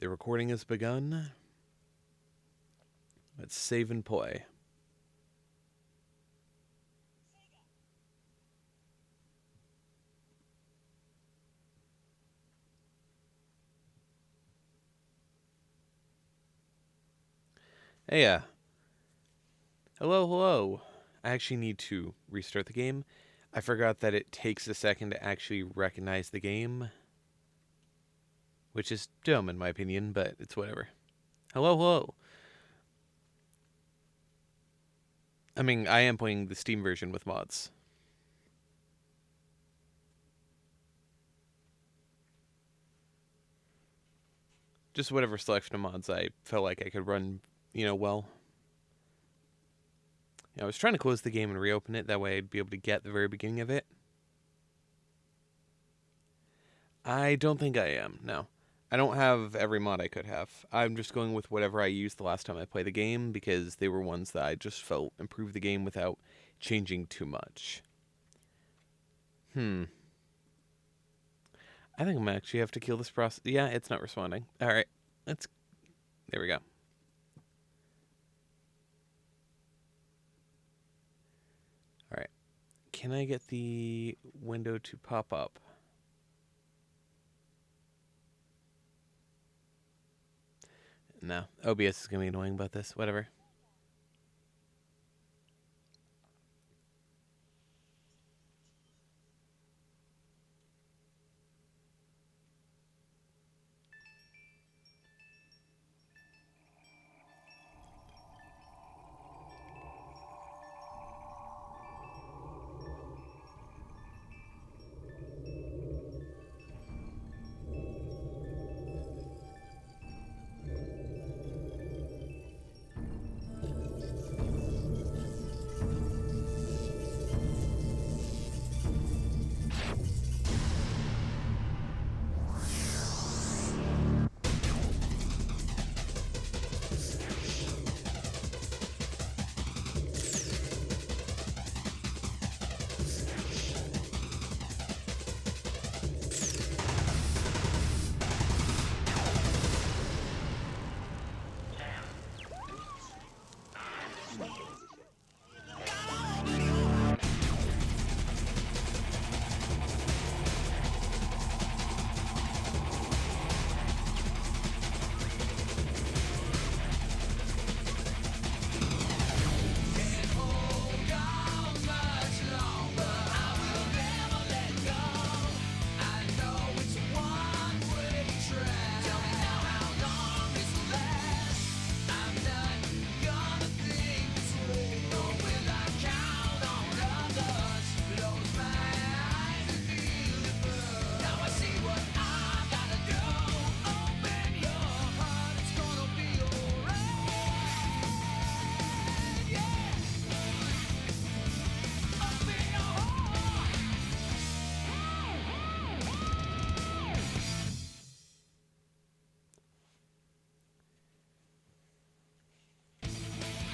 the recording has begun. Let's save and play. Hey, hello. I actually need to restart the game. I forgot that it takes a second to actually recognize the game, which is dumb in my opinion, but it's whatever. Hello. I mean, I am playing the Steam version with mods. Just whatever selection of mods I felt like I could run, well. I was trying to close the game and reopen it, that way I'd be able to get the very beginning of it. I don't think I am, no. I don't have every mod I could have. I'm just going with whatever I used the last time I played the game, because they were ones that I just felt improved the game without changing too much. I think I'm actually have to kill this process. Yeah, it's not responding. Alright, there we go. Alright, can I get the window to pop up? No, OBS is going to be annoying about this. Whatever.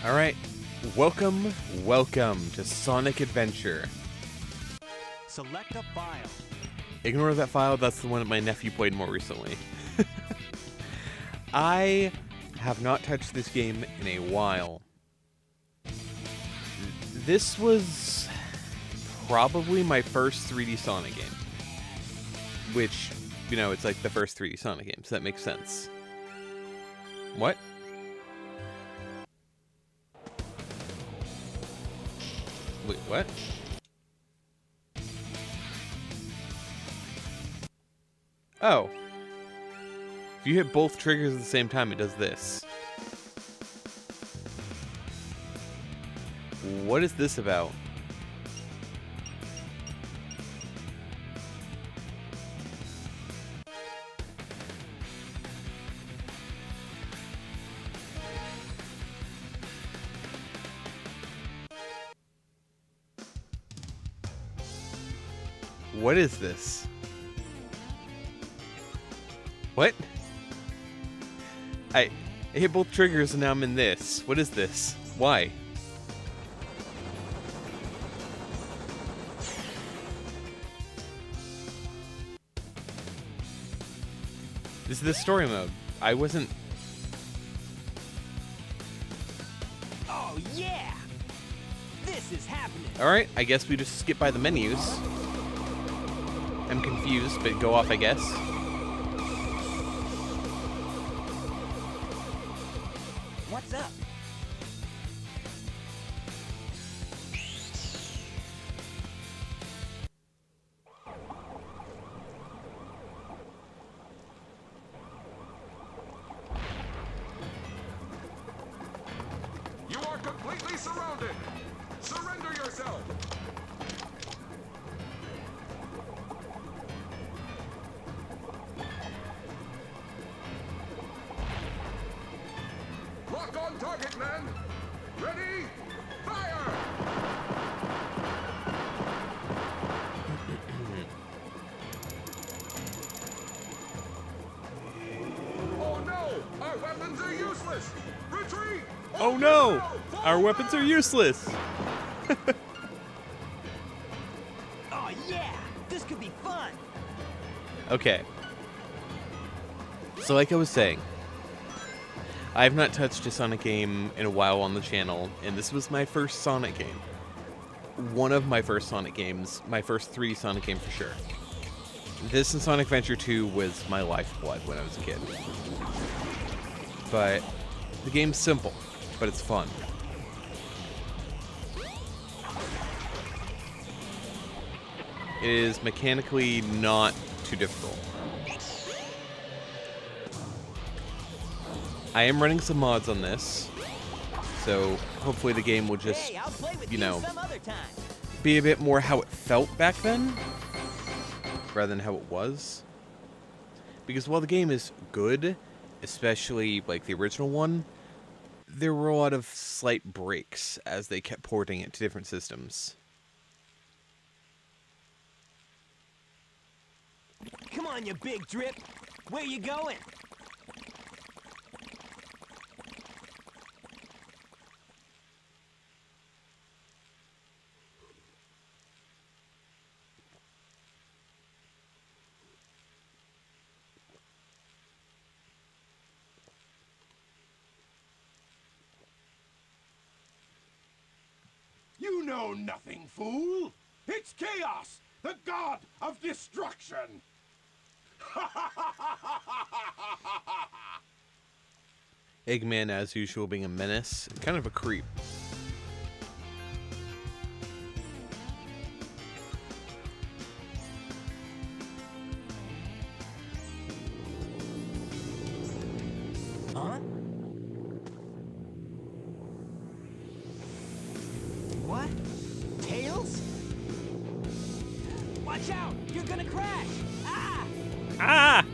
Alright, welcome to Sonic Adventure. Select a file. Ignore that file, that's the one that my nephew played more recently. I have not touched this game in a while. This was probably my first 3D Sonic game. Which, it's like the first 3D Sonic game, so that makes sense. What? Wait, what? Oh. If you hit both triggers at the same time, it does this. What is this about? What is this? What? I hit both triggers and now I'm in this. What is this? Why? This is the story mode. I wasn't... Oh, yeah! This is happening! Alright, I guess we just skip by the menus. I'm confused, but go off, I guess. What's up? You are completely surrounded! Surrender yourself! Lock on target, men! Ready? Fire! Oh no! Our weapons are useless! Retreat! Oh no! Our weapons are useless! Oh, yeah! This could be fun! Okay. So like I was saying, I have not touched a Sonic game in a while on the channel, and this was my first Sonic game. One of my first Sonic games, my first 3 Sonic games for sure. This and Sonic Adventure 2 was my lifeblood when I was a kid. But the game's simple, but it's fun. It is mechanically not too difficult. I am running some mods on this, so hopefully the game will just, Hey, I'll play with you know, some other time. be a bit more how it felt back then, rather than how it was. Because while the game is good, especially like the original one, there were a lot of slight breaks as they kept porting it to different systems. Come on, you big drip. Where you going? You know nothing, fool! It's Chaos, the god of destruction! Eggman, as usual, being a menace, kind of a creep. Huh? What? Tails? Watch out! You're gonna crash! Ah! Ah!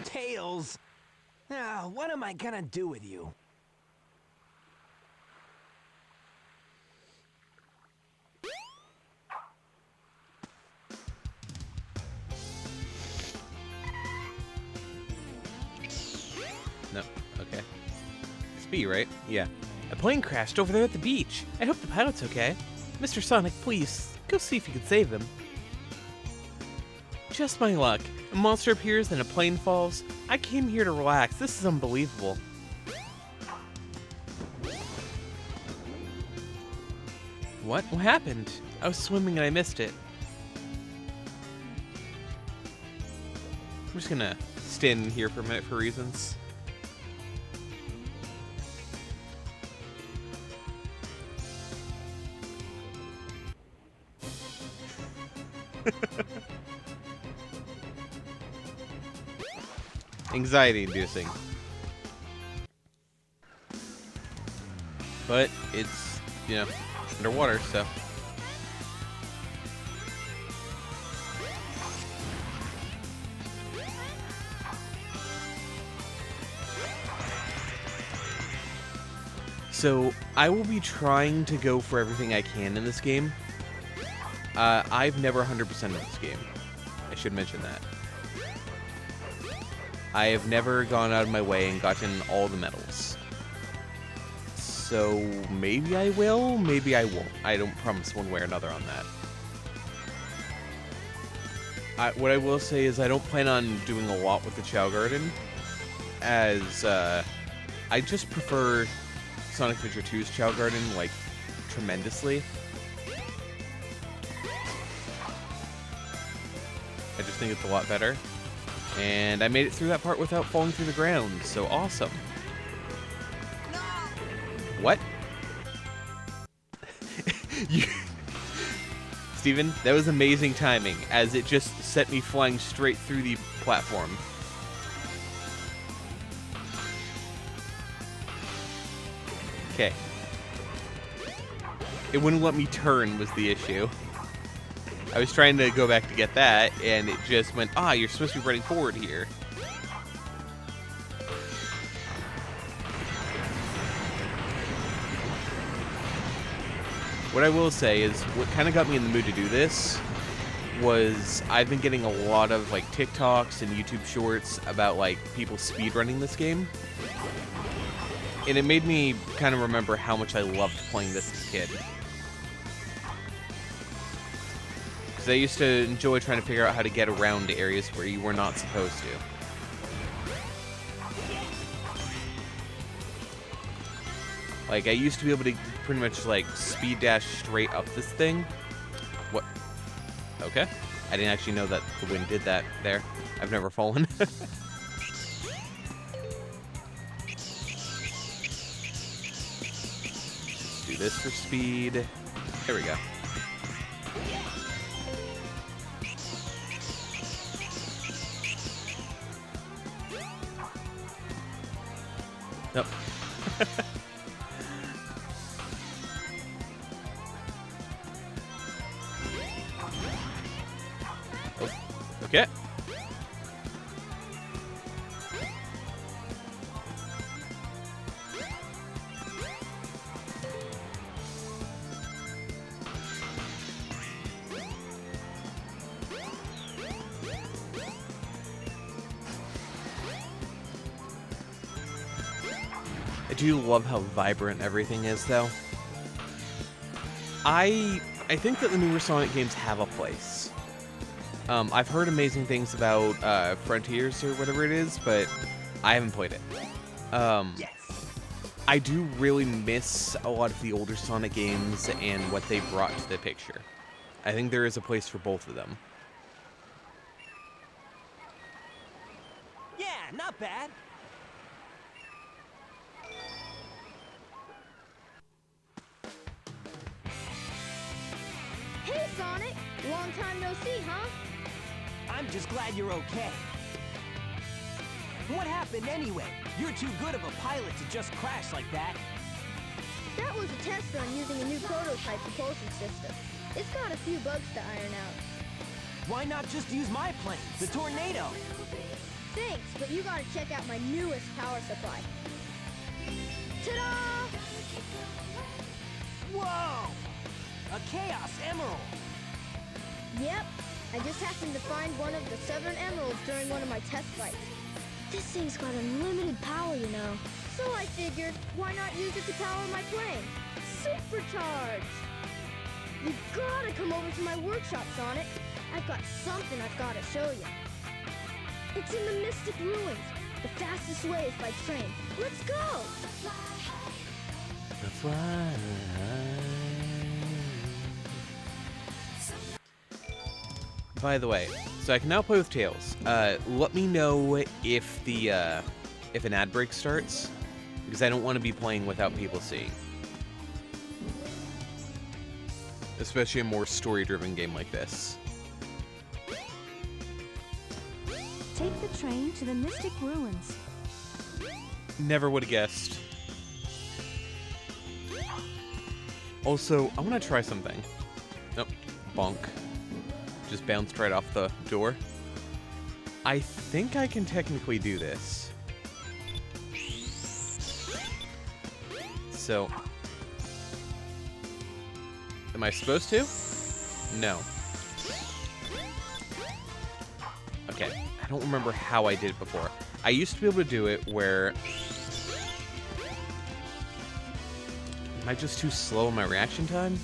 Tails! Ah, what am I gonna do with you? No, okay. It's B, right? Yeah. A plane crashed over there at the beach. I hope the pilot's okay. Mr. Sonic, please, go see if you can save them. Just my luck. A monster appears and a plane falls. I came here to relax. This is unbelievable. What? What happened? I was swimming and I missed it. I'm just gonna stand in here for a minute for reasons. Anxiety inducing. But it's, you know, underwater, so. So, I will be trying to go for everything I can in this game. I've never 100%ed this game. I should mention that. I have never gone out of my way and gotten all the medals. So, maybe I will, maybe I won't. I don't promise one way or another on that. What I will say is I don't plan on doing a lot with the Chow Garden, as I just prefer Sonic Adventure 2's Chow Garden, like, tremendously. I just think it's a lot better. And I made it through that part without falling through the ground, so awesome. No! What? Steven, that was amazing timing, as it just sent me flying straight through the platform. Okay. It wouldn't let me turn was the issue. I was trying to go back to get that, and it just went, you're supposed to be running forward here. What I will say is, what kind of got me in the mood to do this was I've been getting a lot of, like, TikToks and YouTube shorts about, like, people speedrunning this game. And it made me kind of remember how much I loved playing this as a kid. Because I used to enjoy trying to figure out how to get around areas where you were not supposed to. Like, I used to be able to pretty much, like, speed dash straight up this thing. What? Okay. I didn't actually know that the wind did that there. I've never fallen. Do this for speed. There we go. Nope. Oh, okay. I do love how vibrant everything is, though. I think that the newer Sonic games have a place. I've heard amazing things about Frontiers or whatever it is, but I haven't played it. Yes! I do really miss a lot of the older Sonic games and what they brought to the picture. I think there is a place for both of them. Yeah, not bad. Hey, Sonic! Long time no see, huh? I'm just glad you're okay. What happened anyway? You're too good of a pilot to just crash like that. That was a test run using a new prototype propulsion system. It's got a few bugs to iron out. Why not just use my plane, the Tornado? Thanks, but you gotta check out my newest power supply. Ta-da! Whoa! A Chaos Emerald! Yep, I just happened to find one of the 7 emeralds during one of my test flights. This thing's got unlimited power, you know. So I figured, why not use it to power my plane? Supercharge! You gotta come over to my workshop, Sonic. I've got something I've gotta show you. It's in the Mystic Ruins. The fastest way is by train. Let's go! By the way, so I can now play with Tails. Let me know if the if an ad break starts, because I don't want to be playing without people seeing. Especially a more story-driven game like this. Take the train to the Mystic Ruins. Never would have guessed. Also, I want to try something. Nope. Bonk. Just bounced right off the door. I think I can technically do this. So, am I supposed to? No. Okay, I don't remember how I did it before. I used to be able to do it where... Am I just too slow in my reaction time?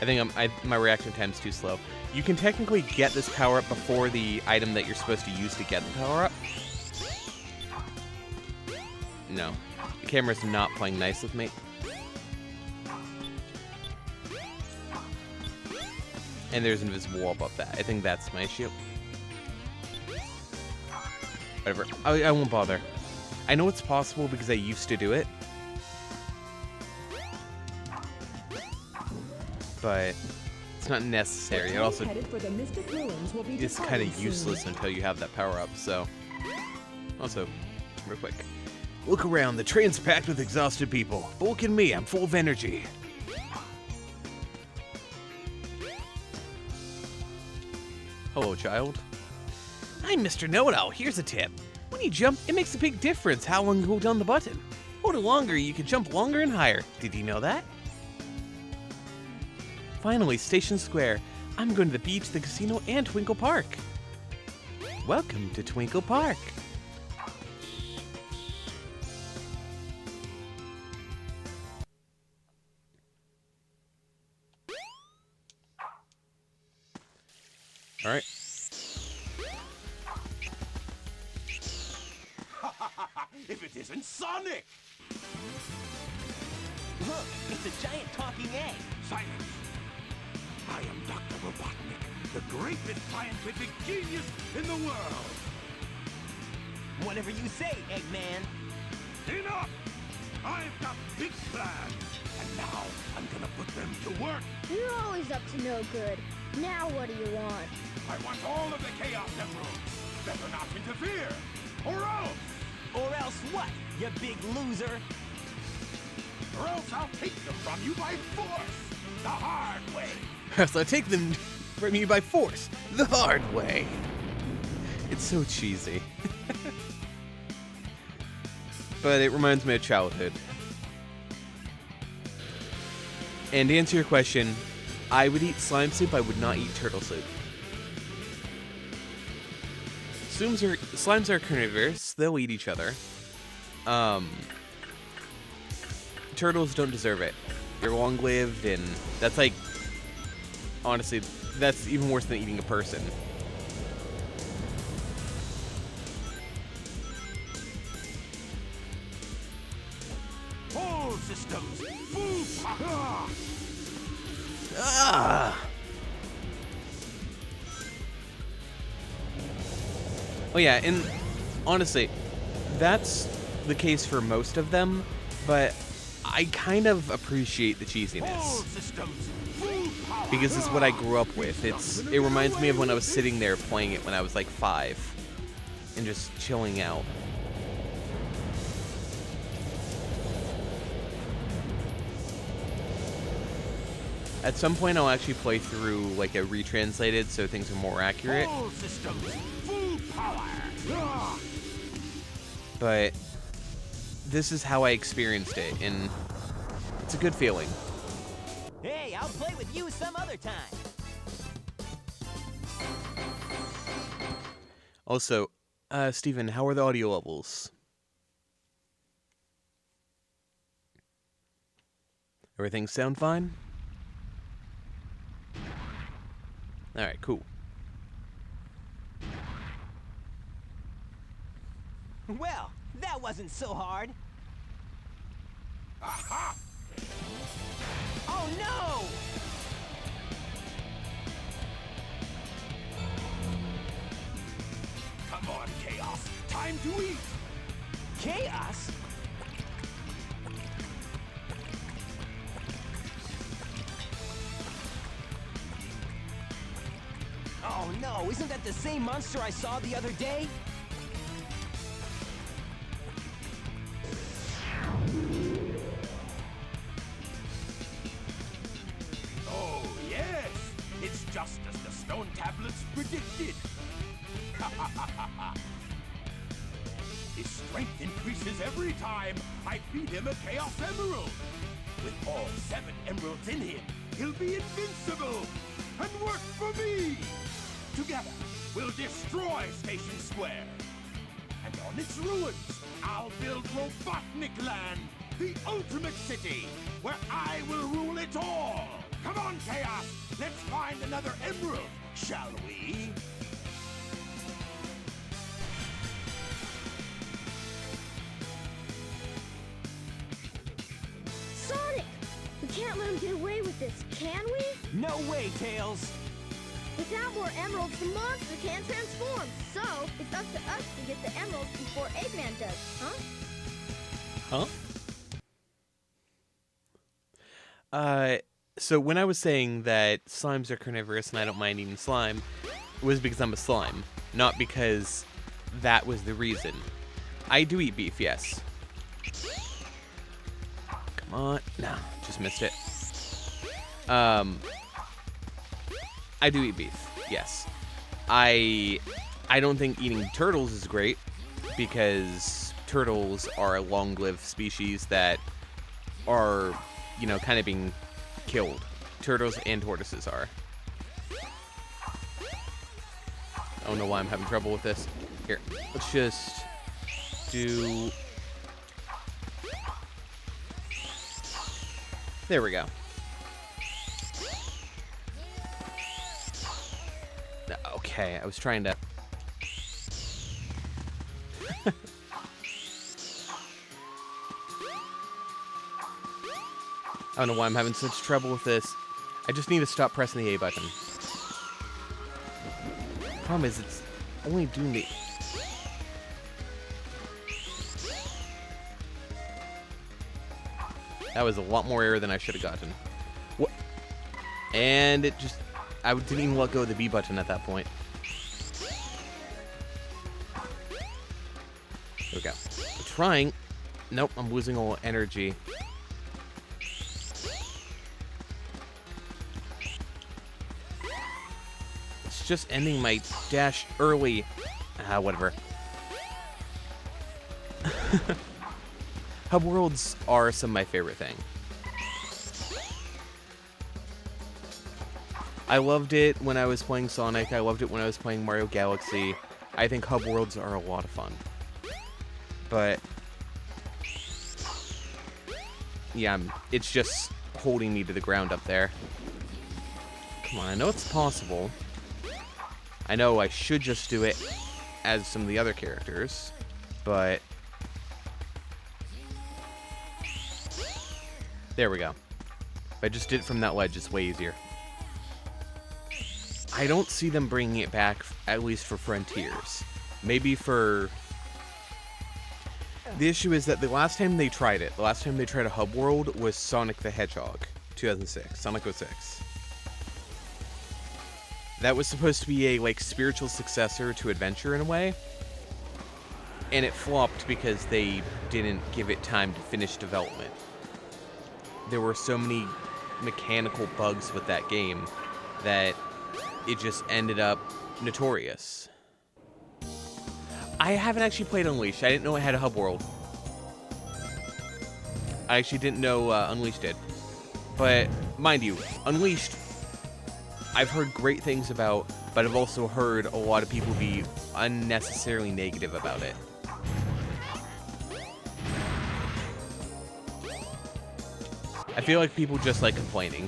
I think my reaction time's too slow. You can technically get this power-up before the item that you're supposed to use to get the power-up. No. The camera's not playing nice with me. And there's an invisible wall above that. I think that's my issue. Whatever. I won't bother. I know it's possible because I used to do it. But it's not necessary. It also is kind of useless until you have that power up, so. Also, real quick. Look around, the train's packed with exhausted people. But look at me, I'm full of energy. Hello, child. I'm Mr. Know-It-All. Here's a tip. When you jump, it makes a big difference how long you hold down the button. Hold it longer, you can jump longer and higher. Did you know that? Finally, Station Square. I'm going to the beach, the casino, and Twinkle Park. Welcome to Twinkle Park. All right. If it isn't Sonic! Look, it's a giant talking egg. Silence! I am Dr. Robotnik, the greatest scientific genius in the world! Whatever you say, Eggman. Enough! I've got big plans, and now I'm gonna put them to work! You're always up to no good. Now what do you want? I want all of the Chaos Emeralds! Better not interfere! Or else! Or else what, you big loser? Or else I'll take them from you by force! The hard way! So I take them from you by force, the hard way. It's so cheesy. But it reminds me of childhood. And to answer your question, I would eat slime soup, I would not eat turtle soup. Slimes are carnivorous, they'll eat each other. Turtles don't deserve it. They're long-lived, and that's like, honestly, that's even worse than eating a person. All systems, full power! Ah! Oh yeah, and honestly, that's the case for most of them, but I kind of appreciate the All cheesiness. systems, full power! Because it's what I grew up with. It reminds me of when I was sitting there playing it when I was like 5 and just chilling out. At some point I'll actually play through like a retranslated so things are more accurate. All systems, full power! But this is how I experienced it, and it's a good feeling. Hey, I'll play with you some other time. Also, Steven, how are the audio levels? Everything sound fine? Alright, cool. Well, that wasn't so hard. Aha! Oh no! Come on, Chaos! Time to eat! Chaos? Oh no, isn't that the same monster I saw the other day? Oh, yes! It's just as the stone tablets predicted! His strength increases every time I feed him a Chaos Emerald! With all 7 emeralds in him, he'll be invincible! And work for me! Together, we'll destroy Station Square! And on its ruins, I'll build Robotnik Land, the ultimate city, where I will rule it all! Come on, Chaos! Let's find another emerald, shall we? Sonic! We can't let him get away with this, can we? No way, Tails. Without more emeralds, the monster can't transform. So, it's up to us to get the emeralds before Eggman does, huh? So when I was saying that slimes are carnivorous and I don't mind eating slime, it was because I'm a slime, not because that was the reason. I do eat beef, yes. Come on. No, just missed it. I do eat beef, yes. I don't think eating turtles is great because turtles are a long-lived species that are, you know, kind of being killed. Turtles and tortoises are. I don't know why I'm having trouble with this. Here, let's just do... There we go. Okay, I was trying to... I don't know why I'm having such trouble with this. I just need to stop pressing the A button. Problem is, it's only doing the... That was a lot more error than I should have gotten. What? And it just... I didn't even let go of the B button at that point. There we go. I'm trying. Nope, I'm losing all energy. It's just ending my dash early. Ah, whatever. Hub worlds are some of my favorite thing. I loved it when I was playing Sonic. I loved it when I was playing Mario Galaxy. I think hub worlds are a lot of fun. But yeah, it's just holding me to the ground up there. Come on, I know it's possible. I know I should just do it as some of the other characters, but... There we go. If I just did it from that ledge, it's way easier. I don't see them bringing it back, at least for Frontiers. Maybe for... The issue is that the last time they tried it, the last time they tried a hub world was Sonic the Hedgehog, 2006, Sonic 06. That was supposed to be a, like, spiritual successor to Adventure in a way. And it flopped because they didn't give it time to finish development. There were so many mechanical bugs with that game that it just ended up notorious. I haven't actually played Unleashed. I didn't know it had a hub world. I actually didn't know Unleashed did. But, mind you, Unleashed, I've heard great things about, but I've also heard a lot of people be unnecessarily negative about it. I feel like people just like complaining.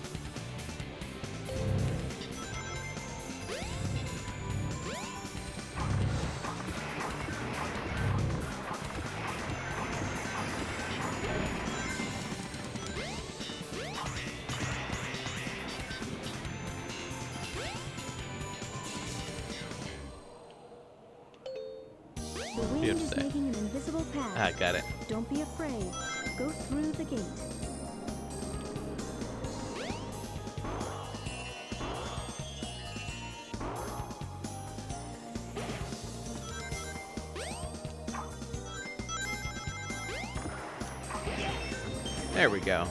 The wind is making an invisible path. Ah, got it. Don't be afraid. Go through the gate. There we go.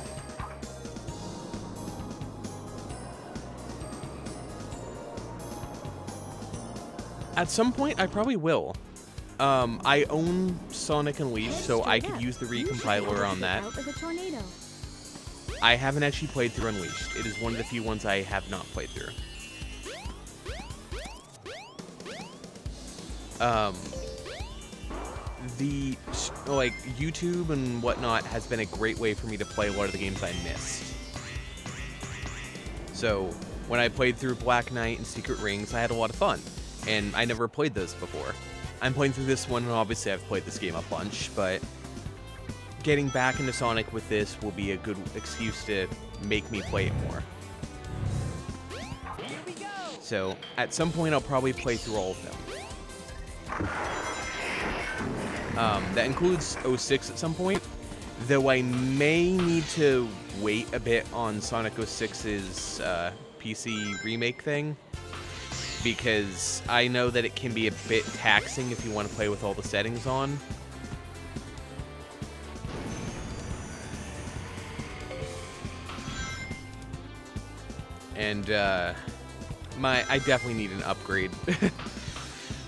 At some point, I probably will. I own Sonic Unleashed, so I could use the recompiler on that. I haven't actually played through Unleashed. It is one of the few ones I have not played through. The, like, YouTube and whatnot has been a great way for me to play a lot of the games I missed. So when I played through Black Knight and Secret Rings, I had a lot of fun, and I never played those before. I'm playing through this one, and obviously I've played this game a bunch, but getting back into Sonic with this will be a good excuse to make me play it more. Here we go. So at some point I'll probably play through all of them. That includes 06 at some point, though I may need to wait a bit on Sonic 06's PC remake thing, because I know that it can be a bit taxing if you want to play with all the settings on. And I definitely need an upgrade.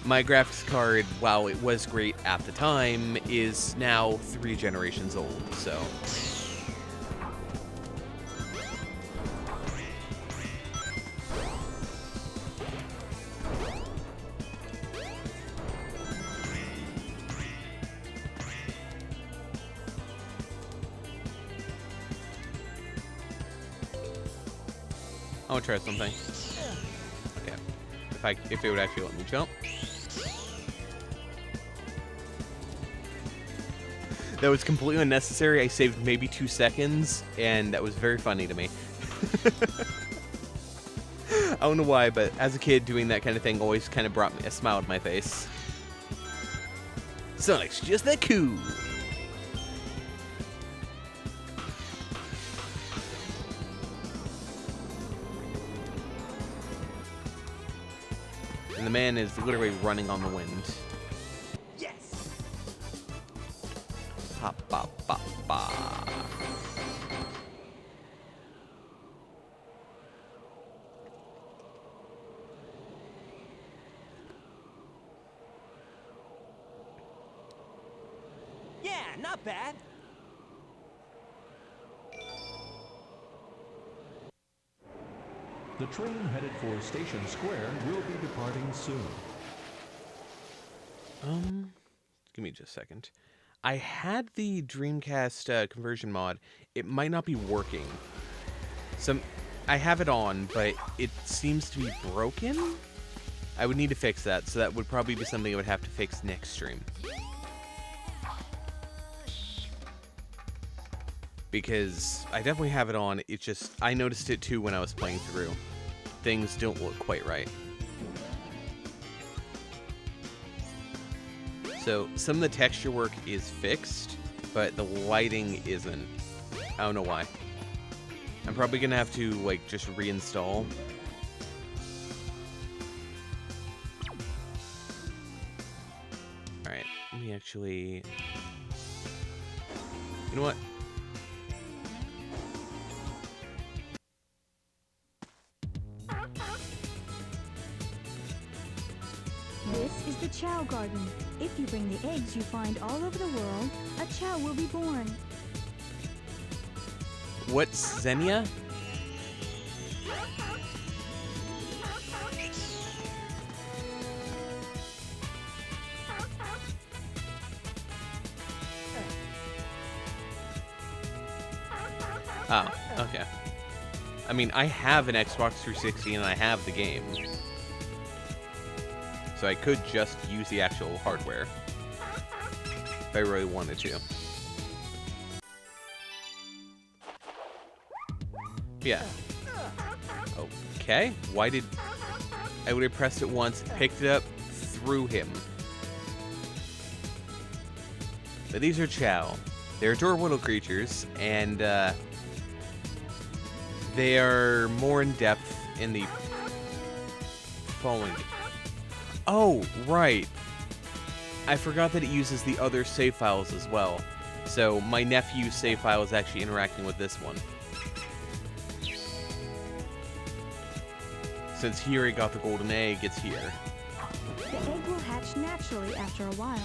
My graphics card, while it was great at the time, is now 3 generations old, so... I want to try something. Okay. If it would actually let me jump. That was completely unnecessary. I saved maybe 2 seconds, and that was very funny to me. I don't know why, but as a kid, doing that kind of thing always kind of brought me a smile to my face. Sonic's just that cool. And the man is literally running on the wind. Yes. Pop, pop, pop, pop. Yeah, not bad. The train headed for Station Square will be departing soon. Give me just a second. I had the Dreamcast conversion mod. It might not be working. I have it on, but it seems to be broken. I would need to fix that, so that would probably be something I would have to fix next stream. Because I definitely have it on, it's just, I noticed it too when I was playing through. Things don't look quite right. So, some of the texture work is fixed, but the lighting isn't. I don't know why. I'm probably gonna have to, like, just reinstall. Alright, let me actually... You know what? This is the Chow Garden. If you bring the eggs you find all over the world, a Chow will be born. What's Xenia? Oh, okay. I mean, I have an Xbox 360 and I have the game. So I could just use the actual hardware if I really wanted to. Yeah. Okay. Why did... I would have pressed it once, picked it up, threw him. But these are Chow. They're adorable little creatures, and they are more in depth in the following. Oh, right. I forgot that it uses the other save files as well. So my nephew's save file is actually interacting with this one. Since he already got the golden egg, it's here. The egg will hatch naturally after a while.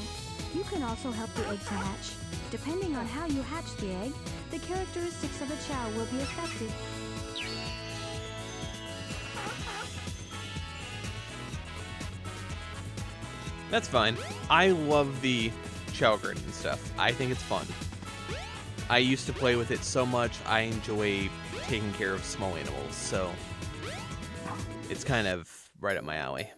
You can also help the egg to hatch. Depending on how you hatch the egg, the characteristics of a Chow will be affected. That's fine. I love the Chow Garden and stuff. I think it's fun. I used to play with it so much, I enjoy taking care of small animals, so it's kind of right up my alley.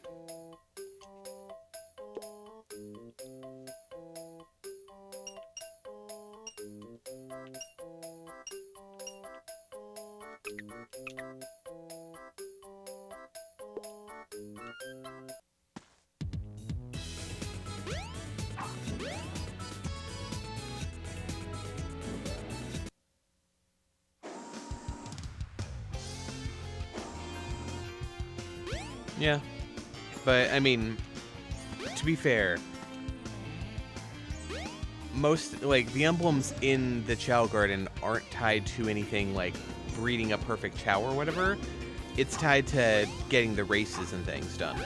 Yeah, but I mean, to be fair, most, like, the emblems in the Chow Garden aren't tied to anything like breeding a perfect Chow or whatever. It's tied to getting the races and things done.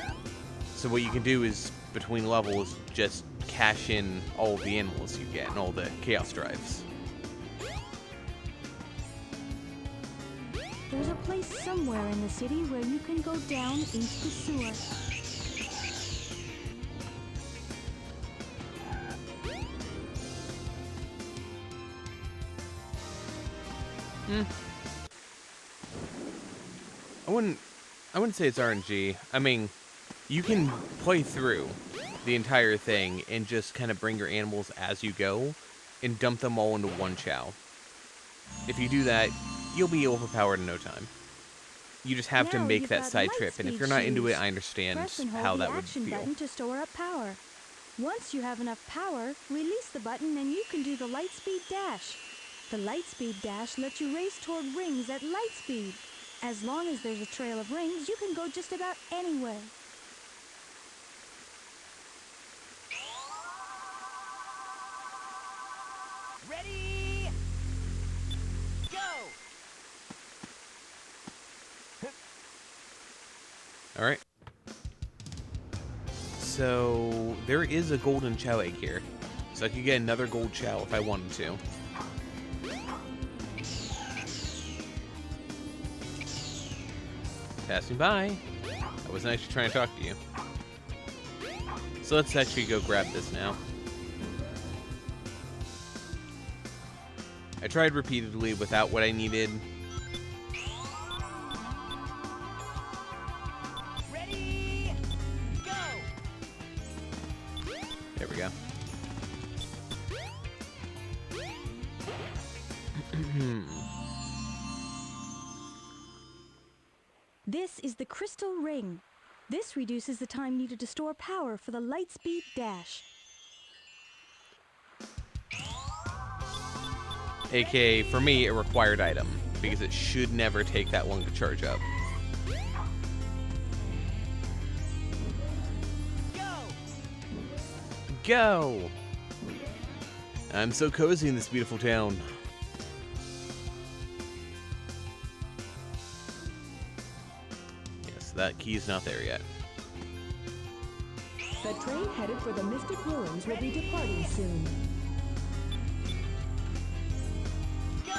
So what you can do is, between levels, just cash in all of the animals you get and all the Chaos Drives. There's a place somewhere in the city where you can go down into the sewer. I wouldn't say it's RNG. I mean, you can play through the entire thing and just kind of bring your animals as you go and dump them all into one Chow. If you do that, you'll be overpowered in no time. You just have to Now make you've that got side light trip, and if speed you're not into it, shoes. I understand Press and hold how the that would action feel. button to store up power. Once you have enough power, release the button and you can do the Lightspeed Dash. The Lightspeed Dash lets you race toward rings at light speed. As long as there's a trail of rings, you can go just about anywhere. Ready? Go! Alright. So, there is a golden Chow egg here. So I could get another gold Chow if I wanted to. Passing by. I wasn't actually trying to talk to you. So let's actually go grab this now. I tried repeatedly without what I needed. Ready? Go! There we go. This is the Crystal Ring. This reduces the time needed to store power for the Lightspeed Dash. AKA, for me, a required item, because it should never take that long to charge up. Go! Go! I'm so cozy in this beautiful town. Yes, that key's not there yet. The train headed for the Mystic Ruins will be departing soon. Go!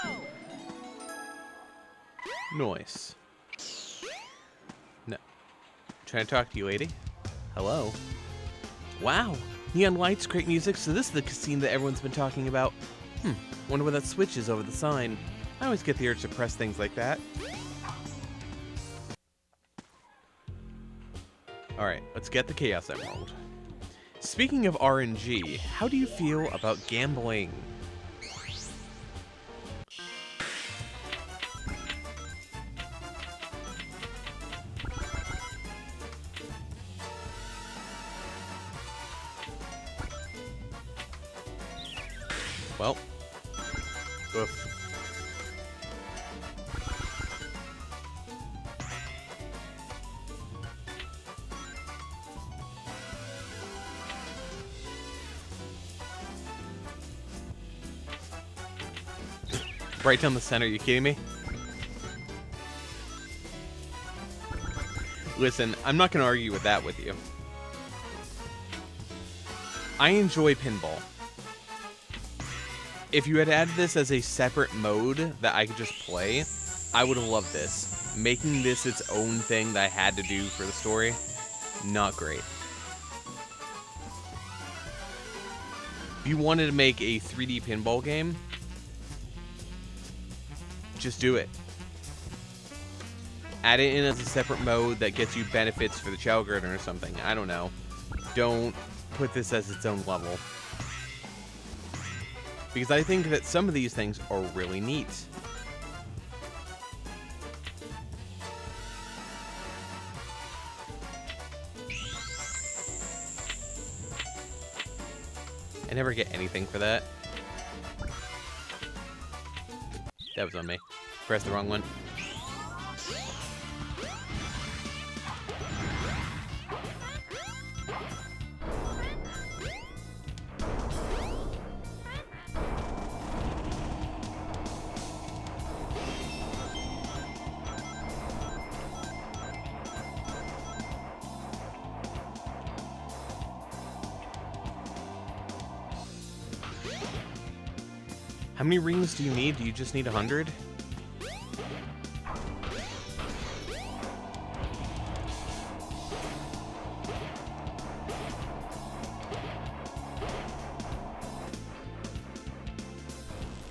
Noise. No. Trying to talk to you, lady. Hello. Wow. Neon lights, great music. So this is the casino that everyone's been talking about. Wonder where that switch is over the sign. I always get the urge to press things like that. Alright, let's get the Chaos Emerald. Speaking of RNG, how do you feel about gambling? Well, oof. Right down the center, you kidding me? Listen, I'm not going to argue with that with you. I enjoy pinball. If you had added this as a separate mode that I could just play, I would have loved this. Making this its own thing that I had to do for the story, not great. If you wanted to make a 3D pinball game, just do it. Add it in as a separate mode that gets you benefits for the Chow Garden or something. I don't know. Don't put this as its own level. Because I think that some of these things are really neat. I never get anything for that. That was on me. Pressed the wrong one. How many rings do you need? Do you just need 100?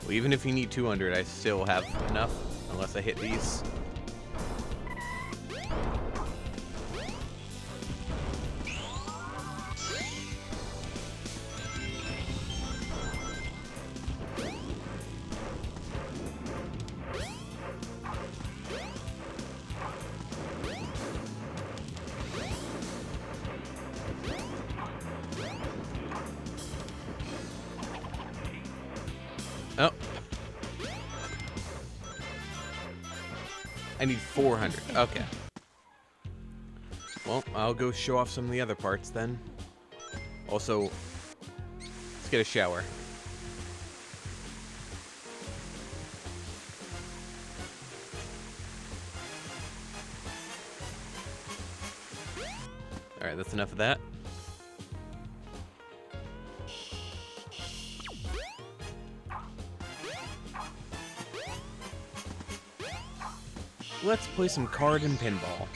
Well, even if you need 200, I still have enough, unless I hit these. Oh. I need 400. Okay. Well, I'll go show off some of the other parts then. Also, let's get a shower. Alright, that's enough of that. Let's play some card and pinball.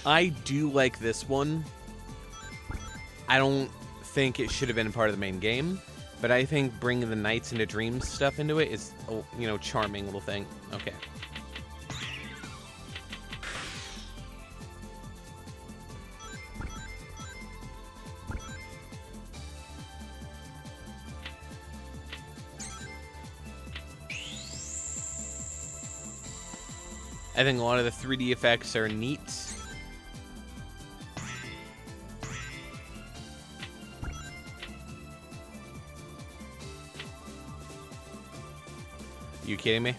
I do like this one. I don't think it should have been part of the main game, but I think bringing the Nights into Dreams stuff into it is, you know, charming little thing. Okay. I think a lot of the 3D effects are neat. You kidding me?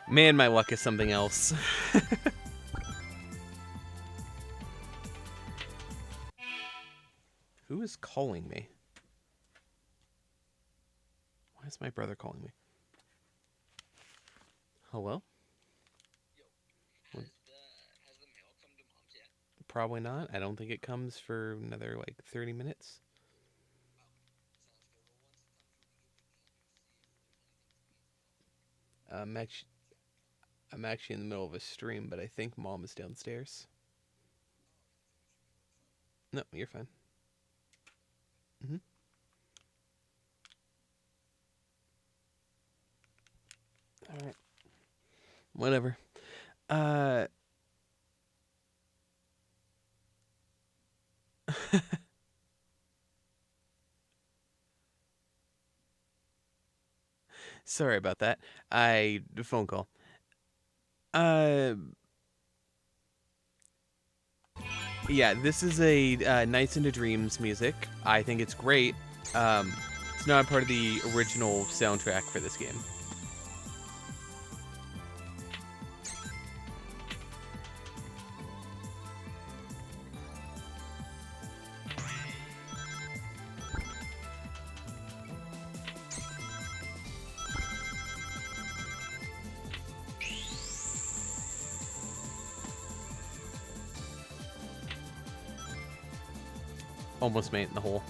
Man, my luck is something else. Who is calling me? Why is my brother calling me? Hello? Has the mail come to Mom's yet? Probably not. I don't think it comes for another like 30 minutes. I'm actually in the middle of a stream, but I think Mom is downstairs. No, you're fine. Mm-hmm. All right. Whatever. Sorry about that. Phone call. Yeah, this is a Nights into Dreams music. I think it's great. It's not part of the original soundtrack for this game. Almost made it in the hole.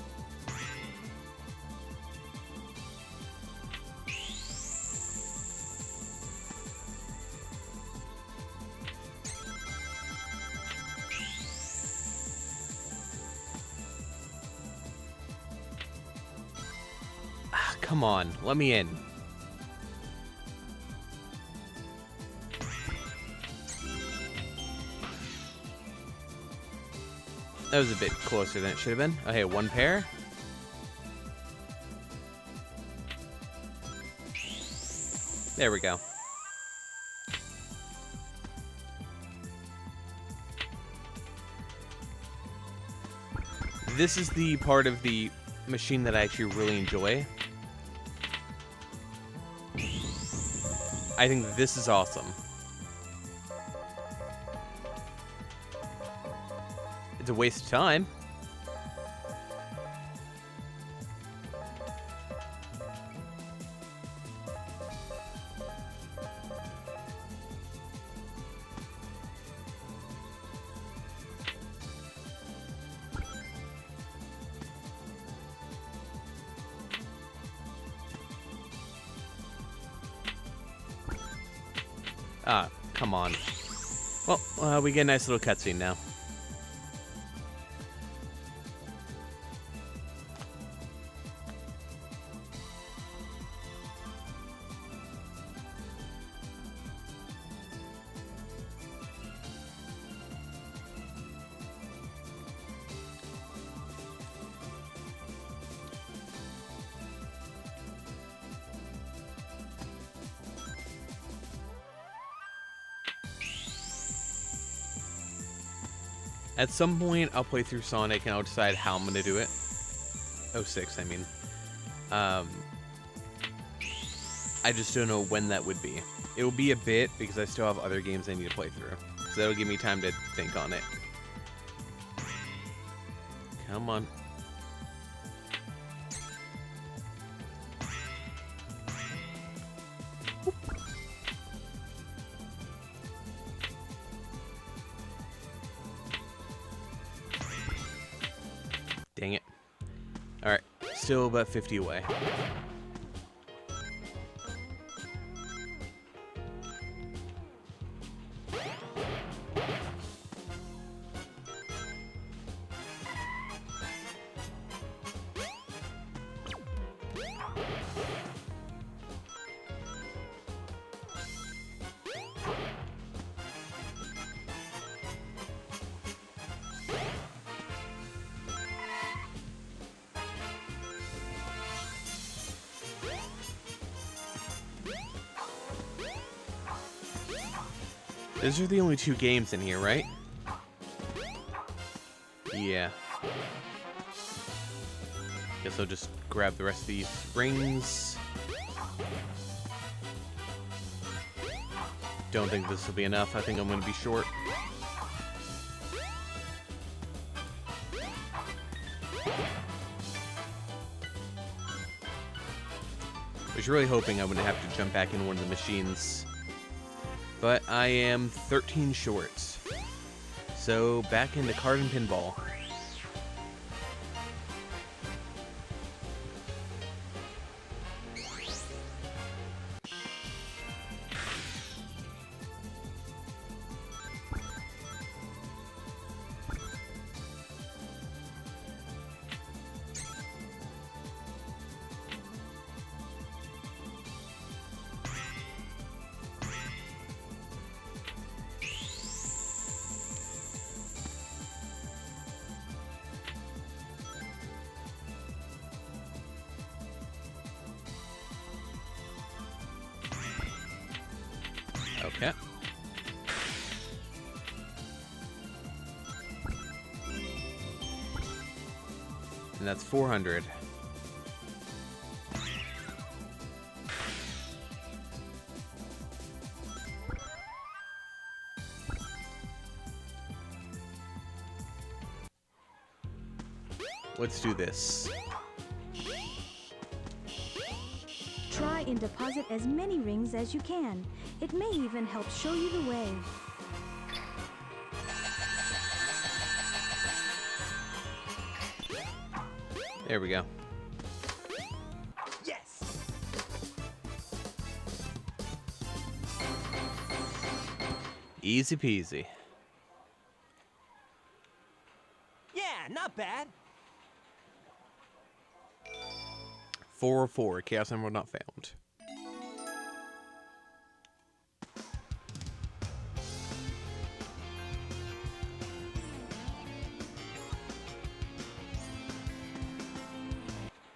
come on, let me in. That was a bit closer than it should have been. Okay, one pair. There we go. This is the part of the machine that I actually really enjoy. I think this is awesome. It's a waste of time. Ah, come on. Well, we get a nice little cutscene now. At some point, I'll play through Sonic and I'll decide how I'm going to do it. 06, I mean. I just don't know when that would be. It will be a bit because I still have other games I need to play through. So that'll give me time to think on it. Come on. Dang it. Alright, still about 50 away. Those are the only two games in here, right? Yeah. Guess I'll just grab the rest of these rings. Don't think this will be enough. I think I'm going to be short. I was really hoping I wouldn't have to jump back in one of the machines. But I am 13 short. So back into card and pinball. Okay. And that's 400. Let's do this. Try and deposit as many rings as you can. It may even help show you the way. There we go. Yes! Easy peasy. Yeah, not bad. 404, Chaos Emerald not found.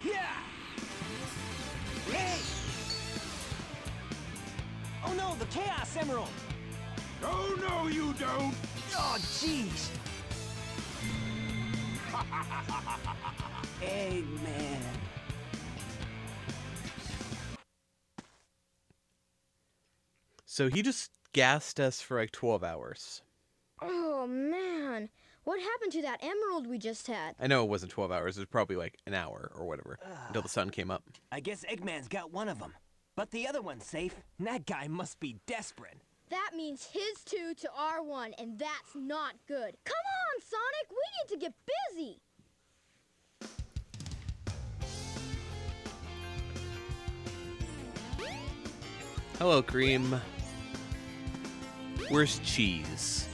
Yeah! Hey! Oh no, the Chaos Emerald! Oh, no, you don't! Oh, jeez! Eggman. So he just gassed us for like 12 hours. Oh, man. What happened to that emerald we just had? I know it wasn't 12 hours. It was probably like an hour or whatever until the sun came up. I guess Eggman's got one of them. But the other one's safe. That guy must be desperate. That means his 2 to our 1, and that's not good. Come on, Sonic! We need to get busy! Hello, Cream. Where's Cheese?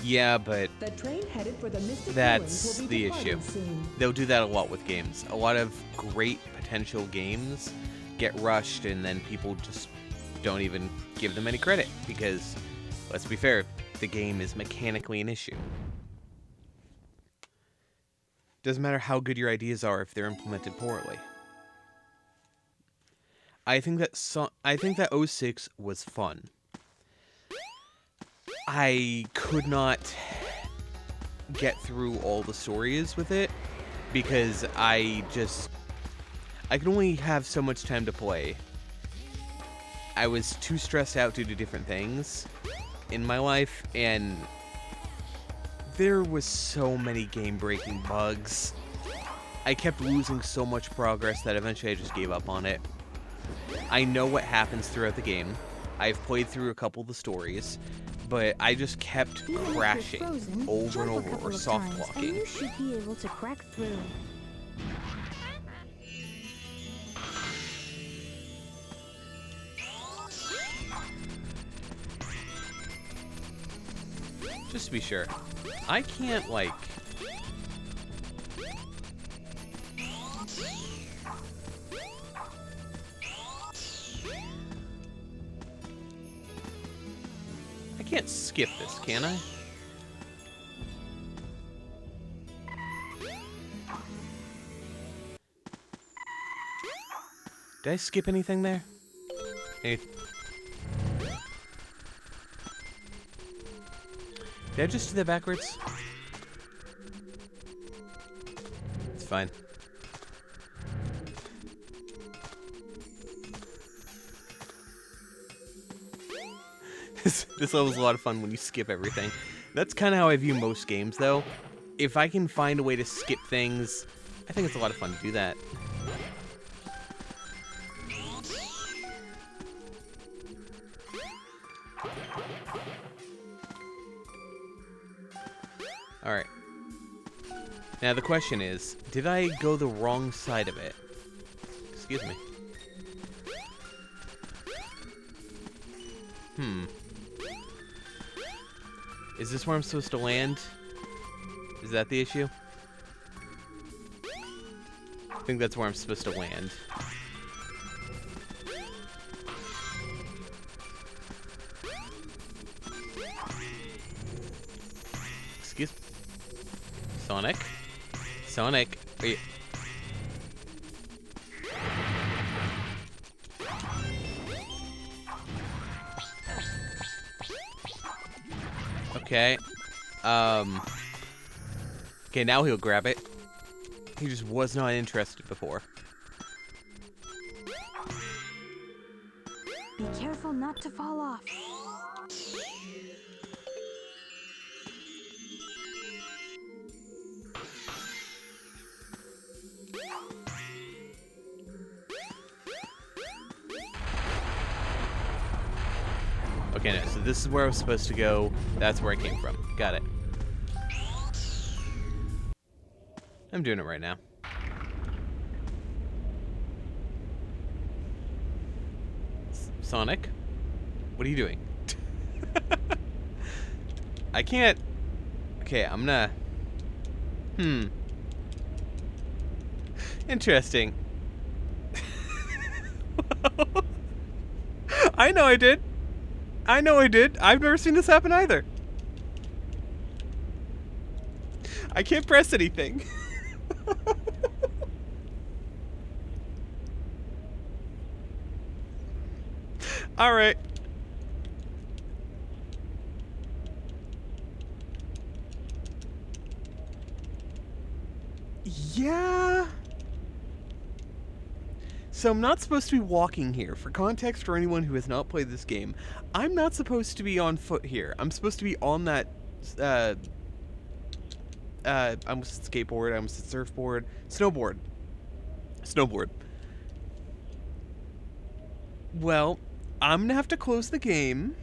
Yeah, but The train headed for the Mystic that's Ruins will the be issue. departing soon. They'll do that a lot with games. A lot of great potential games get rushed and then people just don't even give them any credit because, let's be fair, the game is mechanically an issue. Doesn't matter how good your ideas are if they're implemented poorly. I think that 06 was fun. I could not get through all the stories with it because I can only have so much time to play. I was too stressed out due to different things in my life, and there was so many game-breaking bugs. I kept losing so much progress that eventually I just gave up on it. I know what happens throughout the game. I've played through a couple of the stories, but I just kept Even if you're crashing frozen, over and jump a over couple or of soft times, walking. And you should be able to crack through. Just to be sure. I can't, like... I can't skip this, can I? Did I skip anything there? Any... Did I just do that backwards? It's fine. This level's a lot of fun when you skip everything. That's kind of how I view most games, though. If I can find a way to skip things, I think it's a lot of fun to do that. Alright. Now the question is, did I go the wrong side of it? Excuse me. Is this where I'm supposed to land? Is that the issue? I think that's where I'm supposed to land. Excuse me. Sonic? Sonic, are you... Okay. Okay, now he'll grab it. He just was not interested before. Be careful not to fall off. Okay, no, so this is where I was supposed to go. That's where I came from. Got it. I'm doing it right now. Sonic? What are you doing? I can't... Okay, I'm gonna... Interesting. I know I did. I know I did. I've never seen this happen either. I can't press anything. All right. Yeah. So I'm not supposed to be walking here. For context for anyone who has not played this game, I'm not supposed to be on foot here. I'm supposed to be on that, I almost said skateboard, I almost said surfboard, snowboard. Snowboard. Well, I'm gonna have to close the game.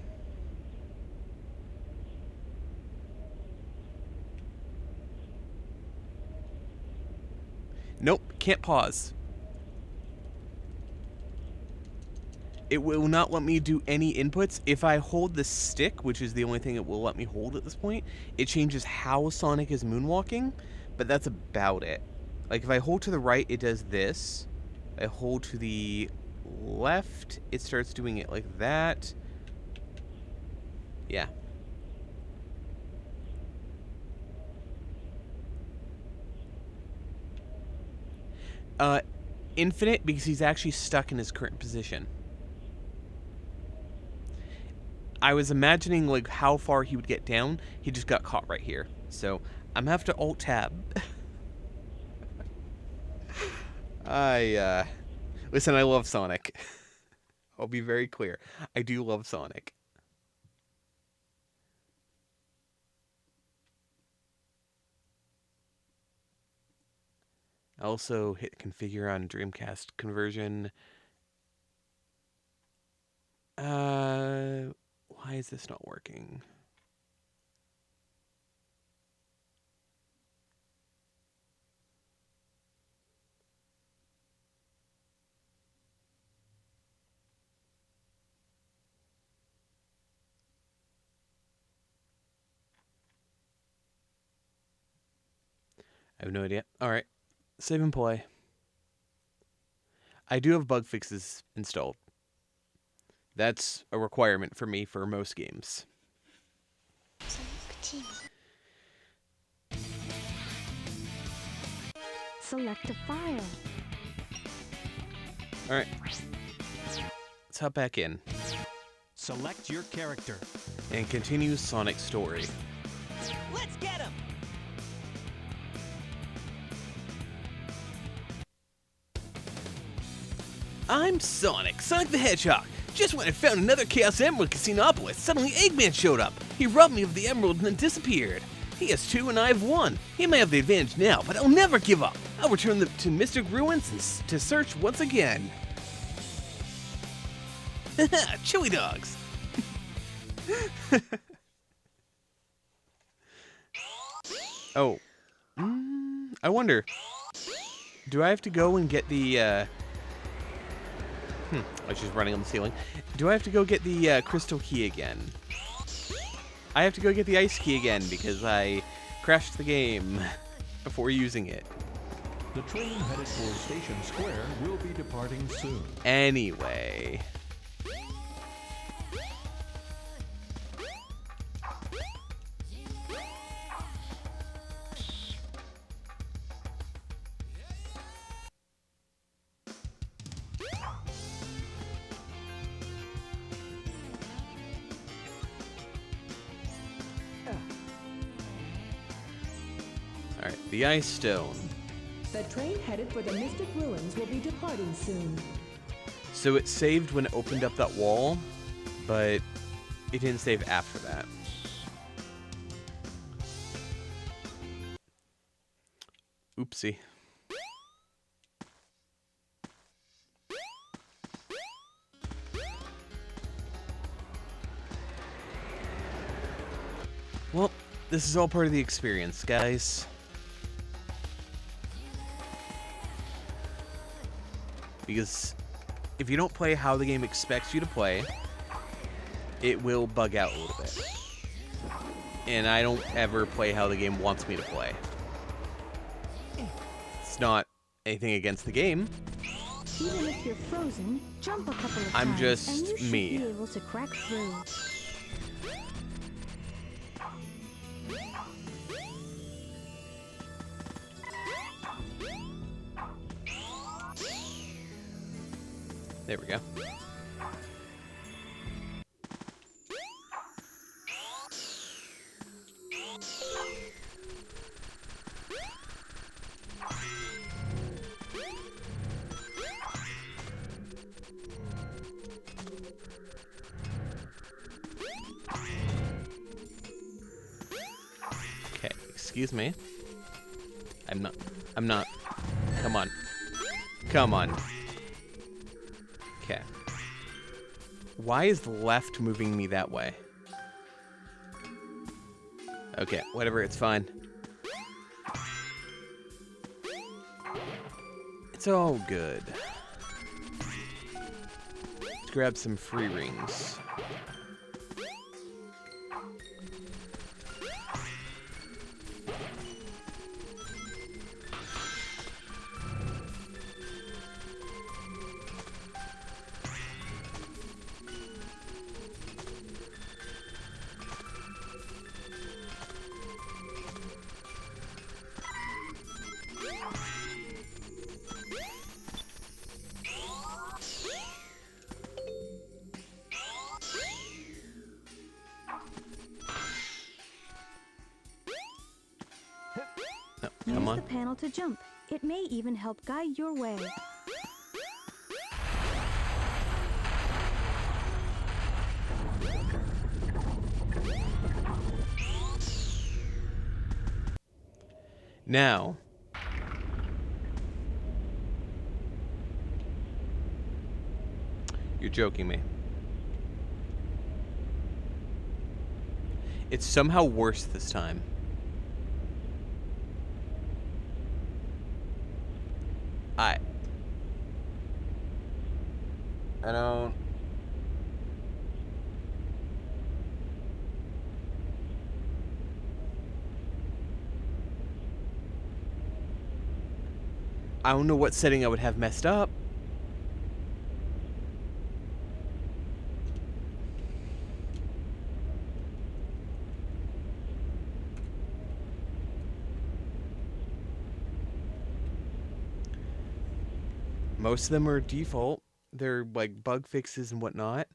Nope, can't pause. It will not let me do any inputs. If I hold the stick, which is the only thing it will let me hold at this point, it changes how Sonic is moonwalking, but that's about it. Like, if I hold to the right, it does this. I hold to the left, it starts doing it like that. Yeah. Infinite, because he's actually stuck in his current position. I was imagining, like, how far he would get down. He just got caught right here. So, I'm gonna have to Alt-Tab. Listen, I love Sonic. I'll be very clear. I do love Sonic. I also hit configure on Dreamcast conversion. Why is this not working? I have no idea. Alright. Save and play. I do have bug fixes installed. That's a requirement for me for most games. Select a file. Alright. Let's hop back in. Select your character. And continue Sonic's story. Let's get him! I'm Sonic, Sonic the Hedgehog. Just when I found another Chaos Emerald in Casinopolis, suddenly Eggman showed up. He robbed me of the emerald and then disappeared. He has 2 and I have 1. He may have the advantage now, but I'll never give up. I'll return to Mystic Ruins and to search once again. Haha, chili dogs. Oh. I wonder. Do I have to go and get the, oh, she's running on the ceiling. Do I have to go get the crystal key again? I have to go get the ice key again because I crashed the game before using it. The train headed for Station Square will be departing soon. Anyway. Alright, the Ice Stone. The train headed for the Mystic Ruins will be departing soon. So it saved when it opened up that wall, but it didn't save after that. Oopsie. Well, this is all part of the experience, guys. Because if you don't play how the game expects you to play, it will bug out a little bit. And I don't ever play how the game wants me to play. It's not anything against the game. Even if you're frozen, jump a couple of I'm times just and you should me. be able to crack through. There we go. Okay, excuse me. I'm not. Come on. Come on. Okay. Why is left moving me that way? Okay, whatever, it's fine. It's all good. Let's grab some free rings. No, come Use on. the panel to jump. It may even help guide your way. Now, you're joking me. It's somehow worse this time. I don't... I don't know what setting I would have messed up. Most of them are default. They're like bug fixes and whatnot.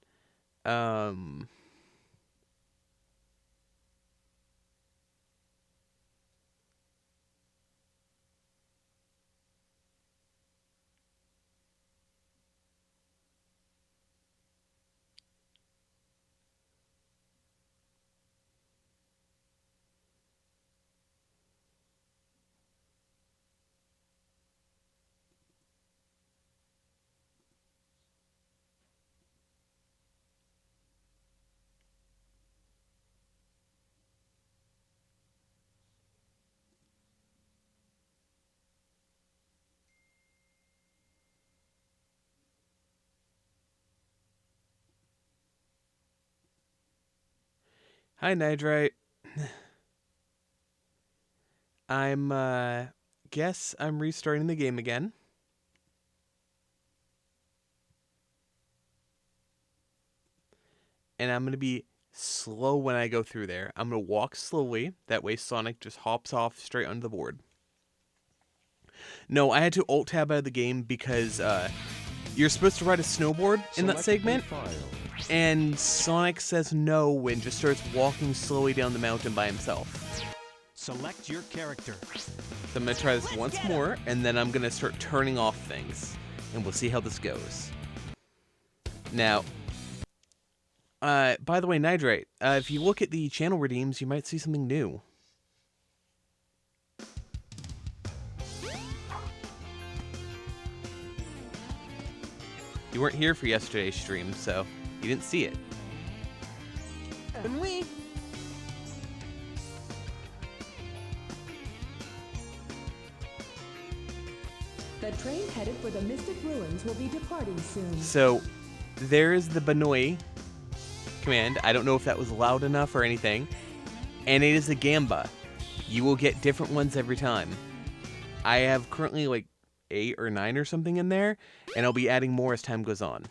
Hi, Nitrite. Guess I'm restarting the game again. And I'm going to be slow when I go through there. I'm going to walk slowly. That way Sonic just hops off straight onto the board. No, I had to alt-tab out of the game because you're supposed to ride a snowboard in that segment. And Sonic says no and just starts walking slowly down the mountain by himself. Select your character. So I'm going to try this once more, and then I'm going to start turning off things. And we'll see how this goes. Now, by the way, Nitrate, if you look at the channel redeems, you might see something new. You weren't here for yesterday's stream, so you didn't see it. And we... The train headed for the Mystic Ruins will be departing soon. So, there's the Banoi command. I don't know if that was loud enough or anything. And it is a gamba. You will get different ones every time. I have currently like 8 or 9 or something in there, and I'll be adding more as time goes on.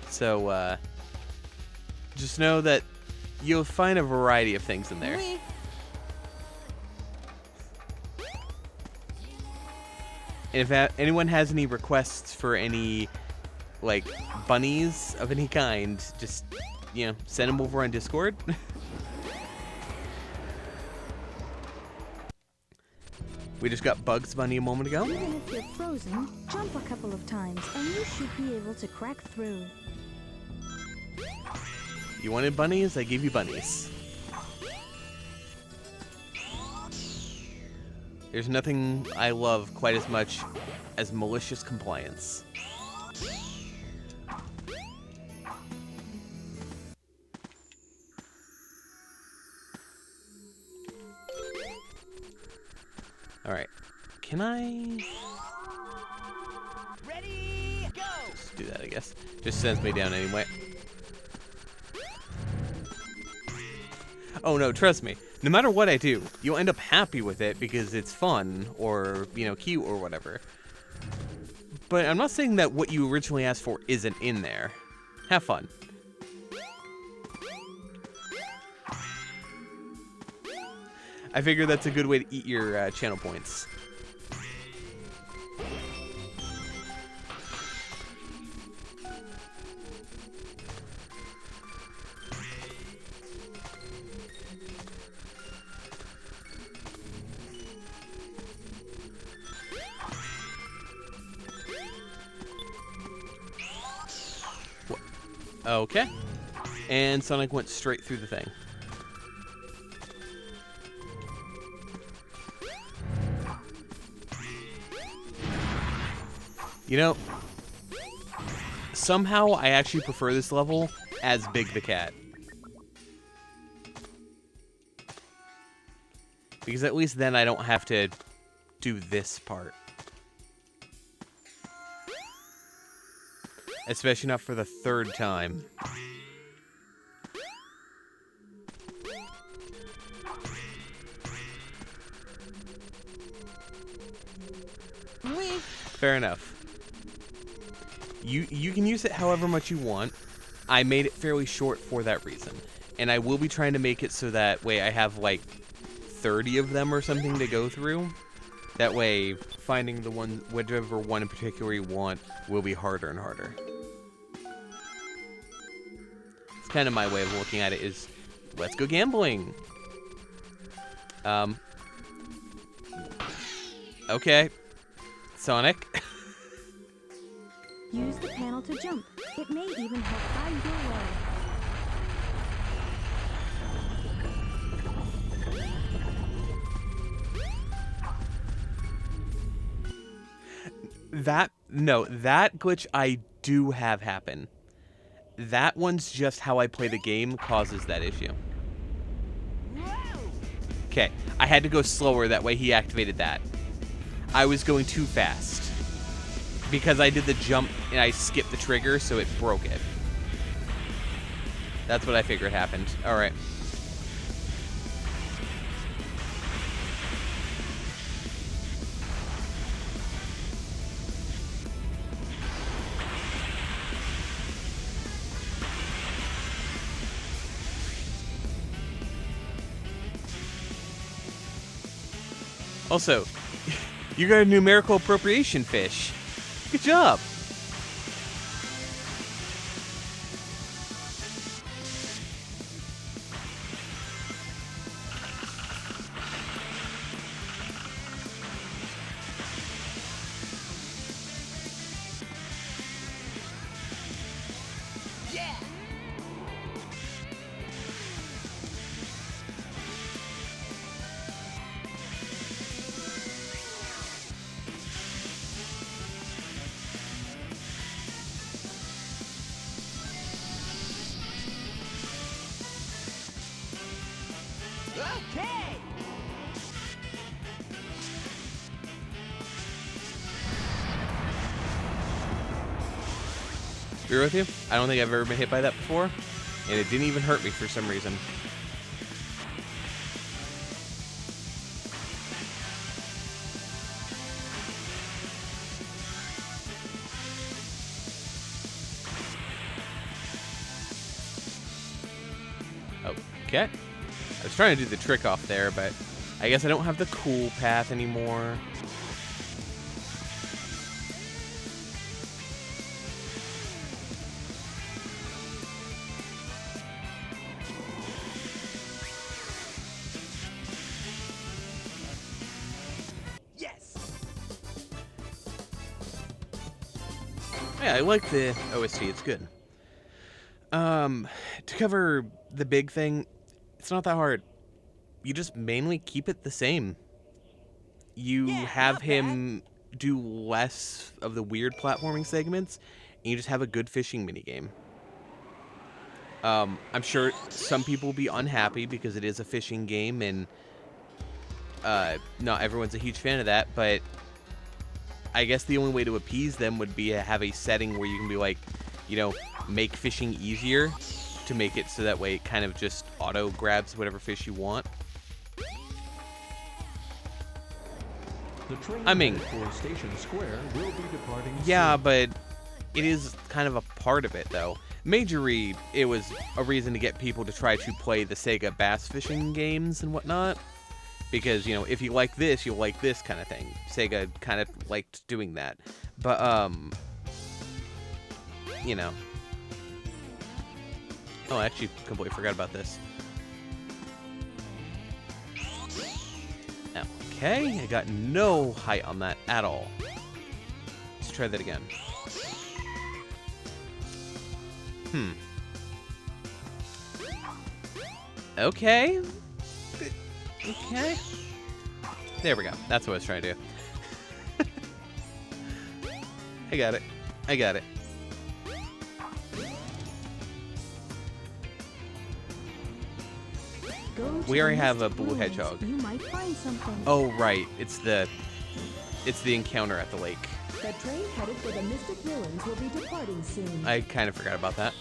So, just know that you'll find a variety of things in there. And if anyone has any requests for any, like, bunnies of any kind, just, you know, send them over on Discord. We just got Bugs Bunny a moment ago. Even if you're frozen, jump a couple of times and you should be able to crack through. You wanted bunnies? I gave you bunnies. There's nothing I love quite as much as malicious compliance. Alright. Can I... Ready, go! Just do that, I guess. Just sends me down anyway. Oh no, trust me. No matter what I do, you'll end up happy with it because it's fun or, you know, cute or whatever. But I'm not saying that what you originally asked for isn't in there. Have fun. I figure that's a good way to eat your channel points. Okay. And Sonic went straight through the thing. You know, somehow I actually prefer this level as Big the Cat. Because at least then I don't have to do this part. Especially not for the third time. Fair enough. You can use it however much you want. I made it fairly short for that reason. And I will be trying to make it so that way I have like 30 of them or something to go through. That way finding the one, whichever one in particular you want will be harder and harder. It's kind of my way of looking at it is, let's go gambling. Okay. Sonic. Use the panel to jump. It may even help find your way. That glitch I do have happen. That one's just how I play the game causes that issue. Okay, I had to go slower, that way he activated that. I was going too fast. Because I did the jump and I skipped the trigger, so it broke it. That's what I figured happened. Alright. Also, you got a numerical appropriation fish. Good job. Yeah! be real with you, I don't think I've ever been hit by that before, and it didn't even hurt me for some reason. Okay. I was trying to do the trick off there, but I guess I don't have the cool path anymore. Yes. Yeah, I like the OST. It's good. To cover the big thing, it's not that hard. You just mainly keep it the same. You Yeah, have not him do less of the weird platforming segments, and you just have a good fishing minigame. I'm sure some people will be unhappy because it is a fishing game, and not everyone's a huge fan of that, but I guess the only way to appease them would be to have a setting where you can be like, you know, make fishing easier to make it so that way it kind of just auto grabs whatever fish you want. The train I mean, headed for Station Square will be departing yeah, soon. but it is kind of a part of it, though. Majorly, it was a reason to get people to try to play the Sega bass fishing games and whatnot. Because, you know, if you like this, you'll like this kind of thing. Sega kind of liked doing that. But, you know. Oh, I actually completely forgot about this. Okay, I got no height on that at all. Let's try that again. Okay. Okay. There we go. That's what I was trying to do. I got it. I got it. Go to We already the have a Mystic blue Ruins. hedgehog. You might find something. Oh, right. It's the encounter at the lake. The train headed for the Mystic Ruins will be departing soon. I kind of forgot about that.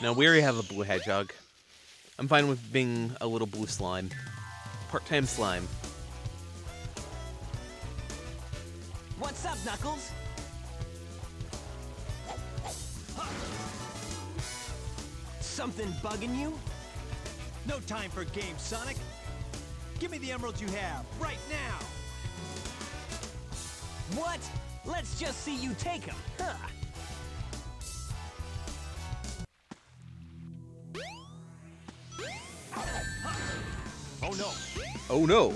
Now, we already have a blue hedgehog. I'm fine with being a little blue slime. Part-time slime. What's up, Knuckles? Something bugging you? No time for games, Sonic. Give me the emeralds you have, right now. What? Let's just see you take them. Huh. Oh no. Oh, no.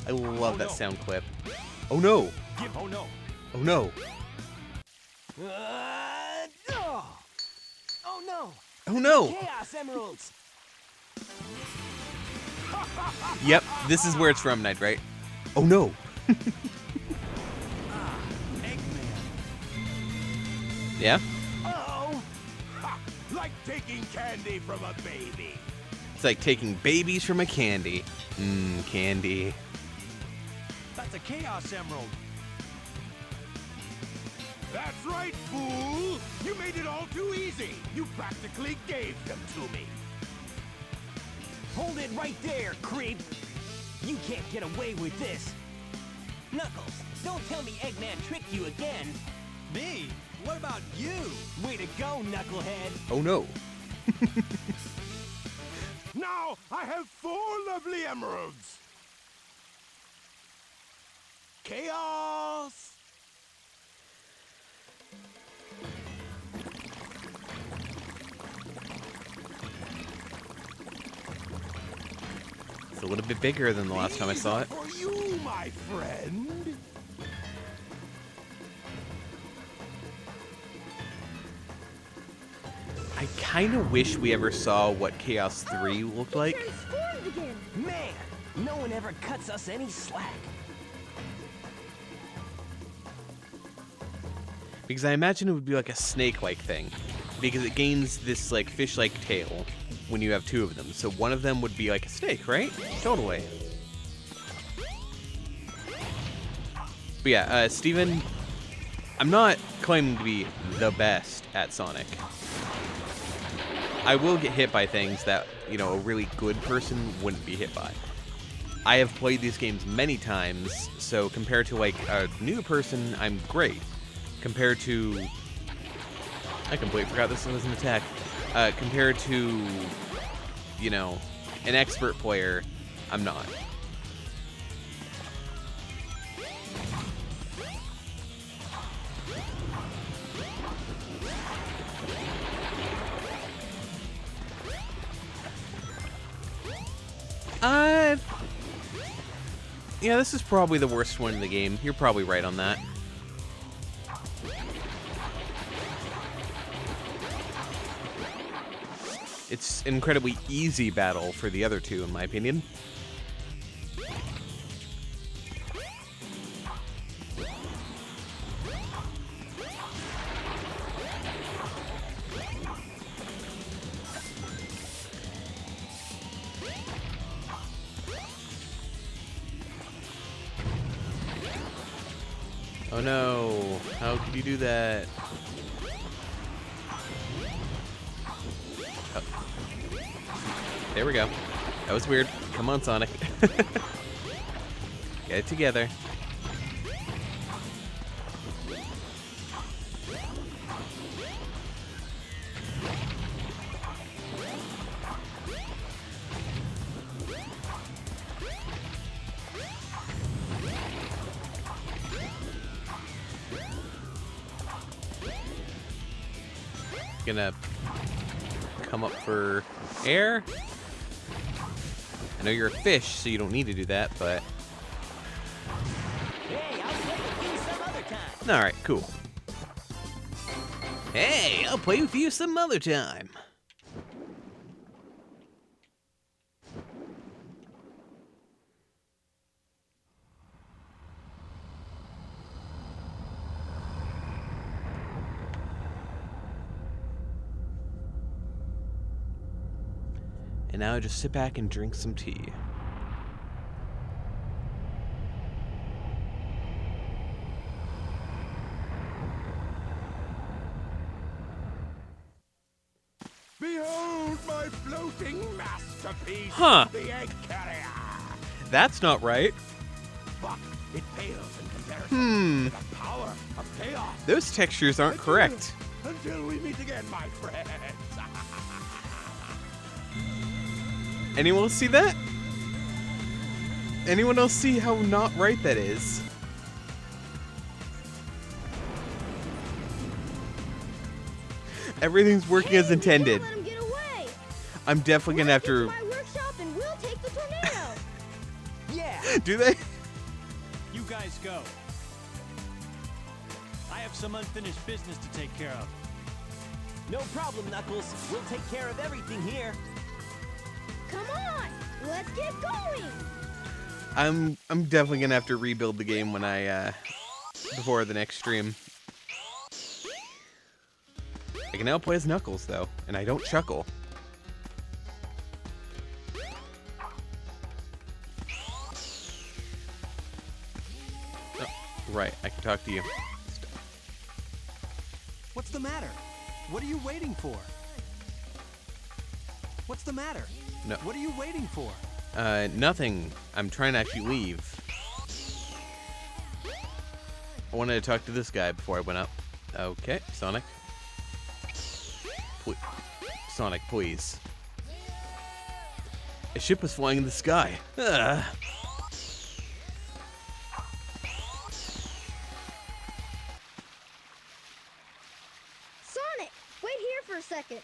I love that sound clip. Oh, no. Oh no. Oh, no. Oh. Oh no! Oh, no. Chaos Emeralds! Yep, this is where it's from, Knight, right? Oh, no. Eggman. Yeah? Oh! Ha! Like taking candy from a baby. It's like taking babies from a candy. Mmm, candy. That's a Chaos Emerald. That's right, fool! You made it all too easy! You practically gave them to me! Hold it right there, creep! You can't get away with this! Knuckles, don't tell me Eggman tricked you again! Me? What about you? Way to go, Knucklehead! Oh, no. Now I have 4 lovely emeralds! Chaos! It's a little bit bigger than the last time I saw it. These are for you, my friend! I kind of wish we ever saw what Chaos 3 looked like. Transformed again. Man, no one ever cuts us any slack. Because I imagine it would be like a snake-like thing. Because it gains this, like, fish-like tail. when you have two of them. So one of them would be like a steak, right? Totally. But yeah, Steven, I'm not claiming to be the best at Sonic. I will get hit by things that, you know, a really good person wouldn't be hit by. I have played these games many times, so compared to, like, a new person, I'm great. Compared to... I completely forgot this was an attack. Compared to, you know, an expert player, I'm not. Yeah, this is probably the worst one in the game. You're probably right on that. It's an incredibly easy battle for the other two, in my opinion. Oh no, how could you do that? Oh. There we go. That was weird. Come on, Sonic. Get it together. Gonna come up for air. I know you're a fish, so you don't need to do that, but... Hey, I'll play with you some other time. Alright, cool. Hey, I'll play with you some other time. And now just sit back and drink some tea. Behold my floating masterpiece, Huh. the egg carrier. That's not right. But it pales in comparison to the power of chaos. Those textures aren't correct. Until we meet again, my friends. Anyone else see that? Anyone else see how not right that is? Everything's working as intended. Let him get away. I'm definitely gonna have Get to to... my workshop and we'll take the tornado. Yeah, Do they? You guys go. I have some unfinished business to take care of. no problem, Knuckles. We'll take care of everything here. Come on, let's get going. I'm definitely gonna have to rebuild the game when I before the next stream. I can now play as Knuckles though, and I don't chuckle. Oh, right, I can talk to you. What's the matter? What are you waiting for? What's the matter? No. What are you waiting for? Nothing. I'm trying to actually leave. I wanted to talk to this guy before I went up. Okay, Sonic. Sonic, please. A ship was flying in the sky. Ugh. Sonic, wait here for a second.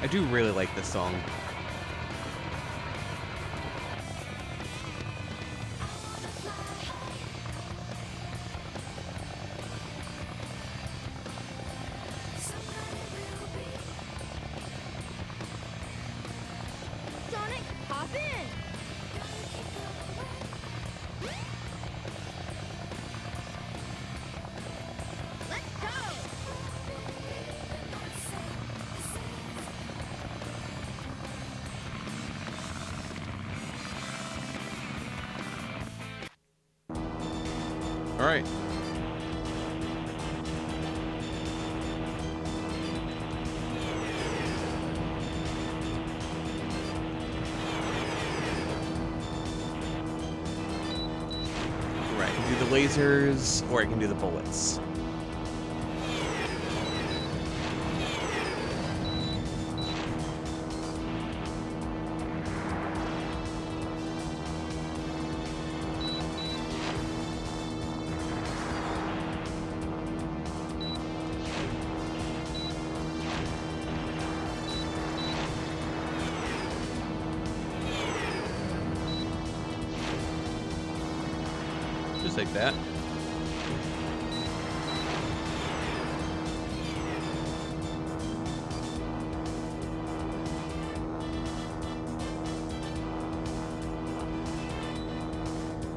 I do really like this song. All right. Right, I can do the lasers, or I can do the bullets. Just like that.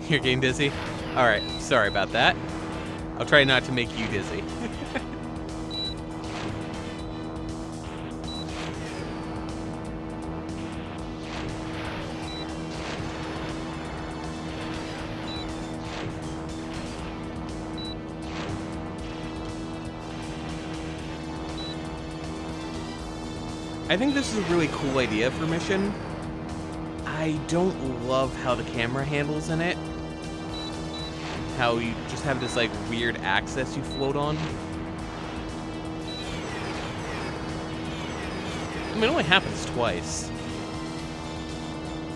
You're getting dizzy? Alright, sorry about that. I'll try not to make you dizzy. I think this is a really cool idea for mission. I don't love how the camera handles in it. How you just have this like weird axis you float on. I mean, it only happens twice.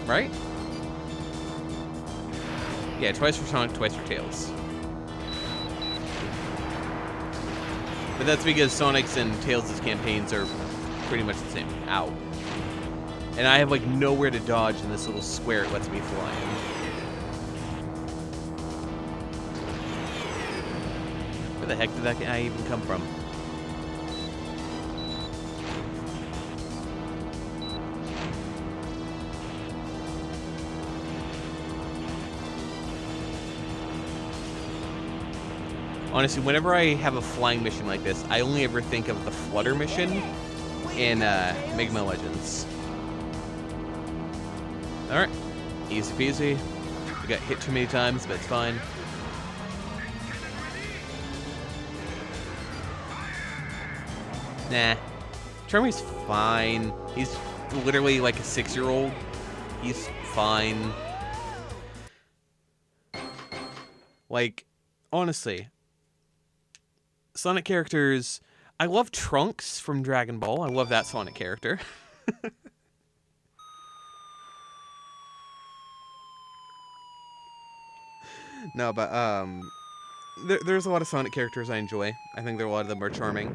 Right? Yeah, twice for Sonic, twice for Tails. But that's because Sonic's and Tails' campaigns are pretty much the same. Ow. And I have like nowhere to dodge in this little square it lets me fly in. Where the heck did that guy even come from? Honestly, whenever I have a flying mission like this, I only ever think of the Flutter mission in Mega Man Legends. Alright, easy peasy. We got hit too many times, but it's fine. Nah. Charmy's fine. He's literally like a 6-year-old. He's fine. Like, honestly, Sonic characters... I love Trunks from Dragon Ball. I love that Sonic character. No, but there's a lot of Sonic characters I enjoy. I think there a lot of them are charming.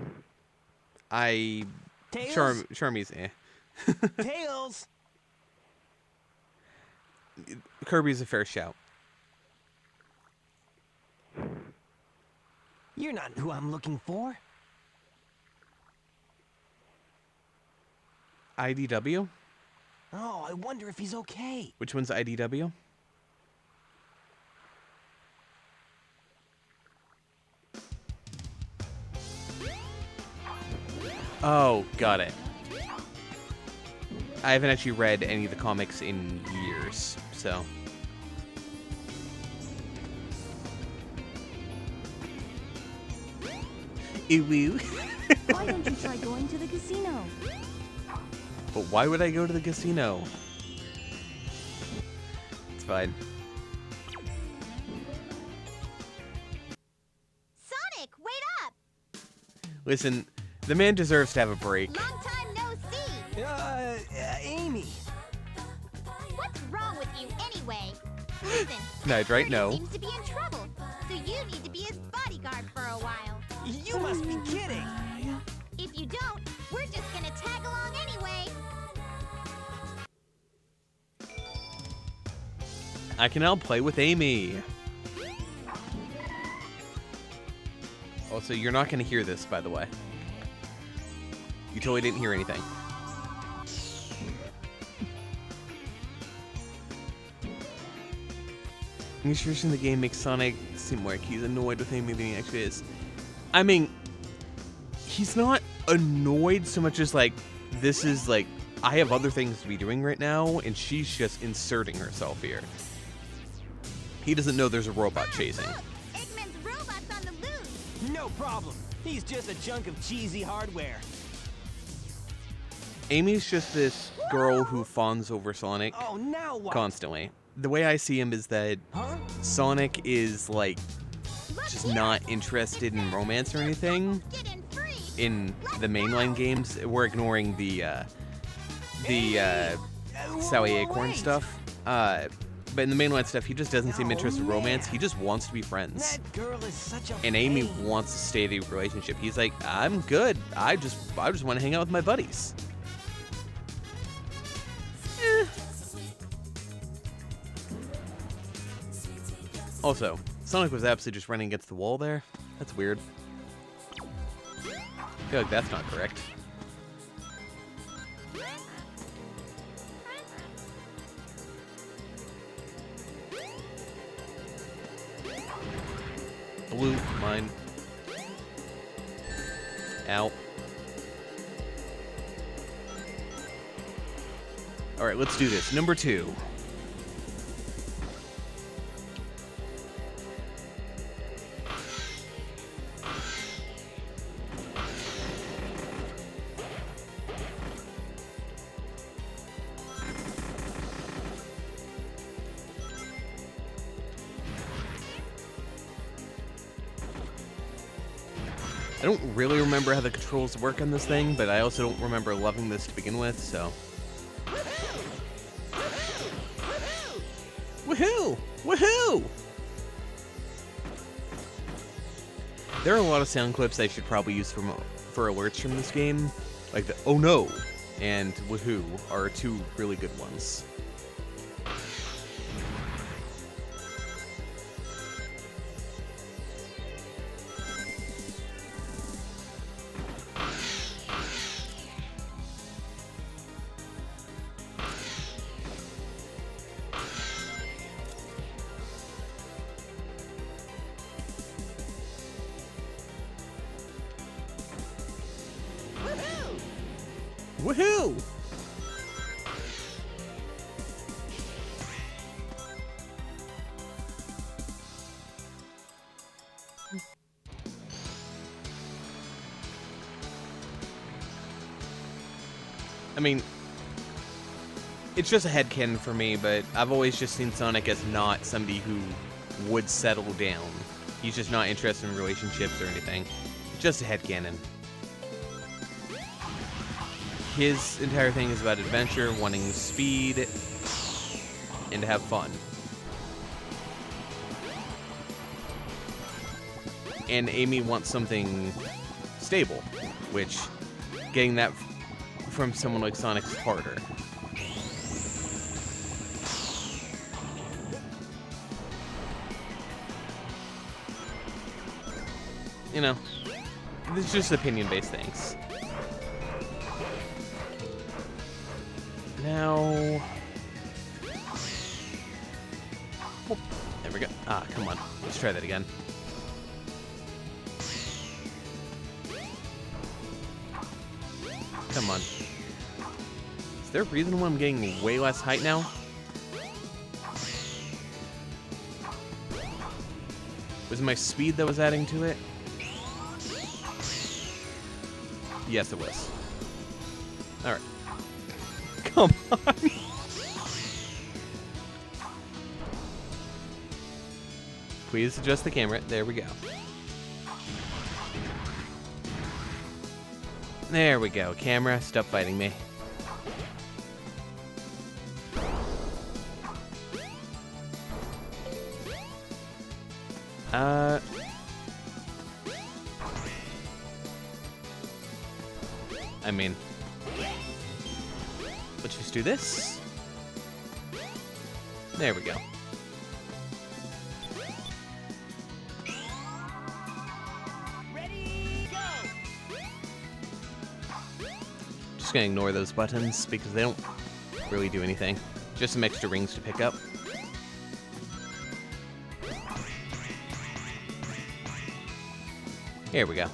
Tails? Charmy's eh. Tails! Kirby's a fair shout. You're not who I'm looking for. IDW? Oh, I wonder if he's okay. Which one's IDW? Oh, got it. I haven't actually read any of the comics in years, so... Ew. Why don't you try going to the casino? But why would I go to the casino? It's fine. Sonic, wait up! Listen, the man deserves to have a break. Long time no see. Amy. What's wrong with you anyway? Listen, That's right, Birdie no. seems to be in trouble, so you need to be his bodyguard for a while. You must be kidding. If you don't, we're just gonna tag along anyway. I can now play with Amy. Also, you're not going to hear this, by the way. You totally didn't hear anything. Introducing the game makes Sonic seem like he's annoyed with Amy than he actually is. I mean, he's not annoyed so much as like, this is like, I have other things to be doing right now, and she's just inserting herself here. He doesn't know there's a robot chasing. Look, Eggman's No problem. He's just a chunk of cheesy hardware. Amy's just this girl who fawns over Sonic Oh, now what? constantly. The way I see him is that Huh? Sonic is, like, just not interested in romance or anything in the mainline games. We're ignoring the Sally Acorn wait. stuff. But in the mainline stuff, he just doesn't seem interested in romance. He just wants to be friends. That girl is such a And Amy pain. wants to stay in a relationship. He's like, I'm good. I just want to hang out with my buddies. Also, Sonic was absolutely just running against the wall there. That's weird. I feel like that's not correct. Blue, mine. Ow. Alright, let's do this. Number 2. I don't really remember how the controls work on this thing, but I also don't remember loving this to begin with, so... Woohoo! Woohoo! There are a lot of sound clips I should probably use for alerts from this game. Like the "Oh no" and "Woohoo" are 2 really good ones. Woohoo! I mean, it's just a headcanon for me, but I've always just seen Sonic as not somebody who would settle down. He's just not interested in relationships or anything. Just a headcanon. His entire thing is about adventure, wanting speed, and to have fun. And Amy wants something stable, which getting that from someone like Sonic is harder. You know, it's just opinion-based things. Now... Oh, there we go. Ah, come on. Let's try that again. Come on. Is there a reason why I'm getting way less height now? Was it my speed that was adding to it? Yes, it was. Alright. Come on. Please adjust the camera. There we go. There we go. Camera, stop fighting me. I mean, let's just do this. There we go. Ready, go! Just gonna ignore those buttons because they don't really do anything. Just some extra rings to pick up. Here we go.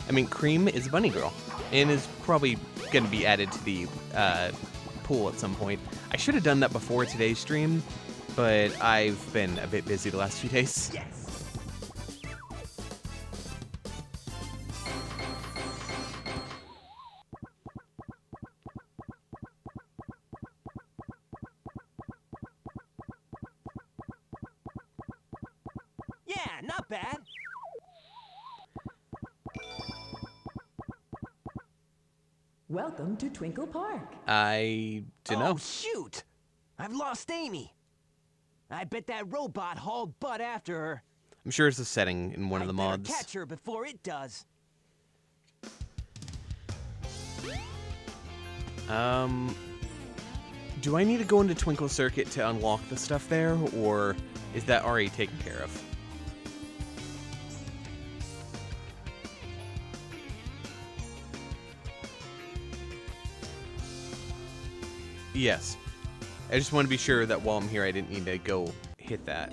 I mean, Cream is a bunny girl, and is probably going to be added to the pool at some point. I should have done that before today's stream, but I've been a bit busy the last few days. Yes. Yeah, not bad. Welcome to Twinkle Park. I don't know. Oh, shoot! I've lost Amy. I bet that robot hauled butt after her. I'm sure it's a setting in one of the better mods. catch her before it does. Do I need to go into Twinkle Circuit to unlock the stuff there, or is that already taken care of? Yes. I just want to be sure that while I'm here, I didn't need to go hit that.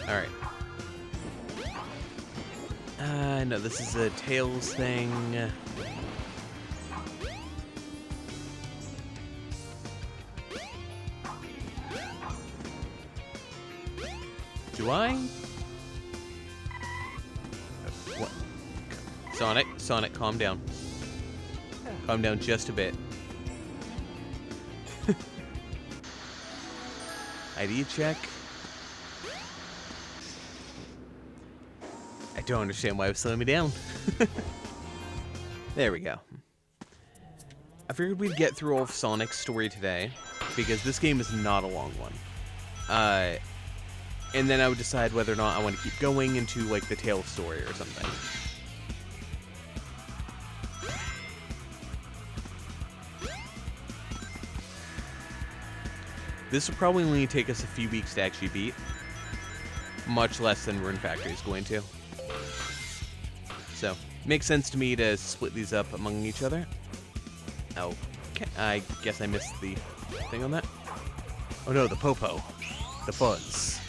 Alright. No, this is a Tails thing. Do I? What? Sonic, calm down. Calm down just a bit. ID check. I don't understand why it was slowing me down. There we go. I figured we'd get through all of Sonic's story today, because this game is not a long one. And then I would decide whether or not I want to keep going into, like, the Tails story or something. This will probably only take us a few weeks to actually beat. Much less than Rune Factory is going to. So, makes sense to me to split these up among each other. Oh, okay. I guess I missed the thing on that. Oh no, the Popo. The Fuzz.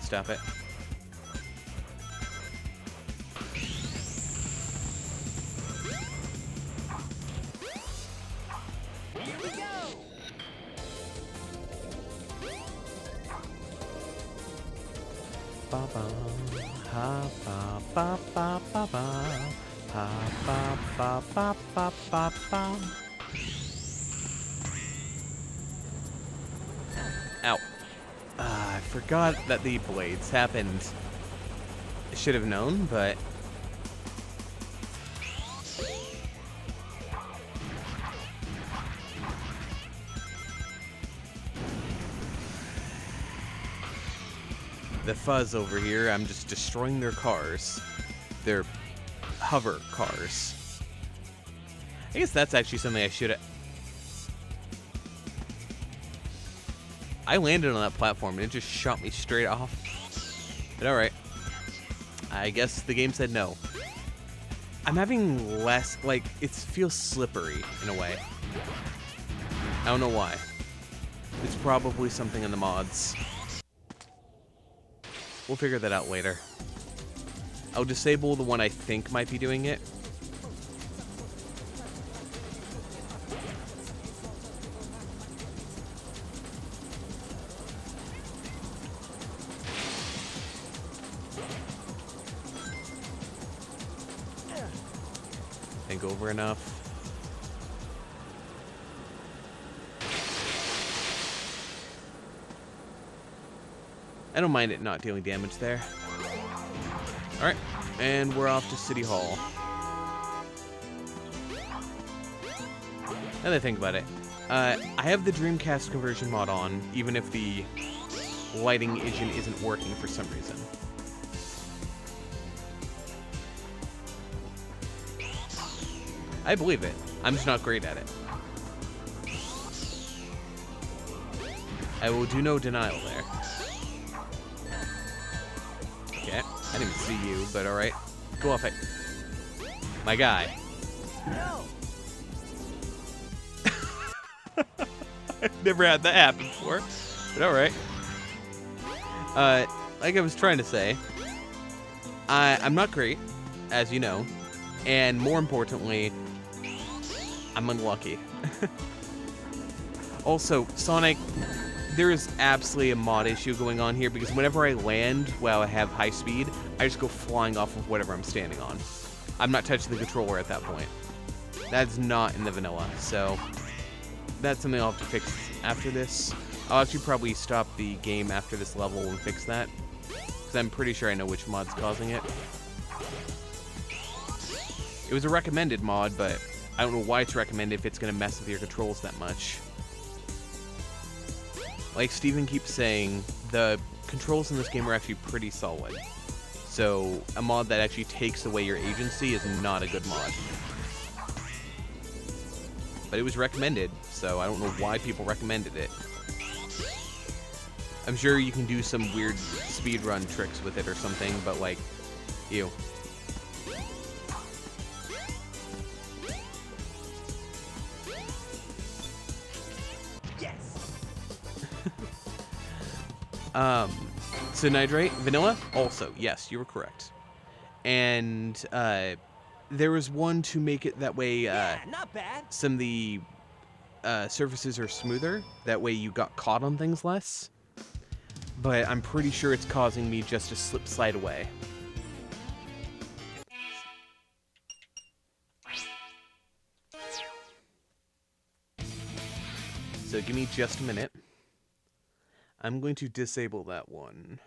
Stop it. Here we go! Ba ba ha ba ba ba ba ba ha ba ba ba ba ba ba. Ow. I forgot that the blades happened. I should have known, but the Fuzz over here, I'm just destroying their cars. Their hover cars. I guess that's actually something I should have... I landed on that platform and it just shot me straight off. But alright. I guess the game said no. I'm having less, like, it feels slippery in a way. I don't know why. It's probably something in the mods. We'll figure that out later. I'll disable the one I think might be doing it. Think over enough. I don't mind it not dealing damage there. Alright, and we're off to City Hall. Now that I think about it, I have the Dreamcast conversion mod on, even if the lighting engine isn't working for some reason. I believe it. I'm just not great at it. I will do no denial there. Okay, I didn't even see you, but alright. Go off it. My guy. No! I've never had that happen before, but all right. Like I was trying to say, I'm not great, as you know, and more importantly, I'm unlucky. Also, Sonic, there is absolutely a mod issue going on here because whenever I land while I have high speed, I just go flying off of whatever I'm standing on. I'm not touching the controller at that point. That's not in the vanilla, so that's something I'll have to fix after this. I'll actually probably stop the game after this level and fix that, because I'm pretty sure I know which mod's causing it. It was a recommended mod, but I don't know why it's recommended if it's going to mess with your controls that much. Like Steven keeps saying, the controls in this game are actually pretty solid. So a mod that actually takes away your agency is not a good mod. But it was recommended, so I don't know why people recommended it. I'm sure you can do some weird speedrun tricks with it or something, but like, ew. Yes. So Nitrate, vanilla, also, yes, you were correct. And, there was one to make it that way, Yeah, not bad. some of the, surfaces are smoother. That way you got caught on things less. But I'm pretty sure it's causing me just to slide away. So give me just a minute. I'm going to disable that one.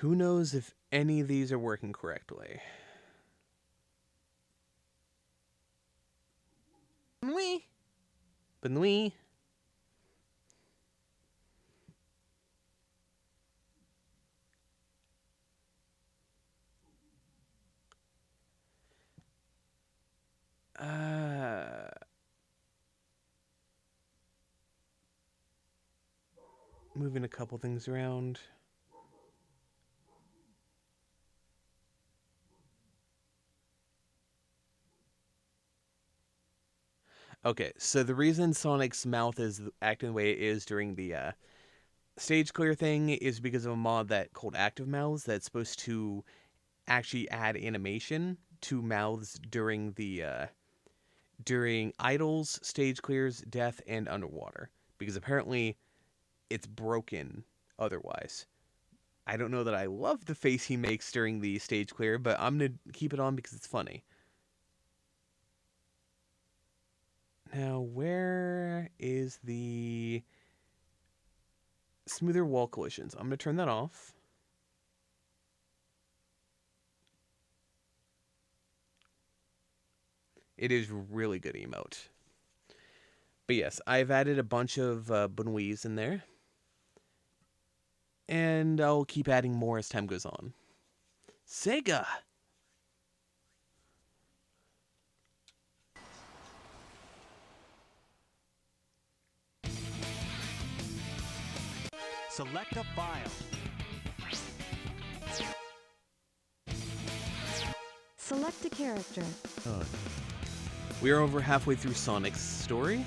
Who knows if any of these are working correctly? Benui. Benui. Moving a couple things around. Okay, so the reason Sonic's mouth is acting the way it is during the stage clear thing is because of a mod that called Active Mouths that's supposed to actually add animation to mouths during the during idles, stage clears, death, and underwater. Because apparently it's broken otherwise. I don't know that I love the face he makes during the stage clear, but I'm going to keep it on because it's funny. Now, where is the smoother wall collisions? I'm going to turn that off. It is really good emote. But yes, I've added a bunch of Benuis in there. And I'll keep adding more as time goes on. Sega! Select a file. Select a character. We are over halfway through Sonic's story.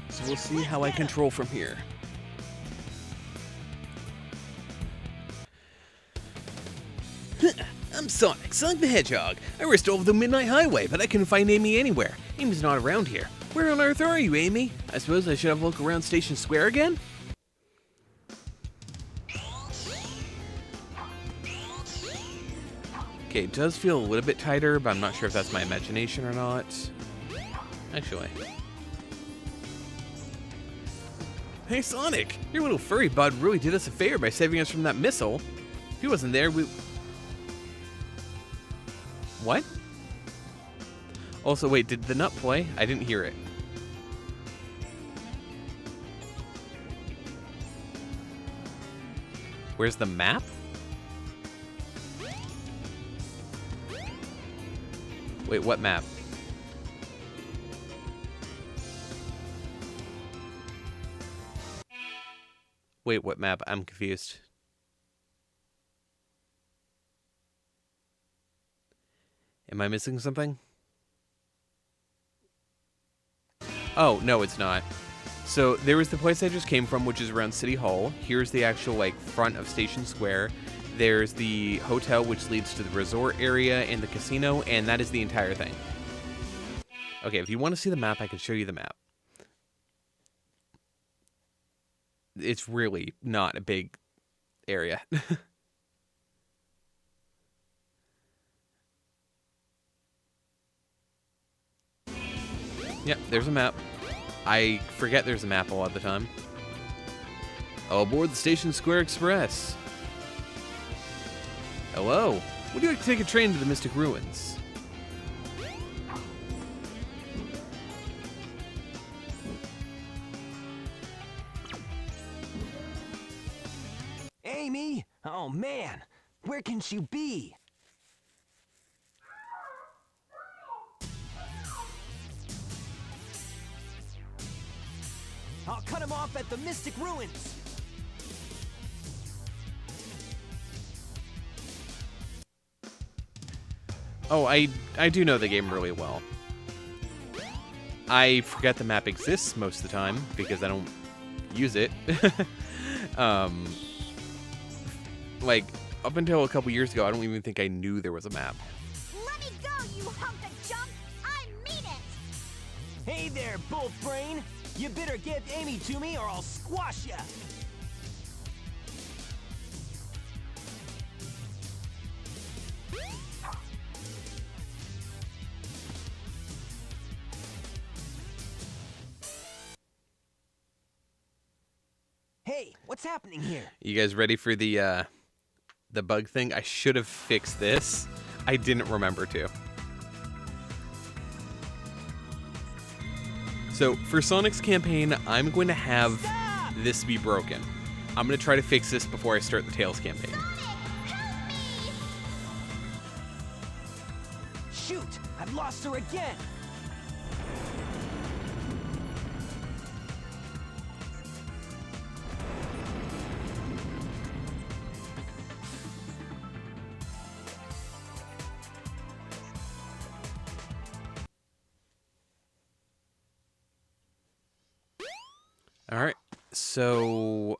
So we'll see how I control from here. I'm Sonic, Sonic the Hedgehog. I raced over the Midnight Highway, but I couldn't find Amy anywhere. Amy's not around here. Where on earth are you, Amy? I suppose I should have a look around Station Square again? Okay, it does feel a little bit tighter, but I'm not sure if that's my imagination or not. Actually. Hey, Sonic! Your little furry bud really did us a favor by saving us from that missile. If he wasn't there, we... What? Also, wait, did the nut play? I didn't hear it. Where's the map? Wait, what map? Wait, what map? I'm confused. Am I missing something? Oh, no, it's not. So there was the place I just came from, which is around City Hall. Here's the actual, like, front of Station Square. There's the hotel, which leads to the resort area and the casino, and that is the entire thing. Okay, if you want to see the map, I can show you the map. It's really not a big area. Yep, there's a map. I forget there's a map a lot of the time. Aboard the Station Square Express. Hello. Would you like to take a train to the Mystic Ruins? Amy? Oh man, where can she be? I'll cut him off at the Mystic Ruins. Oh, I do know the game really well. I forget the map exists most of the time because I don't use it. Like, up until a couple years ago, I don't even think I knew there was a map. Let me go, you hunk of junk! I mean it! Hey there, Bull Brain. You better give Amy to me or I'll squash ya. Hey, what's happening here? You guys ready for the bug thing? I should have fixed this. I didn't remember to. So, for Sonic's campaign, I'm going to have this be broken. I'm going to try to fix this before I start the Tails campaign. Shoot, I've lost her again. Alright, so...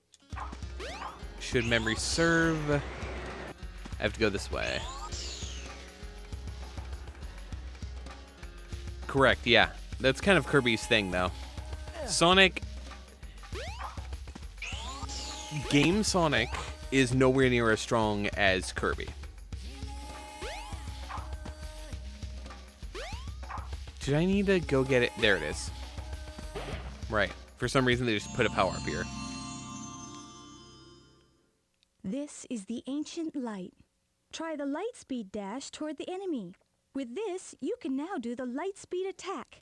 should memory serve? I have to go this way. Correct, yeah. That's kind of Kirby's thing, though. Sonic... Game Sonic is nowhere near as strong as Kirby. Did I need to go get it? There it is. Right. For some reason, they just put a power up here. This is the ancient light. Try the light speed dash toward the enemy. With this, you can now do the light speed attack.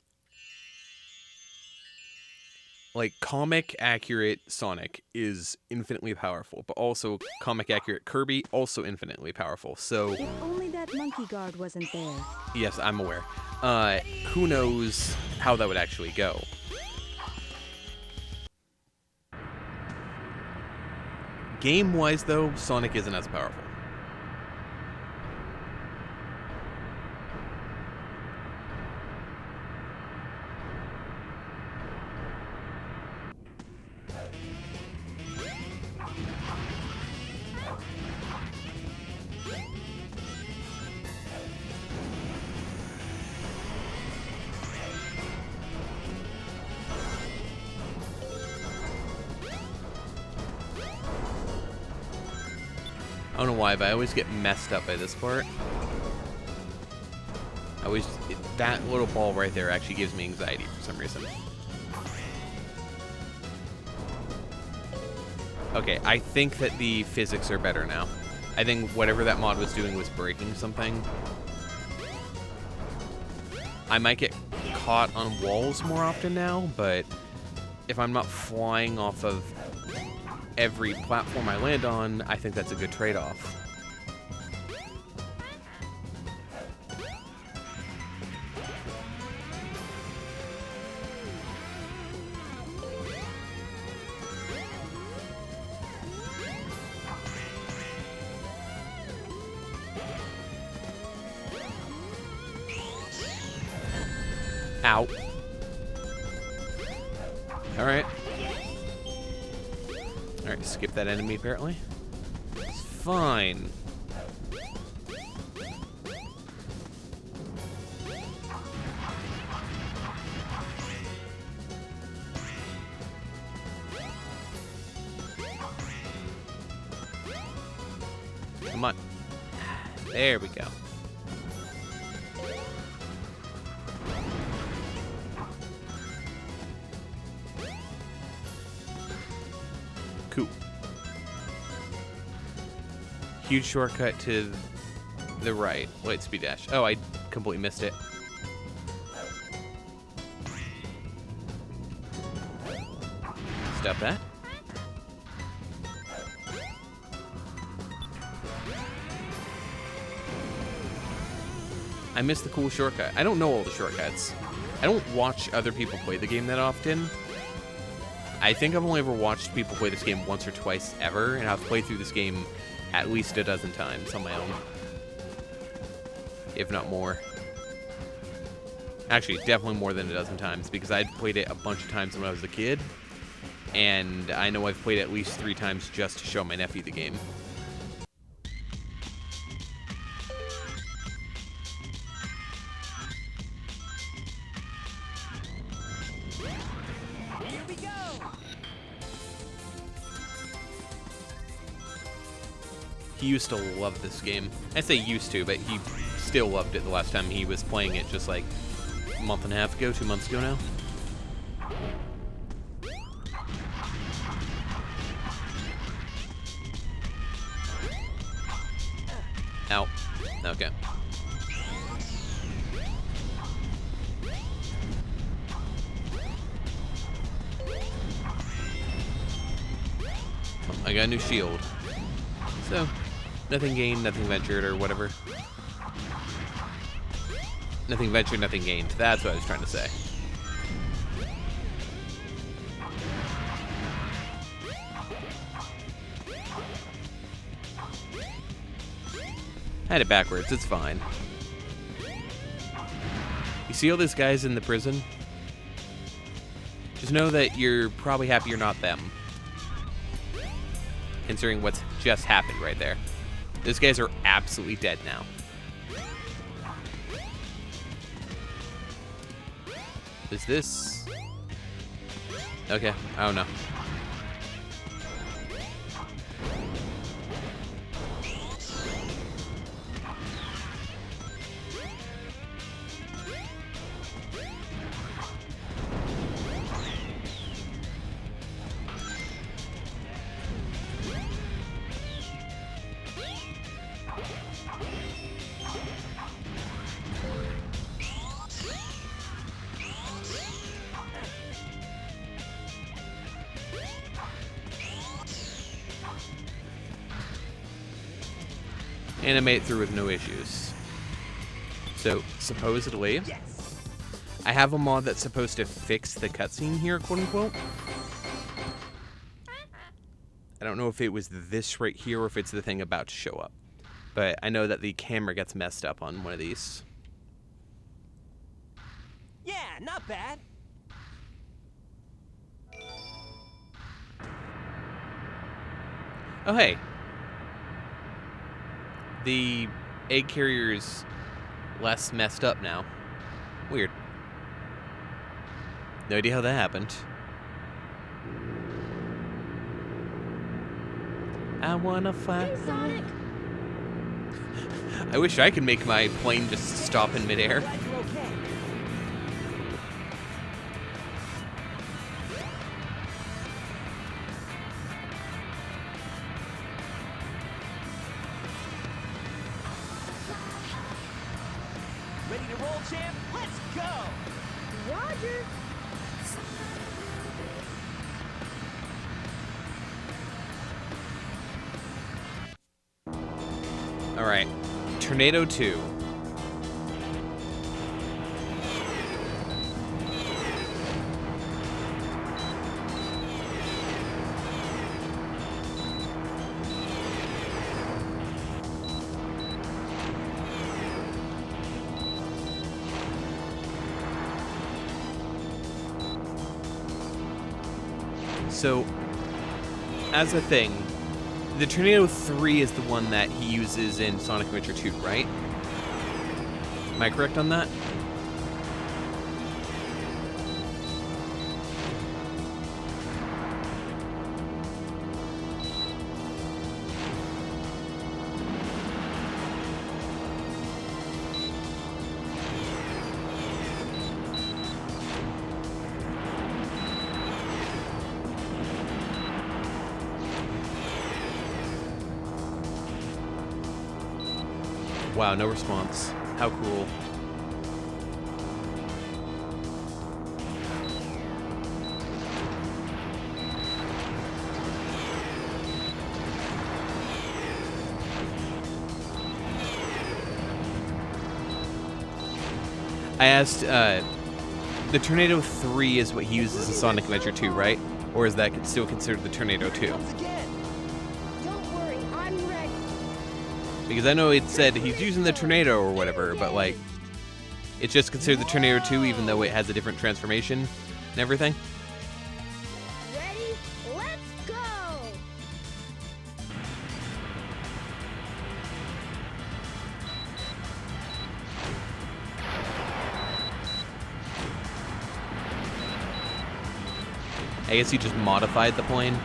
Like, comic accurate Sonic is infinitely powerful, but also comic accurate Kirby, also infinitely powerful. So, If only that monkey guard wasn't there. yes, I'm aware. Who knows how that would actually go? Game-wise, though, Sonic isn't as powerful. I don't know why, but I always get messed up by this part. That little ball right there actually gives me anxiety for some reason. Okay, I think that the physics are better now. I think whatever that mod was doing was breaking something. I might get caught on walls more often now, but if I'm not flying off of every platform I land on, I think that's a good trade-off. Ow. Alright. Alright, skip that enemy apparently. It's fine. Come on. There we go. Cool. Huge shortcut to the right. Light speed dash. Oh, I completely missed it. Stop that. I missed the cool shortcut. I don't know all the shortcuts. I don't watch other people play the game that often. I think I've only ever watched people play this game once or twice ever, and I've played through this game at least a dozen times on my own. If not more. Actually, definitely more than a dozen times, because I'd played it a bunch of times when I was a kid, and I know I've played it at least 3 times just to show my nephew the game. Here we go! He used to love this game. I say used to, but he still loved it the last time he was playing it, just like a month and a half ago, 2 months ago now. Ow. Okay. I got a new shield. So, nothing gained, nothing ventured, or whatever. Nothing ventured, nothing gained. That's what I was trying to say. I had it backwards, it's fine. You see all these guys in the prison? Just know that you're probably happy you're not them. Considering what's just happened right there. Those guys are absolutely dead now. Is this... Okay, I don't know. And I made it through with no issues. So, supposedly, I have a mod that's supposed to fix the cutscene here, quote unquote. I don't know if it was this right here or if it's the thing about to show up. But I know that the camera gets messed up on one of these. Yeah, not bad. Oh, hey. The egg carrier's less messed up now. Weird. No idea how that happened. I wanna fly. Hey, Sonic! I wish I could make my plane just stop in midair. Glad you're okay. Ready to roll, champ? Let's go! Roger! Alright. Tornado 2. So, as a thing, the Tornado 3 is the one that he uses in Sonic Adventure 2, right? Am I correct on that? Wow, no response. How cool. I asked, the Tornado 3 is what he uses in Sonic Adventure 2, right? Or is that still considered the Tornado 2? Comes again. Don't worry, I'm ready. Because I know it said he's using the Tornado or whatever, but like, it's just considered the Tornado 2 even though it has a different transformation and everything? Ready? Let's go! I guess he just modified the plane.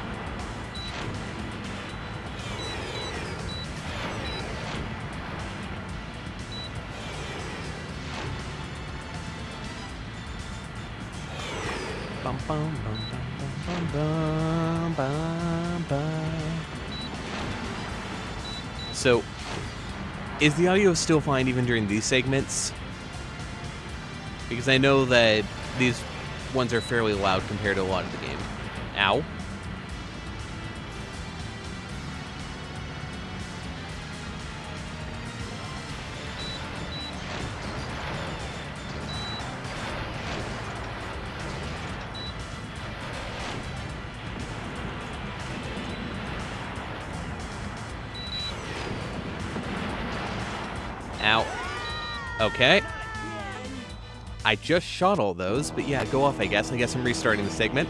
Bum, bum, bum, bum, bum, bum, bum, bum. So, is the audio still fine even during these segments? Because I know that these ones are fairly loud compared to a lot of the game. Ow. Ow. Okay. I just shot all those, but yeah, go off, I guess. I guess I'm restarting the segment.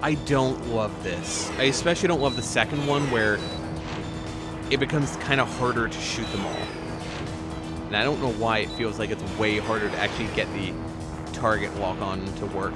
I don't love this. I especially don't love the second one where it becomes kind of harder to shoot them all. And I don't know why it feels like it's way harder to actually get the target lock-on to work.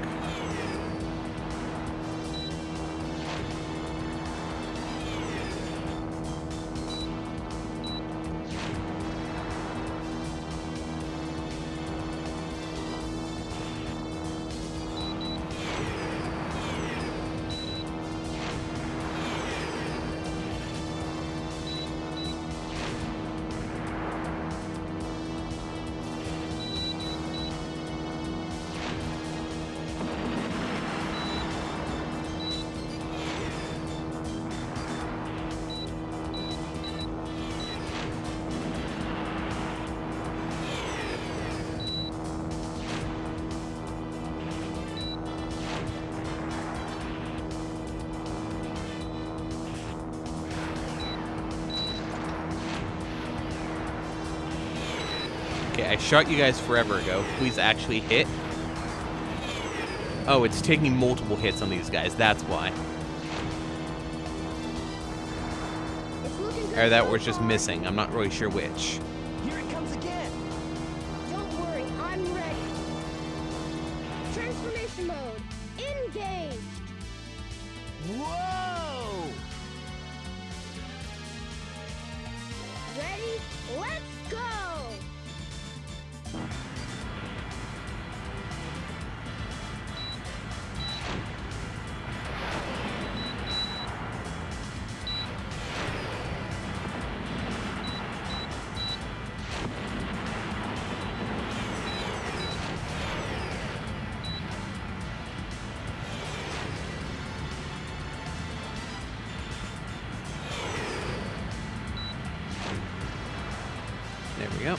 Okay, I shot you guys forever ago. Please actually hit. Oh, it's taking multiple hits on these guys. That's why. It's looking good Or that so was just far. missing. I'm not really sure which. Here it comes again. Don't worry, I'm ready. Transformation mode. Engaged. Whoa! Ready? Let's go! There we go.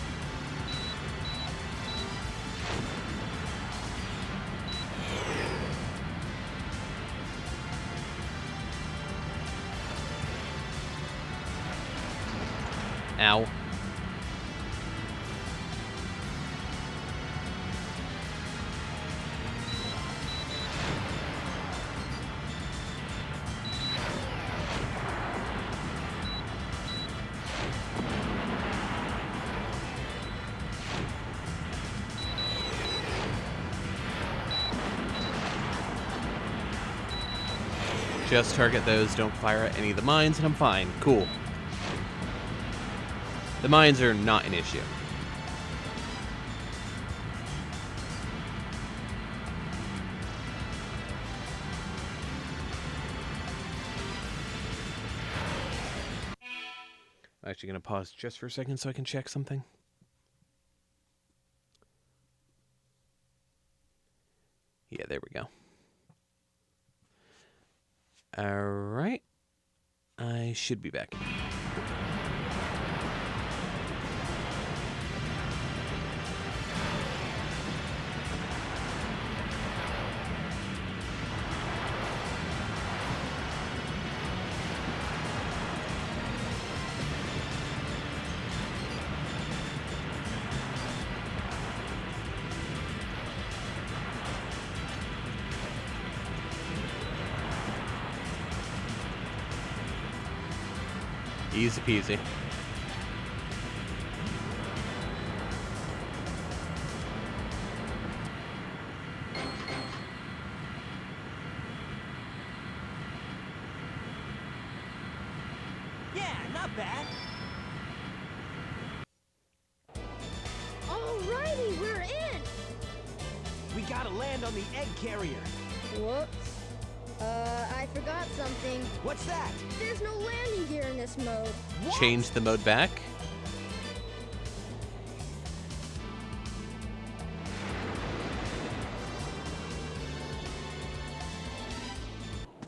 Ow. Just target those, don't fire at any of the mines, and I'm fine. Cool. The mines are not an issue. I'm actually going to pause just for a second so I can check something. Yeah, there we go. Alright. I should be back. Easy peasy. Yeah, not bad. Alrighty, we're in! We gotta land on the egg carrier. Whoops. I forgot something. What's that? There's no landing gear in this mode. What? Change the mode back.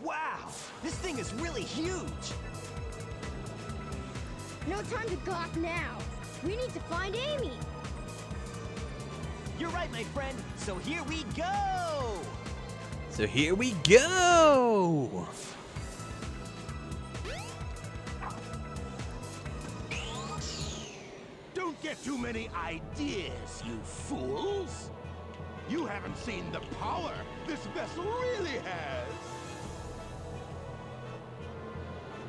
Wow, this thing is really huge. No time to gawk now. We need to find Amy. You're right, my friend. So here we go. So here we go! Don't get too many ideas, you fools! You haven't seen the power this vessel really has!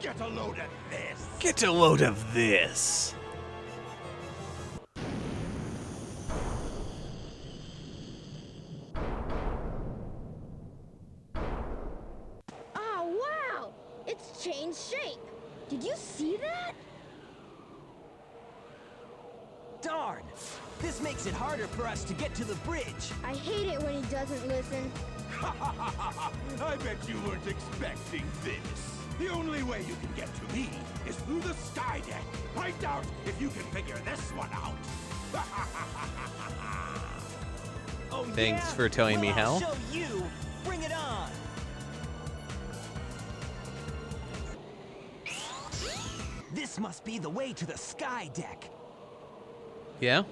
Get a load of this! Get a load of this! Oh, wow! It's changed shape. Did you see that? Darn! This makes it harder for us to get to the bridge. I hate it when he doesn't listen. I bet you weren't expecting this. The only way you can get to me is through the sky deck. I doubt if you can figure this one out. Oh, Thanks yeah? for telling me Well, I'll how. show you. Bring it on. This must be the way to the sky deck. Yeah?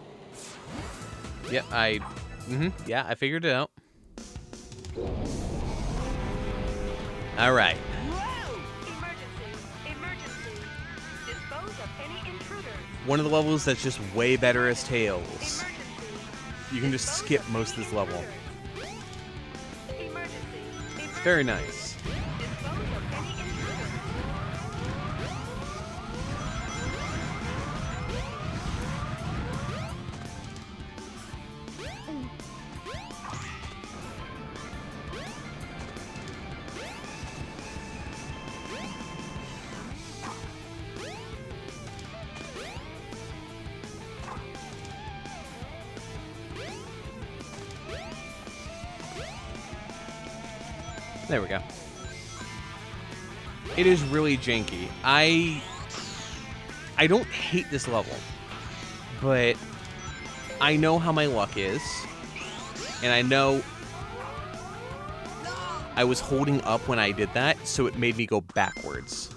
Yep, yeah, I figured it out. Alright. Emergency. Dispose of any intruders. One of the levels that's just way better as Tails. Emergency. You can just skip most of this level. Emergency. Very nice. Dispose of any intruders. There we go. It is really janky. I don't hate this level, but I know how my luck is, and I know I was holding up when I did that, so it made me go backwards.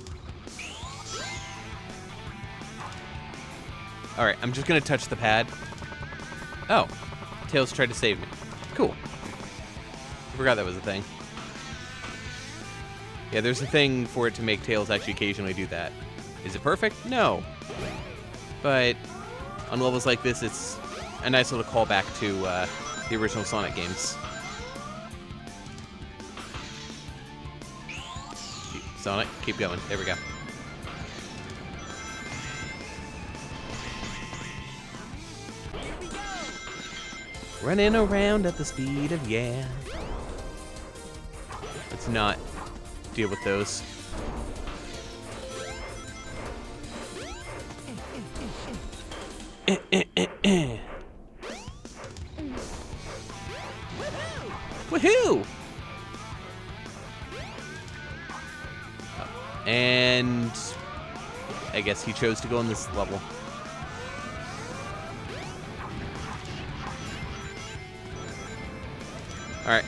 Alright, I'm just gonna touch the pad. Oh, Tails tried to save me. Cool. I forgot that was a thing. Yeah, there's a thing for it to make Tails actually occasionally do that. Is it perfect? No. But on levels like this, it's a nice little callback to the original Sonic games. Sonic, keep going. There we go. Here we go. Running around at the speed of yeah. Let's not deal with those. Woohoo! And I guess he chose to go on this level. Alright.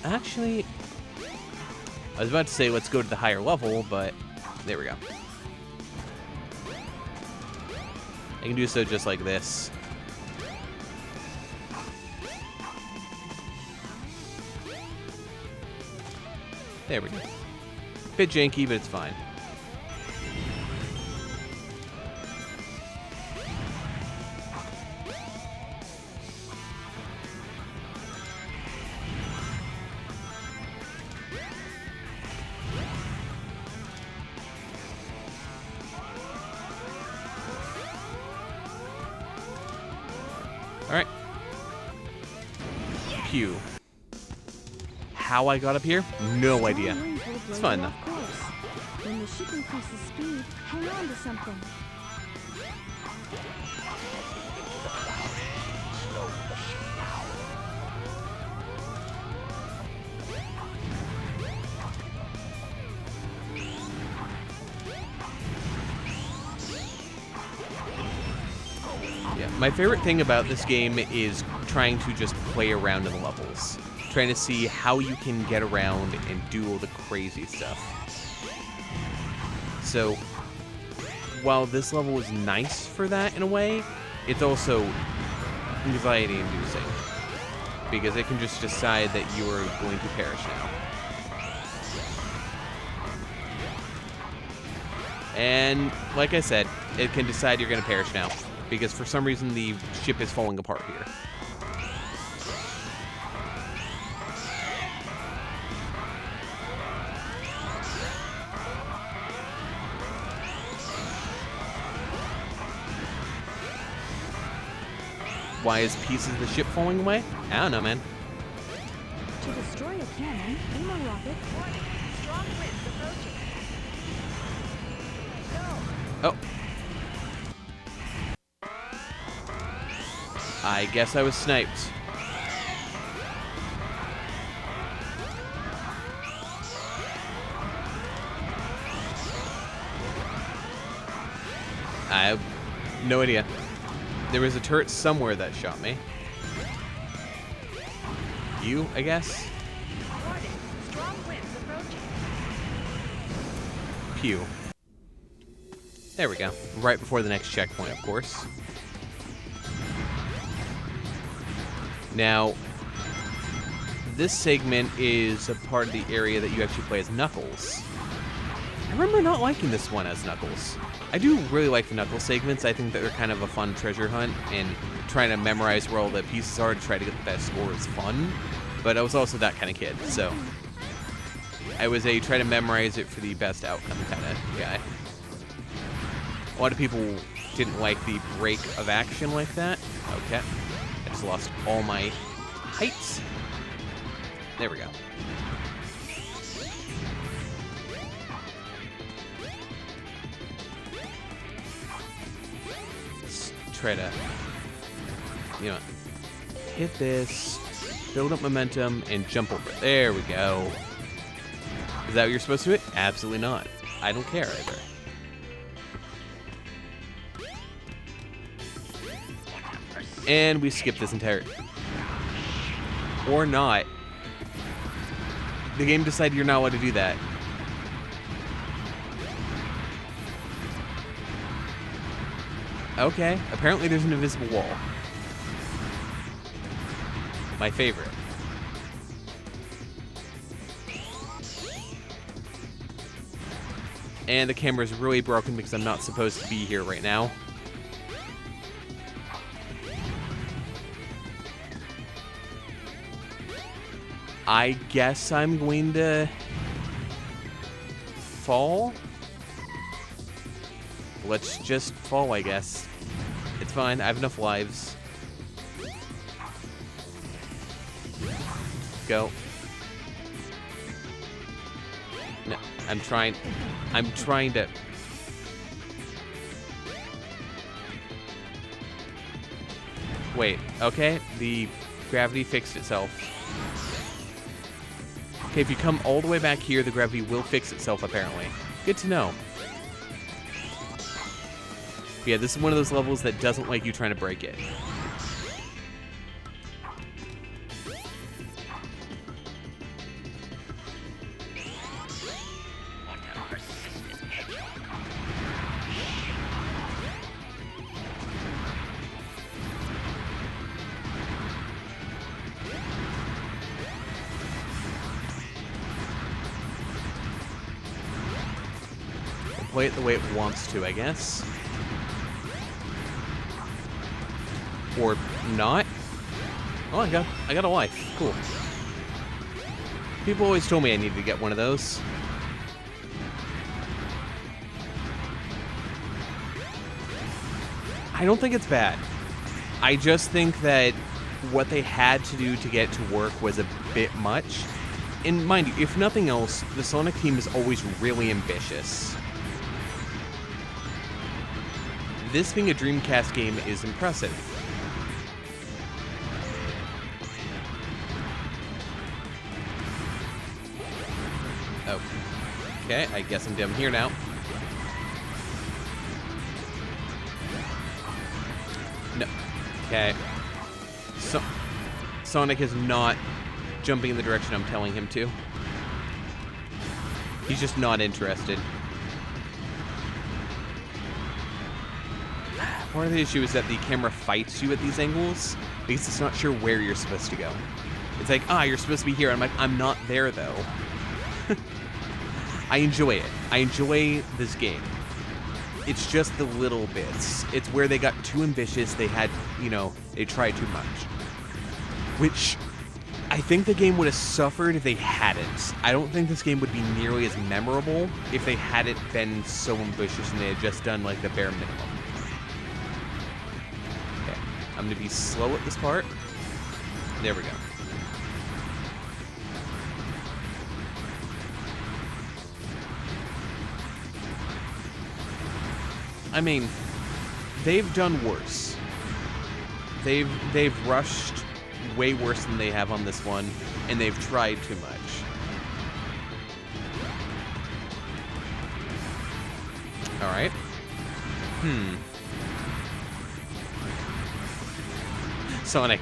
Actually, I was about to say let's go to the higher level, but there we go. I can do so just like this. There we go. Bit janky, but it's fine. Alright. Pew. How I got up here? No idea. It's fun though. When the ship increases speed, hang on to something. Yeah, my favorite thing about this game is trying to just play around in the levels. Trying to see how you can get around and do all the crazy stuff. So, while this level is nice for that in a way, it's also anxiety-inducing. Because it can just decide that you are going to perish now. And, like I said, it can decide you're going to perish now. Because for some reason the ship is falling apart here. Why is pieces of the ship falling away? I don't know, man. To destroy a cannon, aim a rocket. Strong winds approaching. Oh. I guess I was sniped. I have no idea. There was a turret somewhere that shot me. You, I guess? Warning. Strong winds approaching. Pew. There we go. Right before the next checkpoint, of course. Now, this segment is a part of the area that you actually play as Knuckles. I remember not liking this one as Knuckles. I do really like the Knuckles segments. I think that they're kind of a fun treasure hunt, and trying to memorize where all the pieces are to try to get the best score is fun. But I was also that kind of kid, so I was a try to memorize it for the best outcome kind of guy. A lot of people didn't like the break of action like that. Okay. I just lost all my heights. There we go. Let's try to, hit this, build up momentum, and jump over. There we go. Is that what you're supposed to do? Absolutely not. I don't care either. And we skip this entire... Or not. The game decided you're not allowed to do that. Okay, apparently there's an invisible wall. My favorite. And the camera's really broken because I'm not supposed to be here right now. I guess I'm going to fall. Let's just fall, I guess. It's fine. I have enough lives. Go. I'm trying to... Wait, okay, the gravity fixed itself. Okay, if you come all the way back here, the gravity will fix itself, apparently. Good to know. But yeah, this is one of those levels that doesn't like you trying to break it. Play it the way it wants to, I guess. Or not. Oh, I got a life. Cool. People always told me I needed to get one of those. I don't think it's bad. I just think that what they had to do to get it to work was a bit much. And mind you, if nothing else, the Sonic team is always really ambitious. This being a Dreamcast game is impressive. Oh. Okay, I guess I'm down here now. No. Okay. So, Sonic is not jumping in the direction I'm telling him to. He's just not interested. Part of the issue is that the camera fights you at these angles because it's not sure where you're supposed to go. It's like, you're supposed to be here. I'm like, I'm not there, though. I enjoy it. I enjoy this game. It's just the little bits. It's where they got too ambitious. They had, they tried too much. Which I think the game would have suffered if they hadn't. I don't think this game would be nearly as memorable if they hadn't been so ambitious and they had just done, like, the bare minimum. I'm going to be slow at this part. There we go. I mean, they've done worse. They've rushed way worse than they have on this one, and they've tried too much. All right. Sonic.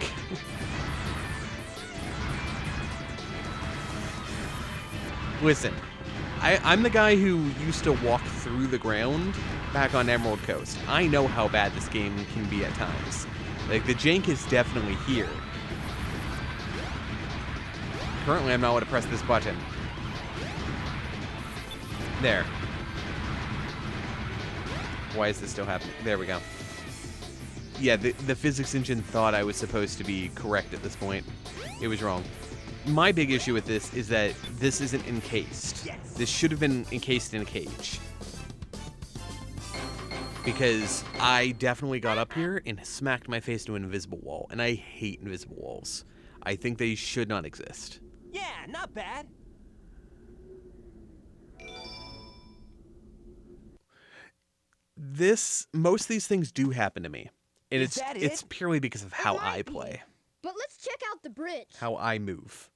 Listen, I'm the guy who used to walk through the ground back on Emerald Coast. I know how bad this game can be at times. Like, the jank is definitely here. Currently, I'm not going to press this button. There. Why is this still happening? There we go. Yeah, the physics engine thought I was supposed to be correct at this point. It was wrong. My big issue with this is that this isn't encased. Yes. This should have been encased in a cage. Because I definitely got up here and smacked my face to an invisible wall, and I hate invisible walls. I think they should not exist. Yeah, not bad. Most of these things do happen to me. And Is that it's it? purely because of how I play. But let's check out the bridge. How I move.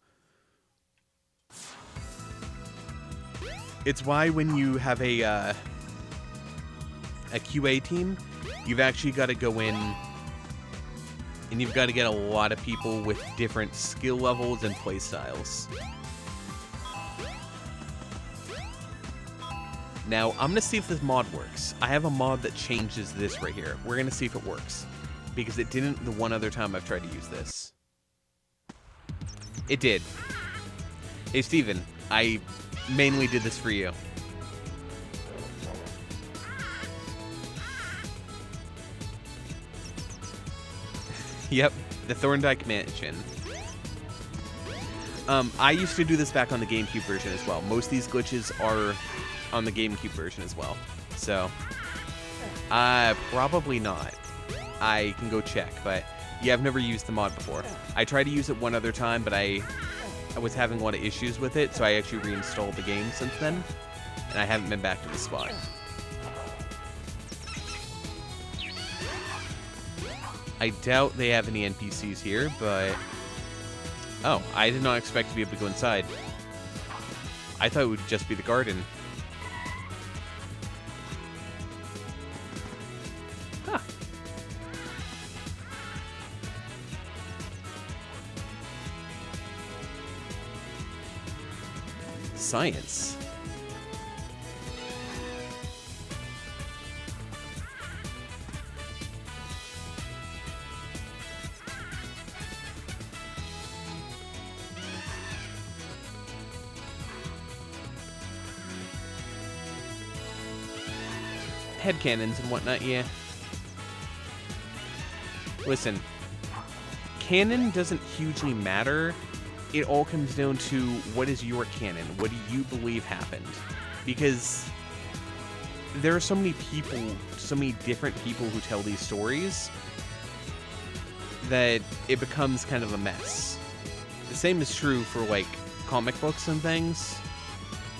It's why when you have a QA team, you've actually got to go in and you've got to get a lot of people with different skill levels and play styles. Now, I'm going to see if this mod works. I have a mod that changes this right here. We're going to see if it works. Because it didn't the one other time I've tried to use this. It did. Hey, Steven, I mainly did this for you. Yep, the Thorndike Mansion. I used to do this back on the GameCube version as well. Most of these glitches are on the GameCube version as well. So, probably not. I can go check, but yeah, I've never used the mod before. I tried to use it one other time, but I was having a lot of issues with it, so I actually reinstalled the game since then. and I haven't been back to the spot. I doubt they have any NPCs here, but... Oh, I did not expect to be able to go inside. I thought it would just be the garden. Huh. Science. Headcanons and whatnot, yeah. Listen, canon doesn't hugely matter. It all comes down to what is your canon? What do you believe happened? Because there are so many people, so many different people who tell these stories that it becomes kind of a mess. The same is true for like comic books and things,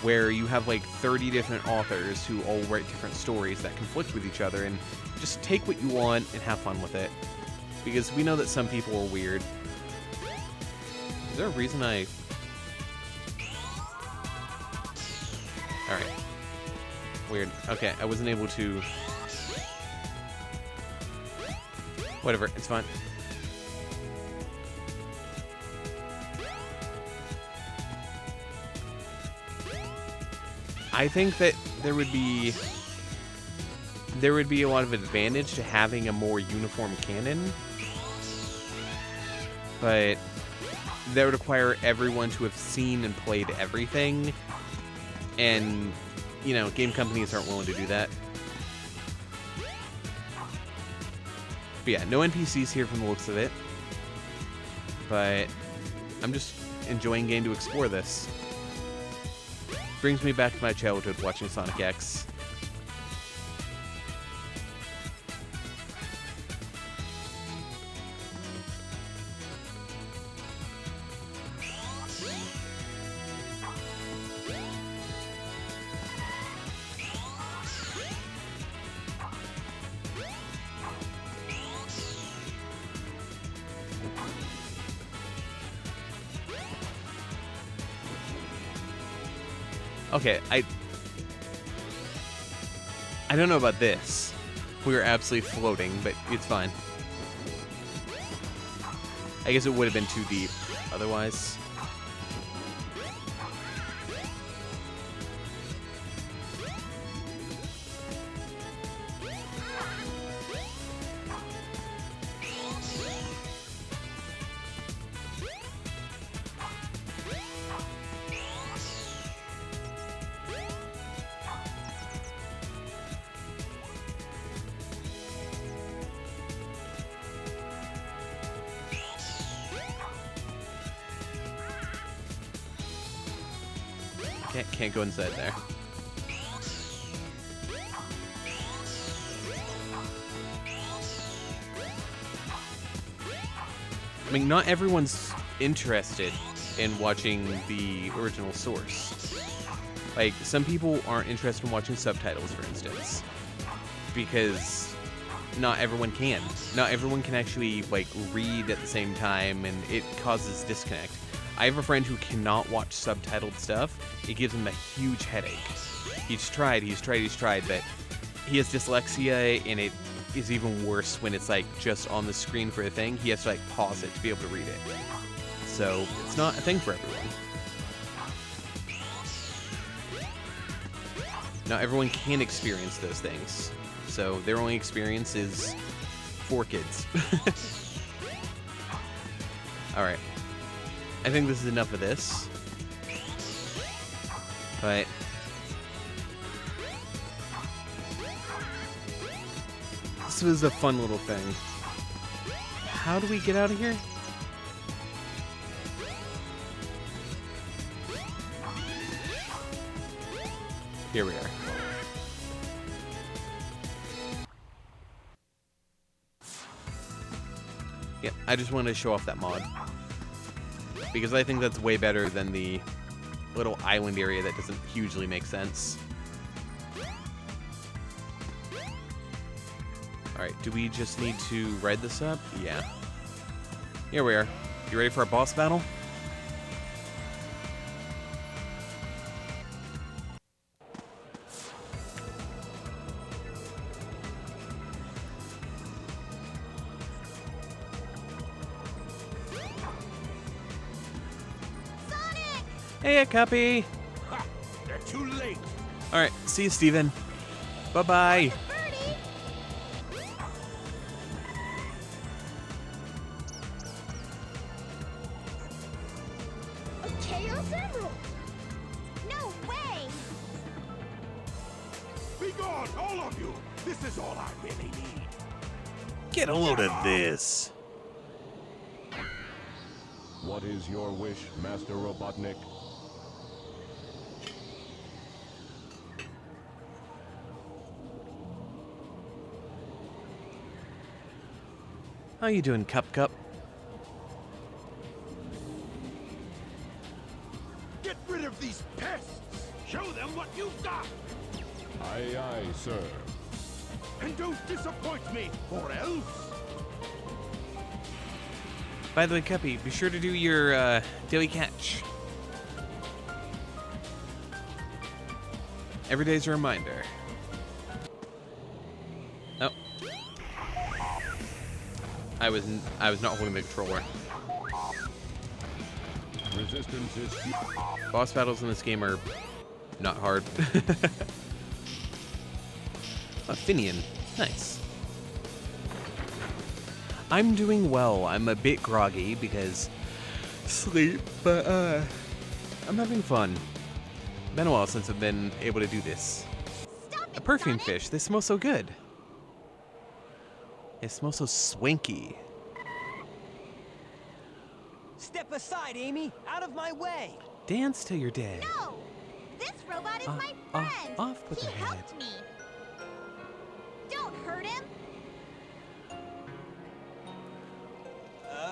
where you have like 30 different authors who all write different stories that conflict with each other, and just take what you want and have fun with it. Because we know that some people are weird. Is there a reason I... Alright. Weird. Okay, I wasn't able to... Whatever, it's fine. I think that there would be a lot of advantage to having a more uniform canon, but that would require everyone to have seen and played everything, and, you know, game companies aren't willing to do that. But yeah, no NPCs here from the looks of it, but I'm just enjoying getting to explore this. Brings me back to my childhood watching Sonic X. Okay, I don't know about this. We were absolutely floating, but it's fine. I guess it would have been too deep otherwise. Can't go inside there. I mean, not everyone's interested in watching the original source. Like, some people aren't interested in watching subtitles, for instance, because not everyone can. Not everyone can actually, like, read at the same time, and it causes disconnect. I have a friend who cannot watch subtitled stuff. It gives him a huge headache. He's tried, but he has dyslexia, and it is even worse when it's, like, just on the screen for a thing. He has to, like, pause it to be able to read it. So, it's not a thing for everyone. Not everyone can experience those things. So, their only experience is for kids. Alright. I think this is enough of this. But this was a fun little thing. How do we get out of here? Here we are. Yeah, I just wanted to show off that mod, because I think that's way better than the little island area that doesn't hugely make sense. Alright, do we just need to ride this up? Yeah. Here we are. You ready for a boss battle? Hey, Cuppy! Ha! They're too late. Alright, see you, Steven. Bye-bye. A Chaos Emerald! No way! Be gone, all of you. This is all I really need. Get a load of this. What is your wish, Master Robotnik? How you doing, Cup? Get rid of these pests. Show them what you've got. Aye, aye, sir. And don't disappoint me, or else. By the way, Cuppy, be sure to do your daily catch. Every day's a reminder. Oh. I was not holding the controller. Resistance is... Boss battles in this game are not hard. A Finian. Nice. I'm doing well. I'm a bit groggy because sleep, but I'm having fun. Been a while since I've been able to do this. A perfume fish. They smell so good. They smell so swanky. Step aside, Amy. Out of my way. Dance till you're dead. No! This robot is my friend! Off with He the head. helped me! Don't hurt him!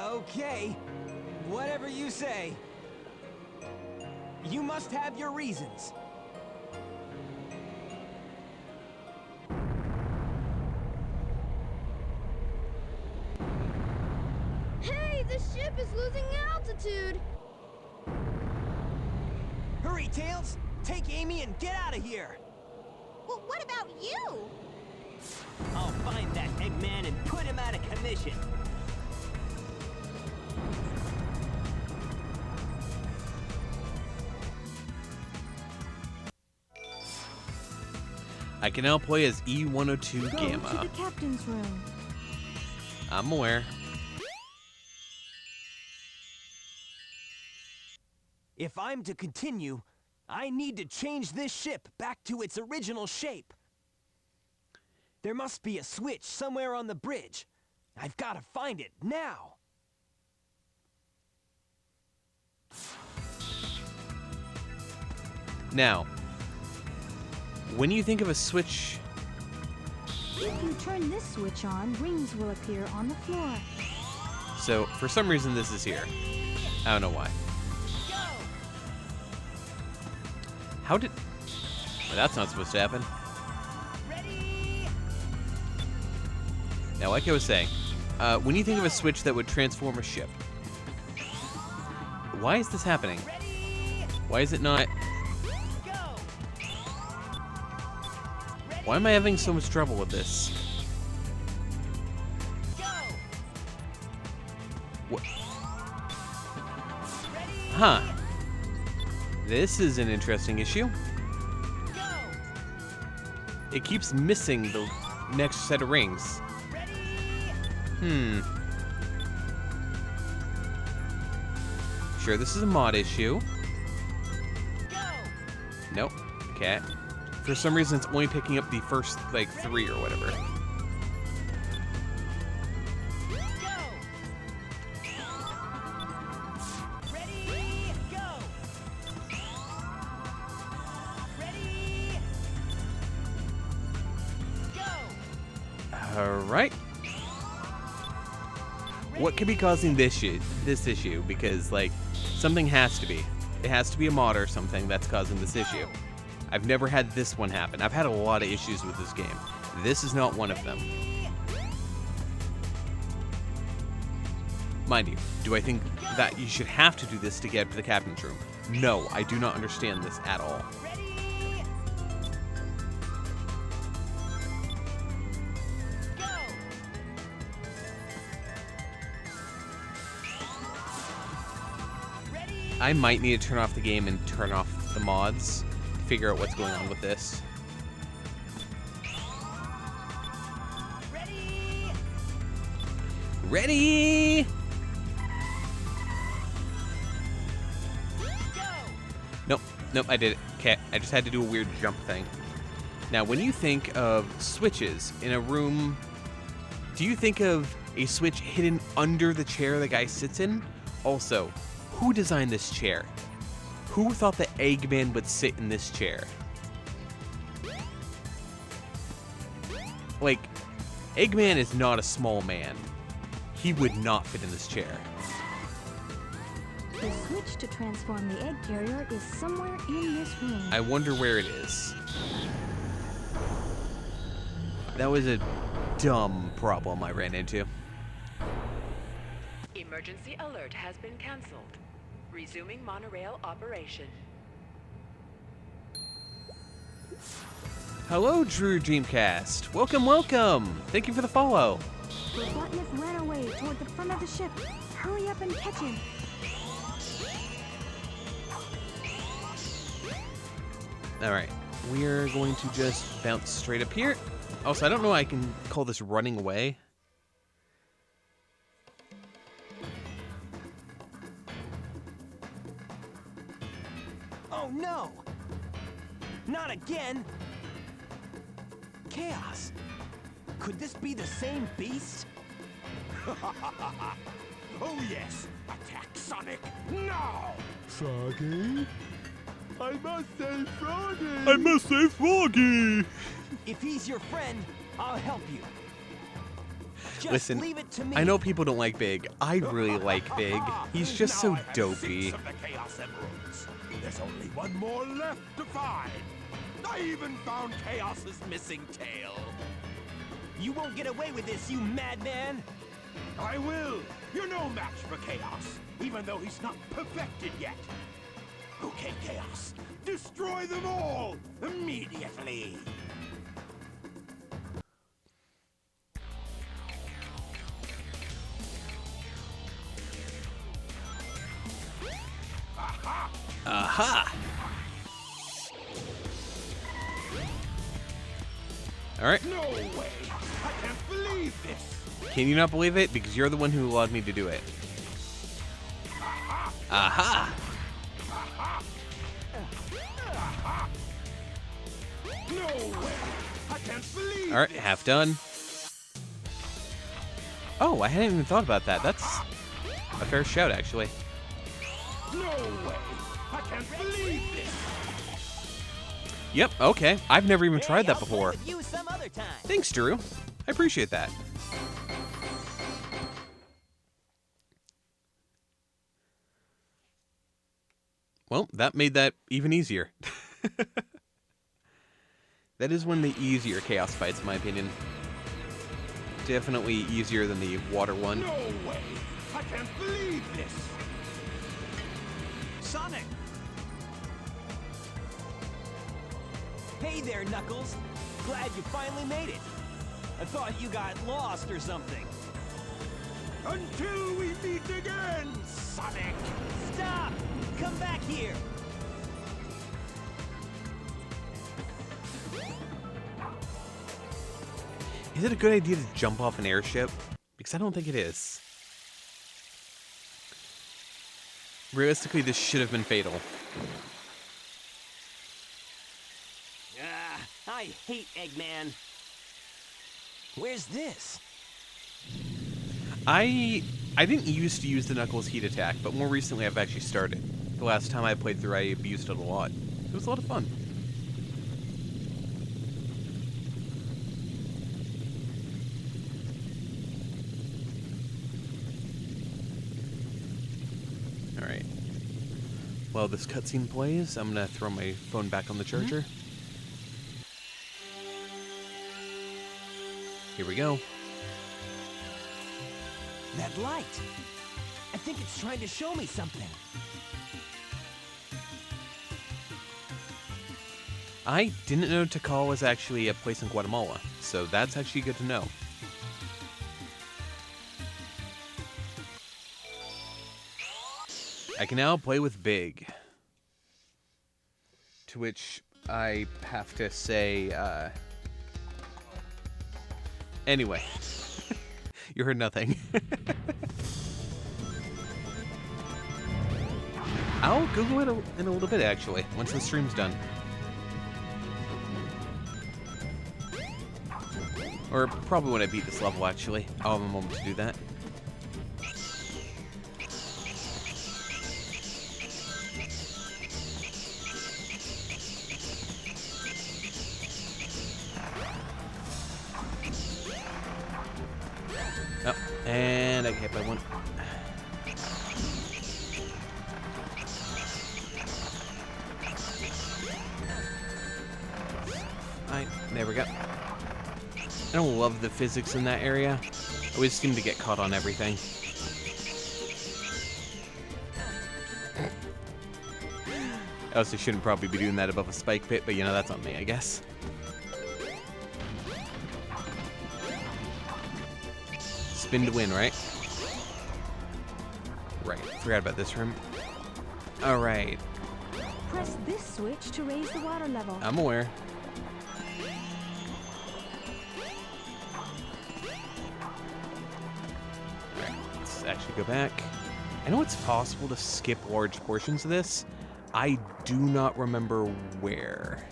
Okay. Whatever you say. You must have your reasons. Hey, the ship is losing altitude! Hurry, Tails. Take Amy and get out of here. Well, what about you? I'll find that Eggman and put him out of commission. I can now play as E102 Go Gamma. to the captain's room. I'm aware. If I'm to continue, I need to change this ship back to its original shape. There must be a switch somewhere on the bridge. I've got to find it now. Now, when you think of a switch, If you turn this switch on, rings will appear on the floor. so for some reason this is here. I don't know why. Go! How did... Well, that's not supposed to happen. Ready? Now, like I was saying, when you think of a switch that would transform a ship, why is this happening? Ready? Why is it not... Go! Why am I having so much trouble with this? Go! What? Ready? Huh. This is an interesting issue. Go! It keeps missing the next set of rings. Ready? Sure, this is a mod issue. Go! Nope. Okay. For some reason, it's only picking up the first, like, 3 or whatever. Go! Ready? Go! Ready? Go! Alright. What could be causing this issue? Because, like, something has to be. It has to be a mod or something that's causing this issue. I've never had this one happen. I've had a lot of issues with this game. This is not one of them. Mind you, do I think that you should have to do this to get to the captain's room? No, I do not understand this at all. Ready? Go! Ready? I might need to turn off the game and turn off the mods to figure out what's going on with this. Ready? Ready? Go! Nope, I did it. Okay, I just had to do a weird jump thing. Now, when you think of switches in a room, do you think of a switch hidden under the chair the guy sits in? Also, who designed this chair? Who thought that Eggman would sit in this chair? Like, Eggman is not a small man. He would not fit in this chair. The switch to transform the egg carrier is somewhere in this room. I wonder where it is. That was a dumb problem I ran into. Emergency alert has been cancelled. Resuming monorail operation. Hello, Drew Dreamcast. Welcome, welcome. Thank you for the follow. Robotnik ran away toward the front of the ship. Hurry up and catch him. Alright, we're going to just bounce straight up here. Also, I don't know I can call this running away. Oh no! Not again! Chaos! Could this be the same beast? Oh yes! Attack Sonic now! Froggy? I must say Froggy! I must say Froggy! If he's your friend, I'll help you. Just Listen, leave it to me. I know people don't like Big. I really like Big. He's just so Now I have dopey. 6 of the Chaos Emeralds. There's only one more left to find. I even found Chaos's missing tail. You won't get away with this, you madman! I will. You're no match for Chaos, even though he's not perfected yet. Okay, Chaos. Destroy them all immediately. Aha! Alright, No way. I can't believe this. can you not believe it? Because you're the one who allowed me to do it. Aha! No way. I can't believe Alright, this. half done. Oh, I hadn't even thought about that. That's a fair shout, actually. No way. I can't believe this. Yep, okay. I've never even Hey, tried that I'll play before. with you some other time. Thanks, Drew. I appreciate that. Well, that made that even easier. That is one of the easier Chaos fights, in my opinion. Definitely easier than the water one. No way. I can't believe this. Sonic! Hey there, Knuckles. Glad you finally made it. I thought you got lost or something. Until we meet again, Sonic. Stop! Come back here! Is it a good idea to jump off an airship? Because I don't think it is. Realistically, this should have been fatal. Ah, I hate Eggman. Where's this? I didn't used to use the Knuckles heat attack, but more recently I've actually started. The last time I played through, I abused it a lot. It was a lot of fun. Alright. While this cutscene plays, I'm gonna throw my phone back on the charger. Here we go. That light. think it's trying to show me something. I didn't know Tikal was actually a place in Guatemala, so that's actually good to know. I can now play with Big. To which I have to say, anyway. You heard nothing. I'll Google it in a little bit, actually, once the stream's done. Or probably when I beat this level, actually. I'll have a moment to do that. Oh, and I get hit by one. Alright, there we go. I don't love the physics in that area. I always seem to get caught on everything. I also shouldn't probably be doing that above a spike pit, but you know, that's on me, I guess. Spin to win, right? Right, forgot about this room. Alright. Press this switch to raise the water level. I'm aware. Alright, let's actually go back. I know it's possible to skip large portions of this. I do not remember where.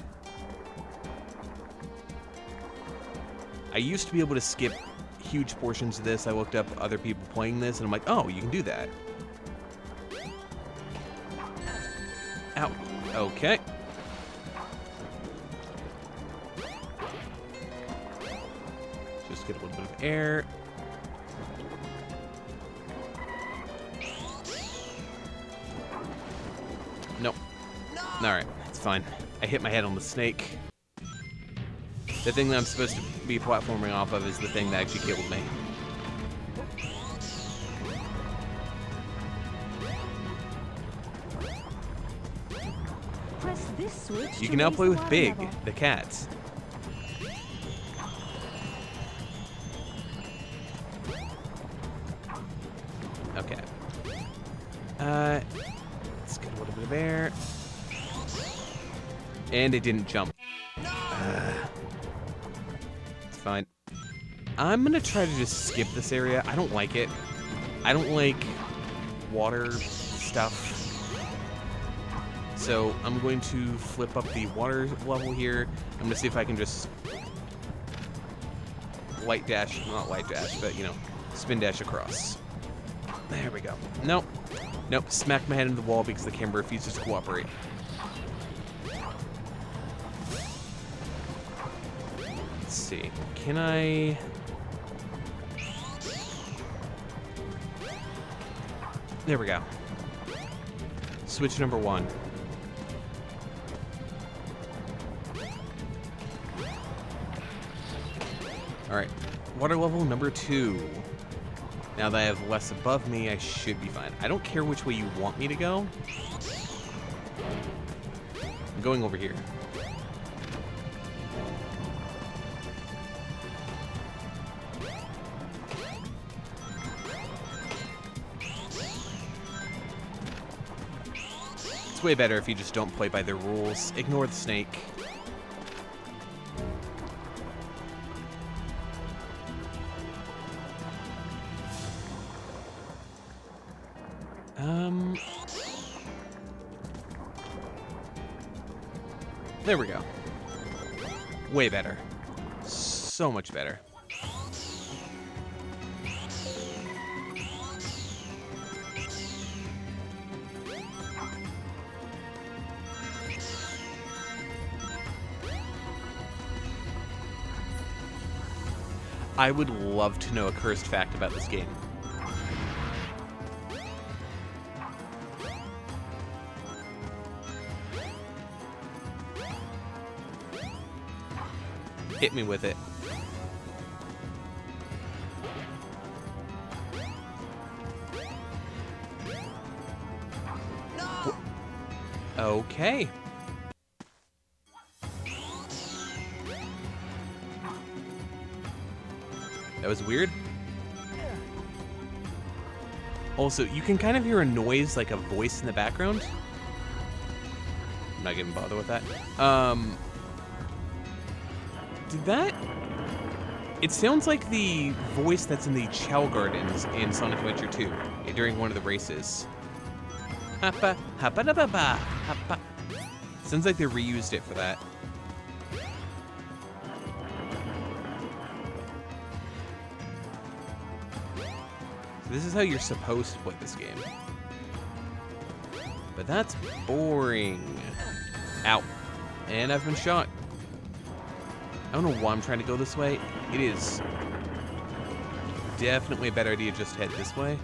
I used to be able to skip huge portions of this. I looked up other people playing this, and I'm like, oh, you can do that. Ow. Okay. Just get a little bit of air. Nope. No. Alright, it's fine. I hit my head on the snake. The thing that I'm supposed to be platforming off of is the thing that actually killed me. Press this switch You to can now raise play the with water Big, level. the cats. Okay. Let's get a little bit of air. And it didn't jump. It's fine. I'm gonna try to just skip this area. I don't like it. I don't like water stuff. So I'm going to flip up the water level here. I'm gonna see if I can just light dash, not light dash, but you know, spin dash across. There we go. Nope. Nope, smack my head into the wall because the camera refuses to cooperate. Let's see. Can I... There we go. Switch number 1. Alright. Water level number 2. Now that I have less above me, I should be fine. I don't care which way you want me to go. I'm going over here. It's way better if you just don't play by their rules. Ignore the snake. There we go. Way better. So much better. I would love to know a cursed fact about this game. Hit me with it. Okay. That was weird. Also, you can kind of hear a noise, like a voice in the background. I'm not gonna bother with that. Did that... It sounds like the voice that's in the Chow Gardens in Sonic Adventure 2 during one of the races. Happa, happa da ba ba, happa. Sounds like they reused it for that. So this is how you're supposed to play this game. But that's boring. Ow. And I've been shot. I don't know why I'm trying to go this way. It is definitely a better idea just to head this way.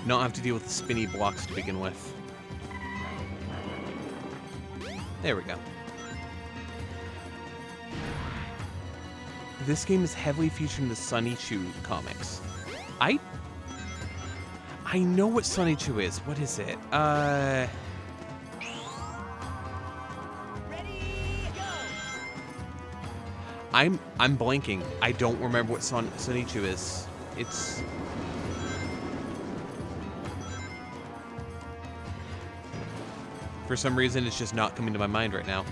Not have to deal with the spinny blocks to begin with. There we go. This game is heavily featured in the Sunny Chew comics. I know what Sunny Chew is. What is it? I'm blanking. I don't remember what Sunny Chew is. It's... For some reason, it's just not coming to my mind right now.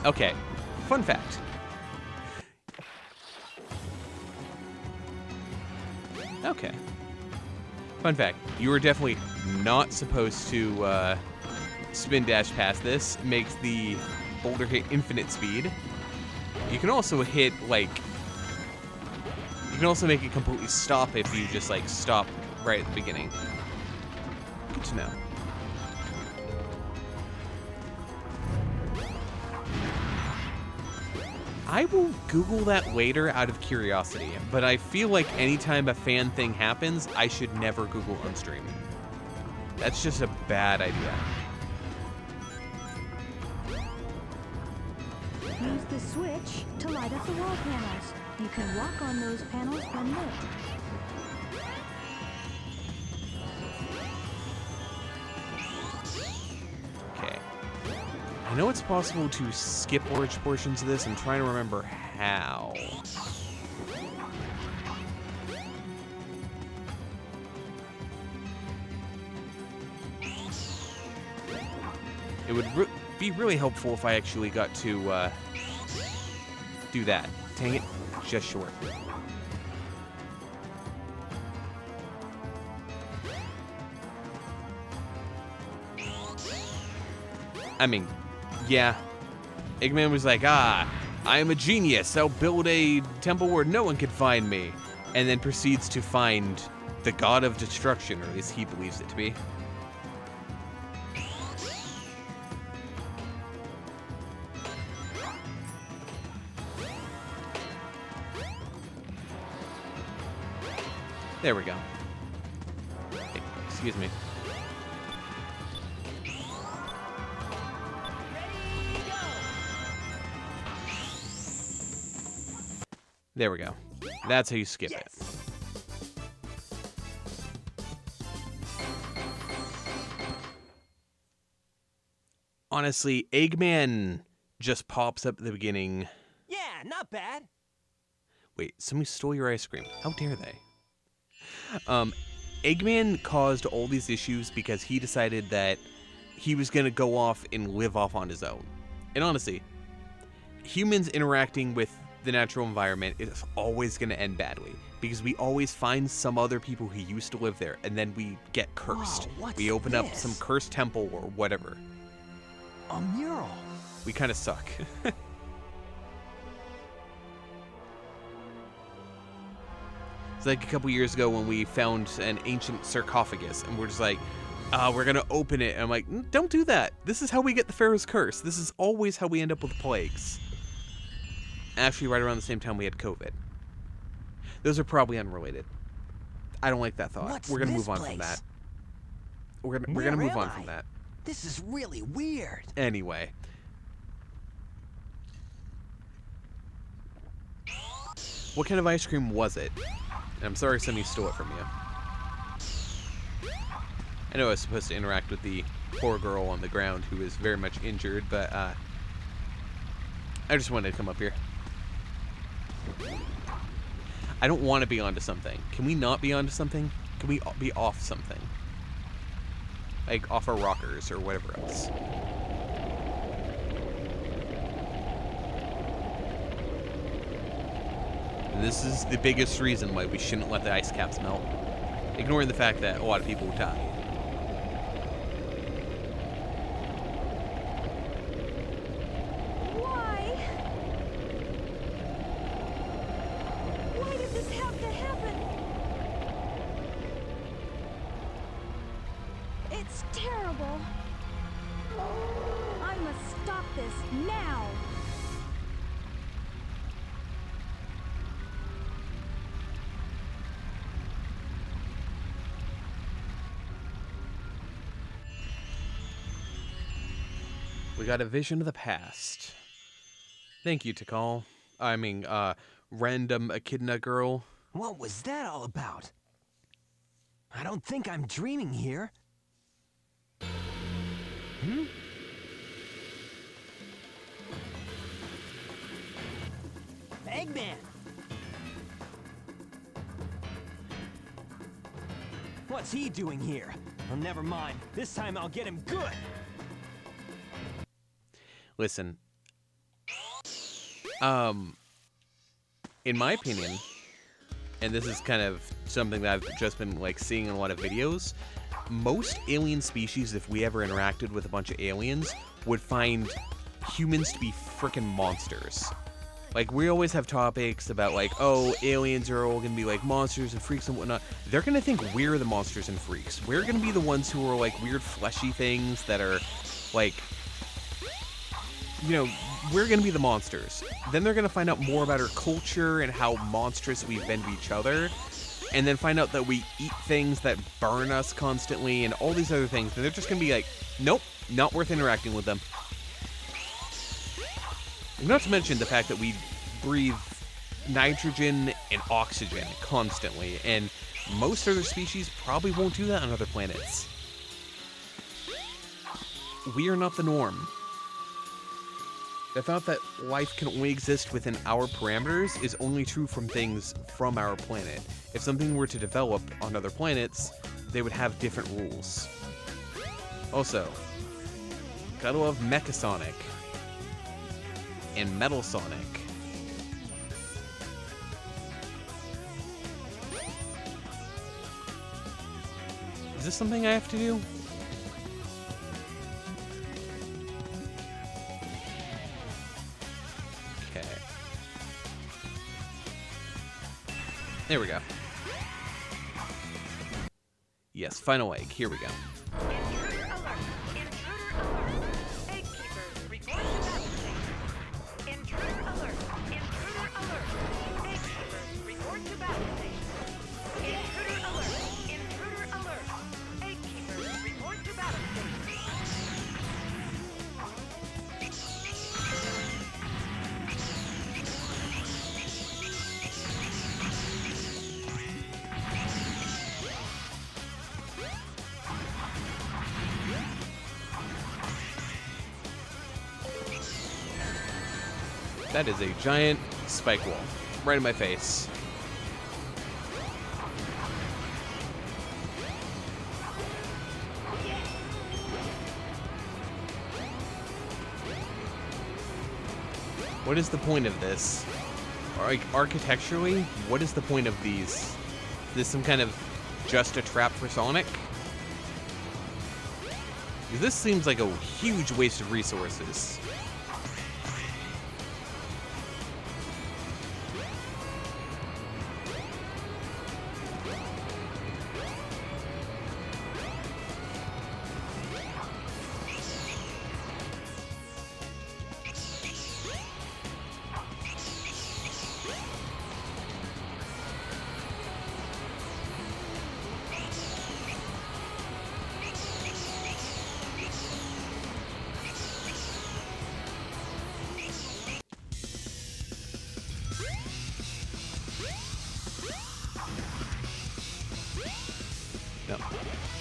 Okay, fun fact. Okay. Fun fact, you are definitely not supposed to spin dash past this. It makes the boulder hit infinite speed. You can also hit, like... You can also make it completely stop if you just, like, stop right at the beginning. Good to know. I will Google that later out of curiosity, but I feel like anytime a fan thing happens, I should never Google on stream. That's just a bad idea. Use the switch to light up the wall panels. You can walk on those panels when lit. Okay. I know it's possible to skip large portions of this. I'm trying to remember how. It would be really helpful if I actually got to do that. Dang it, just short. I mean, yeah. Eggman was like, I am a genius. I'll build a temple where no one can find me. And then proceeds to find the god of destruction, or at least he believes it to be. There we go. Hey, excuse me. There we go. That's how you skip it. Honestly, Eggman just pops up at the beginning. Yeah, not bad. Wait, somebody stole your ice cream. How dare they? Eggman caused all these issues because he decided that he was going to go off and live off on his own. And honestly, humans interacting with the natural environment is always going to end badly because we always find some other people who used to live there and then we get cursed. Whoa, we open up this? some cursed temple or whatever. A mural. We kind of suck. It's like a couple years ago when we found an ancient sarcophagus and we're just like, we're going to open it. And I'm like, don't do that. This is how we get the Pharaoh's curse. This is always how we end up with plagues. Actually, right around the same time we had COVID. Those are probably unrelated. I don't like that thought. What's We're gonna this move on from place? that. We're gonna Where move am on I? from that. This is really weird. Anyway. What kind of ice cream was it? And I'm sorry somebody stole it from you. I know I was supposed to interact with the poor girl on the ground who is very much injured, but I just wanted to come up here. I don't want to be onto something. Can we not be onto something? Can we be off something? Like off our rockers or whatever else. And this is the biggest reason why we shouldn't let the ice caps melt. Ignoring the fact that a lot of people die. Why? Why did this have to happen? It's terrible. I must stop this now. We got a vision of the past. Thank you, Tikal. I mean, random echidna girl. What was that all about? I don't think I'm dreaming here. Eggman! What's he doing here? Well, never mind. This time I'll get him good. Listen. In my opinion, and this is kind of something that I've just been like seeing in a lot of videos, most alien species, if we ever interacted with a bunch of aliens, would find humans to be freaking monsters. Like, we always have topics about, like, oh, aliens are all gonna be, like, monsters and freaks and whatnot. They're gonna think we're the monsters and freaks. We're gonna be the ones who are, like, weird fleshy things that are, like, you know, we're gonna be the monsters. Then they're gonna find out more about our culture and how monstrous we've been to each other. And then find out that we eat things that burn us constantly and all these other things. And they're just gonna be like, nope, not worth interacting with them. Not to mention the fact that we breathe nitrogen and oxygen constantly, and most other species probably won't do that on other planets. We are not the norm. The thought that life can only exist within our parameters is only true from things from our planet. If something were to develop on other planets, they would have different rules. Also, gotta love Mechasonic and Metal Sonic. Is this something I have to do? Okay. There we go. Yes, final egg. Here we go. Intruder alert! Intruder alert! Egg keepers, report to battle station. Intruder alert! Intruder alert! Egg keepers, report to battle station. Intruder alert! Intruder alert! Egg keepers, report to battle station. That is a giant spike wall. Right in my face. What is the point of this? Like, architecturally, what is the point of these? Is this some kind of just a trap for Sonic? Because this seems like a huge waste of resources.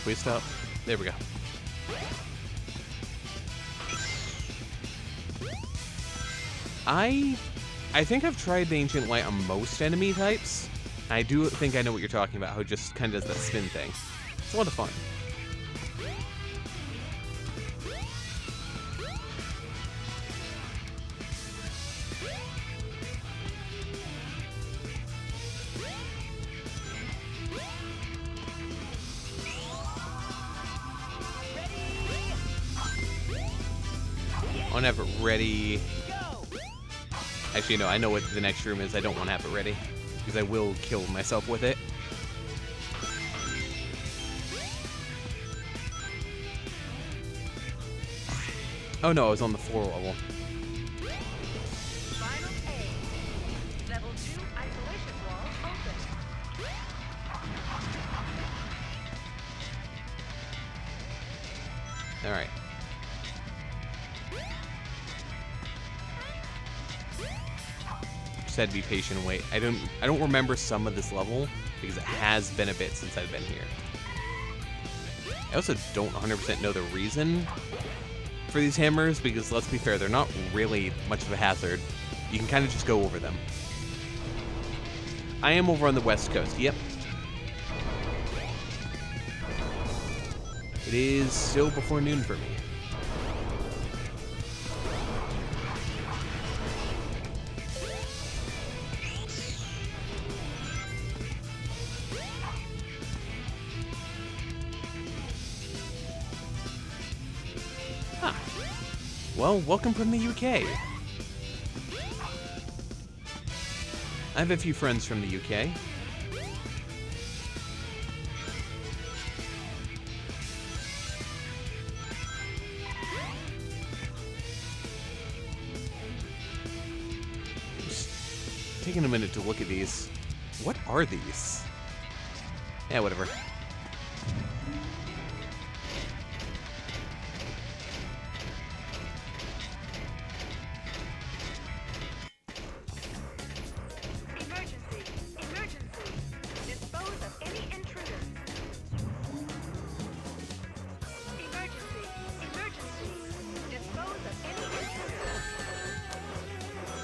Please stop. There we go. I think I've tried the Ancient Light on most enemy types. I do think I know what you're talking about, how it just kind of does that spin thing. It's a lot of fun. I want to have it ready. Actually, no, I know what the next room is. I don't want to have it ready, because I will kill myself with it. Oh no, I was on the floor level. Final A. Level 2 isolation wall open. Alright. Just had to be patient and wait. I don't remember some of this level because it has been a bit since I've been here. I also don't 100% know the reason for these hammers because, let's be fair, they're not really much of a hazard. You can kind of just go over them. I am over on the west coast, yep. It is still before noon for me. Well, welcome from the UK. I have a few friends from the UK. Just taking a minute to look at these. What are these? Yeah, whatever.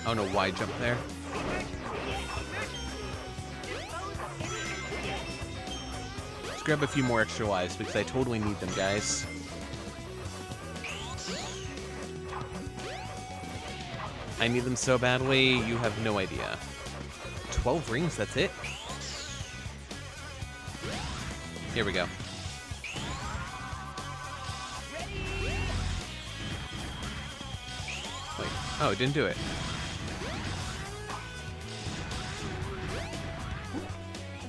I don't know why I jumped there. Let's grab a few more extra lives because I totally need them, guys. I need them so badly, you have no idea. 12 rings, that's it? Here we go. Wait, oh, it didn't do it.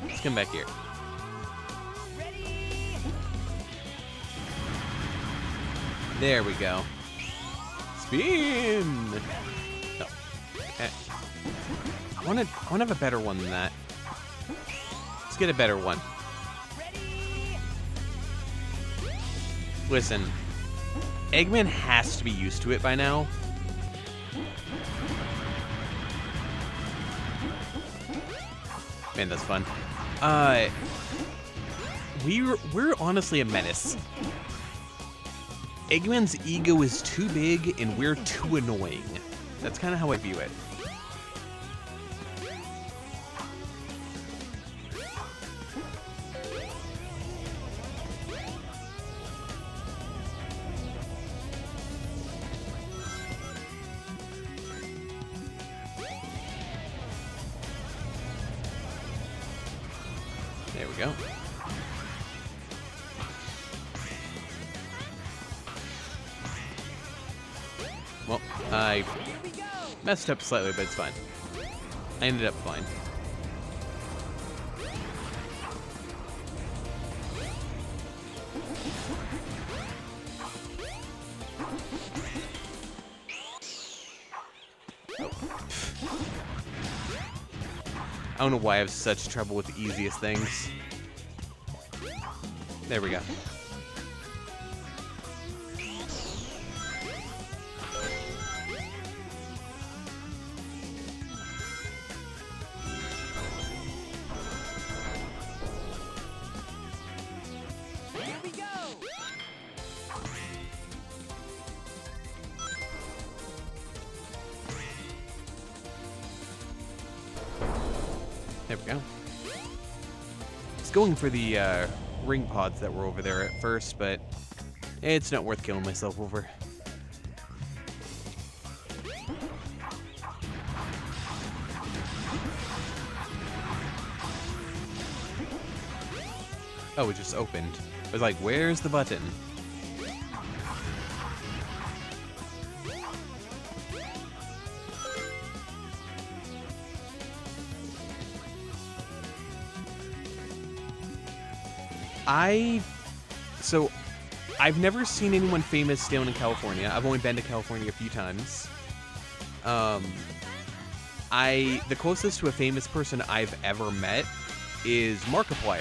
Let's come back here. There we go. Spin! No. Okay. I want to have a better one than that. Let's get a better one. Listen, Eggman has to be used to it by now. Man, that's fun. We're honestly a menace. Eggman's ego is too big and we're too annoying. That's kind of how I view it. There we go. Well, I messed up slightly, but it's fine. I ended up fine. I don't know why I have such trouble with the easiest things. There we go. Here we There we go. I was going for the ring pods that were over there at first, but it's not worth killing myself over. Oh, it just opened. I was like, where's the button? So, I've never seen anyone famous down in California. I've only been to California a few times. The closest to a famous person I've ever met is Markiplier.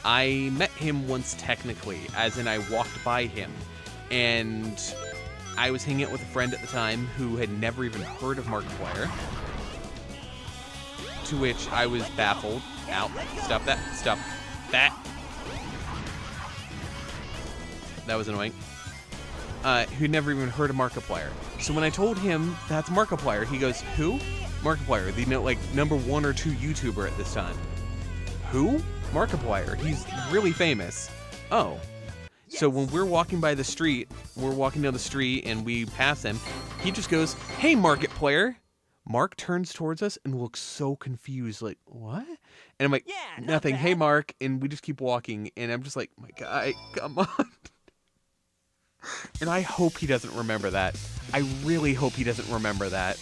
I met him once technically, as in I walked by him, and I was hanging out with a friend at the time who had never even heard of Markiplier. To which I was baffled. Ow, stop that, stop that. That was annoying. Who'd never even heard of Markiplier. So when I told him that's Markiplier, he goes, who? Markiplier, the number 1 or 2 YouTuber at this time. Who? Markiplier. He's really famous. Oh. So when we're walking by the street, we're walking down the street and we pass him, he just goes, hey, Markiplier. Mark turns towards us and looks so confused, like, what? And I'm like, Yeah, nothing. Hey, Mark. And we just keep walking. And I'm just like, my guy, come on. And I hope he doesn't remember that. I really hope he doesn't remember that.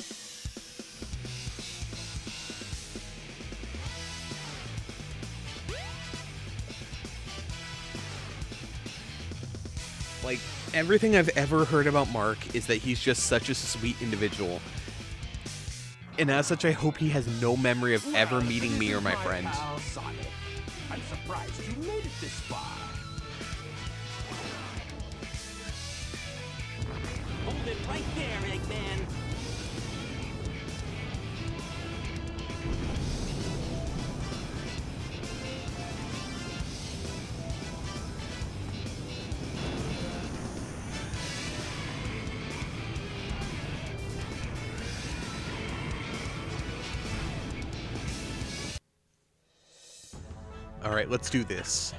Like, everything I've ever heard about Mark is that he's just such a sweet individual. And as such, I hope he has no memory of ever meeting me or my friend. I'm surprised you made it this far. Hold it right there, Eggman. Alright, let's do this.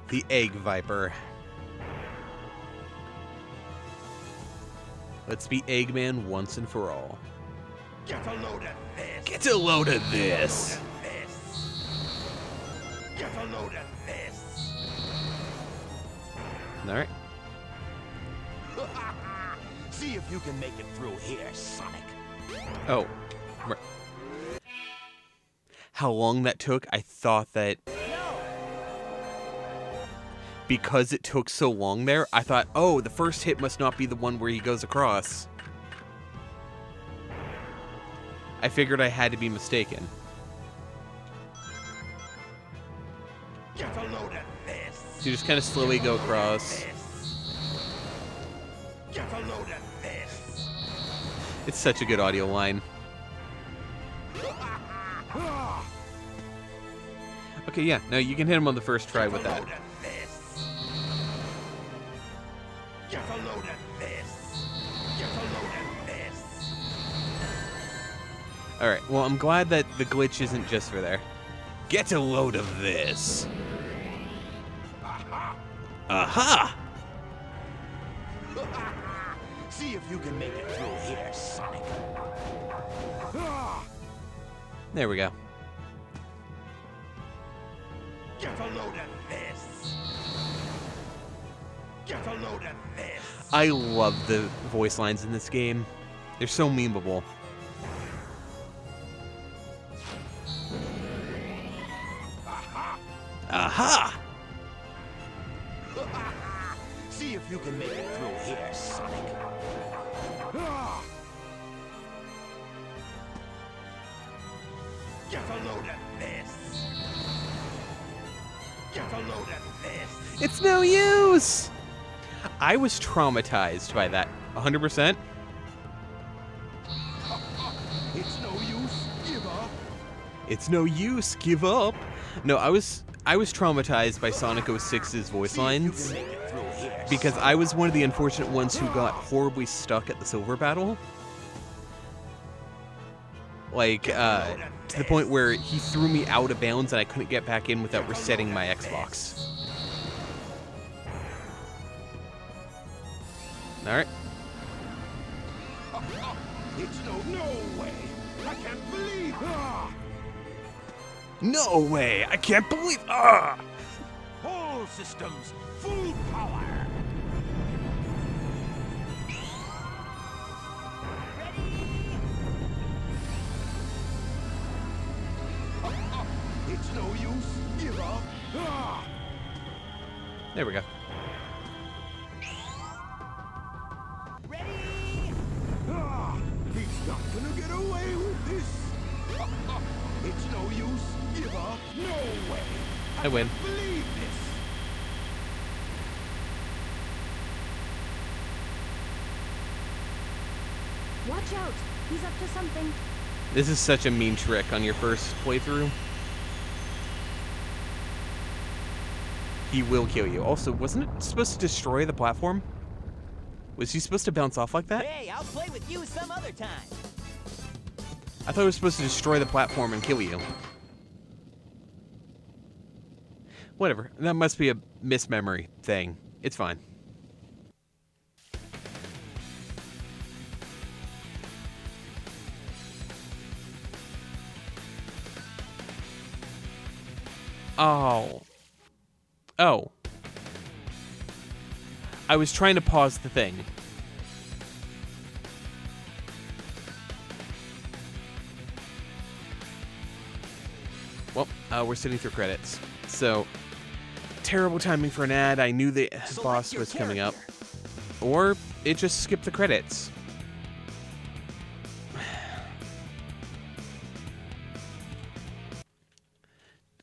The Egg Viper. Let's be Eggman once and for all. Get a load of this. Get a load of this. Get a load of this. Alright. See if you can make it through here, Sonic. Oh. How long that took, I thought that... Because it took so long there, I thought, oh, the first hit must not be the one where he goes across. I figured I had to be mistaken. Get a load of this. So you just kind of slowly go across. Get a load of this. It's such a good audio line. Okay, yeah, no, you can hit him on the first try with that. Get a load of this. Get a load of this. Alright, well, I'm glad that the glitch isn't just for there. Get a load of this. Aha! Aha! See if you can make it through here, Sonic. There we go. Get a load of this. Get a load of this. I love the voice lines in this game. They're so memeable. Aha! Aha! See if you can make it through here, Sonic. Get a load of this. Get a load of this. It's no use! I was traumatized by that. 100%. It's no use. Give up. It's no use. Give up. No, I was traumatized by Sonic 06's voice lines because I was one of the unfortunate ones who got horribly stuck at the silver battle. Like, to the point where he threw me out of bounds and I couldn't get back in without resetting my Xbox. Alright. It's no way. I can't believe. No way! I can't believe. Ah! All systems, full power. It's no use. Give up. There we go. He's not gonna get away with this. It's no use. Give up. No way. I win. Can't believe this. Watch out! He's up to something. This is such a mean trick on your first playthrough. He will kill you. Also, wasn't it supposed to destroy the platform? Was he supposed to bounce off like that? Hey, I'll play with you some other time. I thought it was supposed to destroy the platform and kill you. Whatever. That must be a mismemory thing. It's fine. Oh. Oh. I was trying to pause the thing. Well, we're sitting through credits. So, terrible timing for an ad. I knew the boss was coming up. Or it just skipped the credits.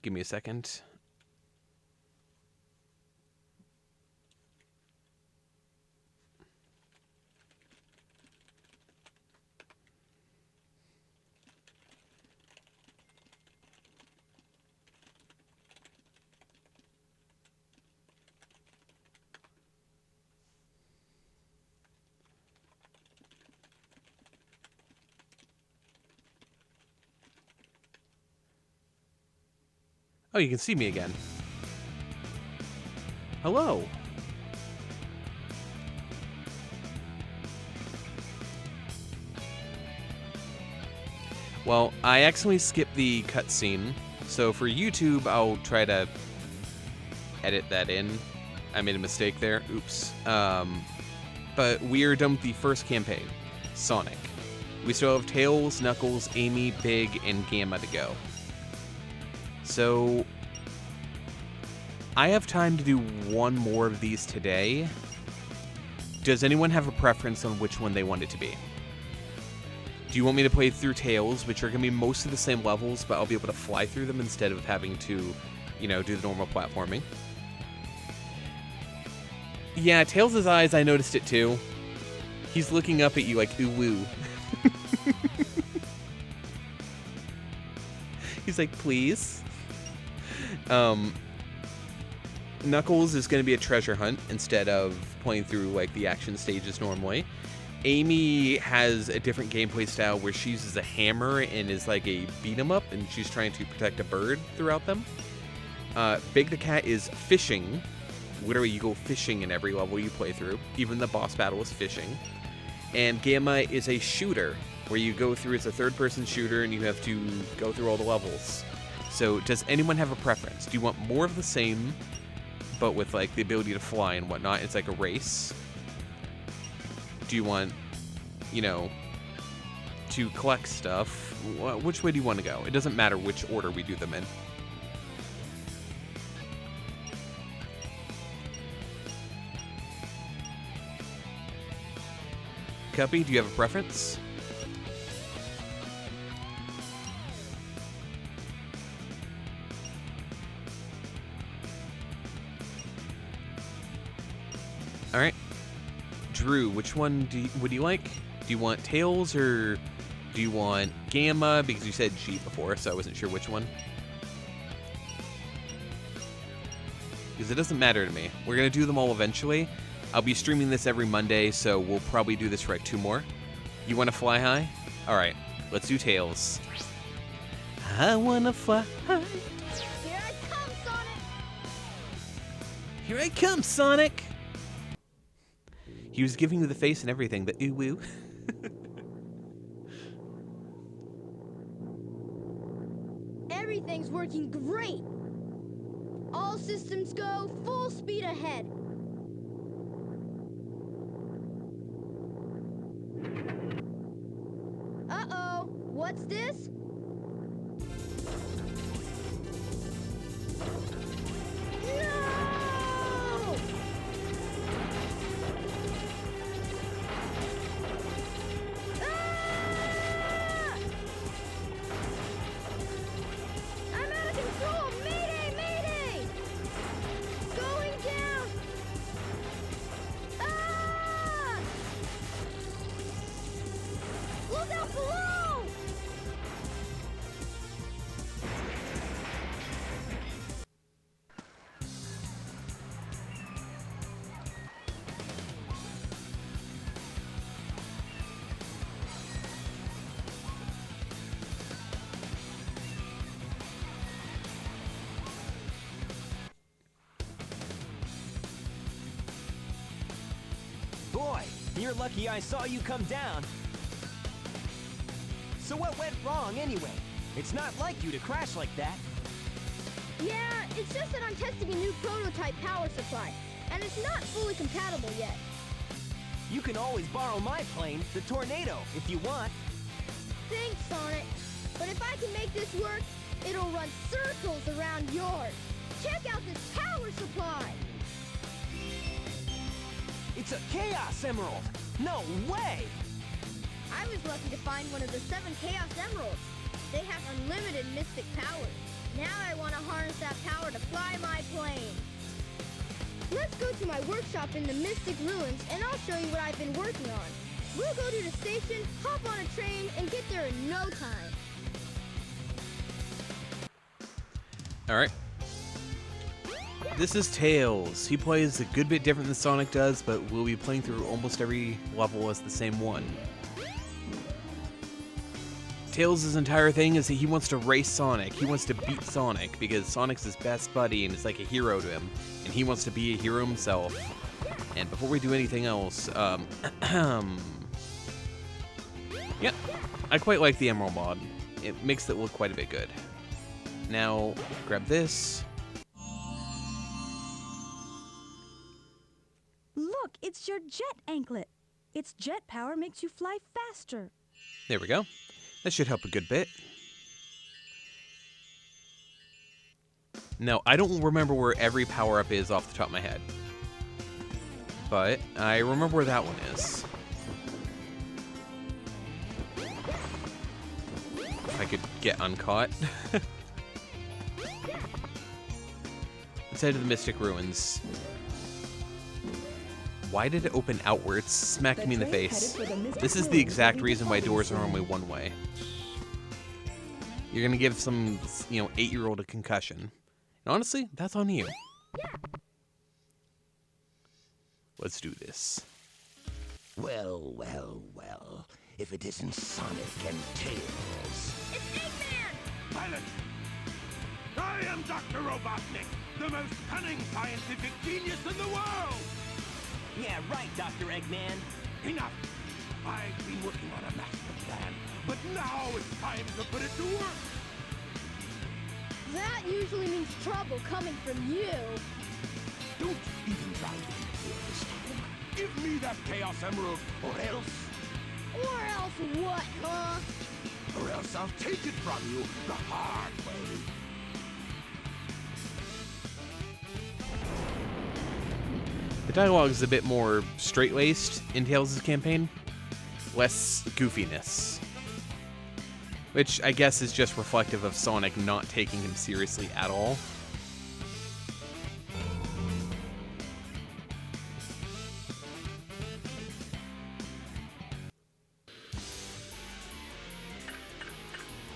Give me a second. Oh, you can see me again. Hello. Well, I accidentally skipped the cutscene, so for YouTube, I'll try to edit that in. I made a mistake there. Oops. But we are done with the first campaign, Sonic. We still have Tails, Knuckles, Amy, Big, and Gamma to go. So, I have time to do one more of these today. Does anyone have a preference on which one they want it to be? Do you want me to play through Tails, which are going to be most of the same levels, but I'll be able to fly through them instead of having to, you know, do the normal platforming? Yeah, Tails' eyes, I noticed it too. He's looking up at you like, ooh woo. He's like, please? Knuckles is going to be a treasure hunt instead of playing through like the action stages normally. Amy has a different gameplay style where she uses a hammer and is like a beat 'em up, and she's trying to protect a bird throughout them. Big the Cat is fishing. Literally, you go fishing in every level you play through. Even the boss battle is fishing. And Gamma is a shooter, where you go through, it's a third-person shooter, and you have to go through all the levels. So, does anyone have a preference? Do you want more of the same, but with like the ability to fly and whatnot? It's like a race. Do you want, you know, to collect stuff? Which way do you want to go? It doesn't matter which order we do them in. Cuppy, do you have a preference? All right. Drew, which one would you like? Do you want Tails or do you want Gamma? Because you said G before, so I wasn't sure which one. Because it doesn't matter to me. We're going to do them all eventually. I'll be streaming this every Monday, so we'll probably do this for like 2 more. You want to fly high? All right. Let's do Tails. I wanna fly. Here I come, Sonic! Here I come, Sonic! He was giving you the face and everything, the ooh woo. Everything's working great! All systems go, full speed ahead. Uh-oh, what's this? No! Ah! I'm out of control! Mayday! Mayday! Going down! Ah! Look out below! Boy, you're lucky I saw you come down. So what went wrong anyway? It's not like you to crash like that. Yeah, it's just that I'm testing a new prototype power supply, and it's not fully compatible yet. You can always borrow my plane, the Tornado, if you want. Thanks, Sonic. But if I can make this work, it'll run circles around yours. Check out this power supply! It's a Chaos Emerald! No way! I was lucky to find one of the 7 Chaos Emeralds. They have unlimited mystic powers. Now I want to harness that power to fly my plane. Let's go to my workshop in the Mystic Ruins, and I'll show you what I've been working on. We'll go to the station, hop on a train, and get there in no time. Alright. This is Tails. He plays a good bit different than Sonic does, but we'll be playing through almost every level as the same one. Tails' entire thing is that he wants to race Sonic. He wants to beat Sonic because Sonic's his best buddy and is like a hero to him. And he wants to be a hero himself. And before we do anything else, yep, I quite like the Emerald mod. It makes it look quite a bit good. Now, grab this. Look, it's your jet anklet. Its jet power makes you fly faster. There we go. That should help a good bit. Now, I don't remember where every power-up is off the top of my head. But I remember where that one is. If I could get uncaught. Let's head to the Mystic Ruins. Why did it open outwards, smacking me in the face? This is the exact reason why doors are only one way. You're gonna give some, 8-year-old a concussion. And honestly, that's on you. Let's do this. Well, well, well. If it isn't Sonic and Tails. It's Eggman! Silence! I am Dr. Robotnik, the most cunning scientific genius in the world! Yeah, right, Dr. Eggman. Enough! I've been working on a master plan, but now it's time to put it to work! That usually means trouble coming from you. Don't even try to interfere this time. Give me that Chaos Emerald, or else... Or else what, huh? Or else I'll take it from you the hard way. The dialogue is a bit more straight-laced in Tails' campaign. Less goofiness. Which I guess is just reflective of Sonic not taking him seriously at all.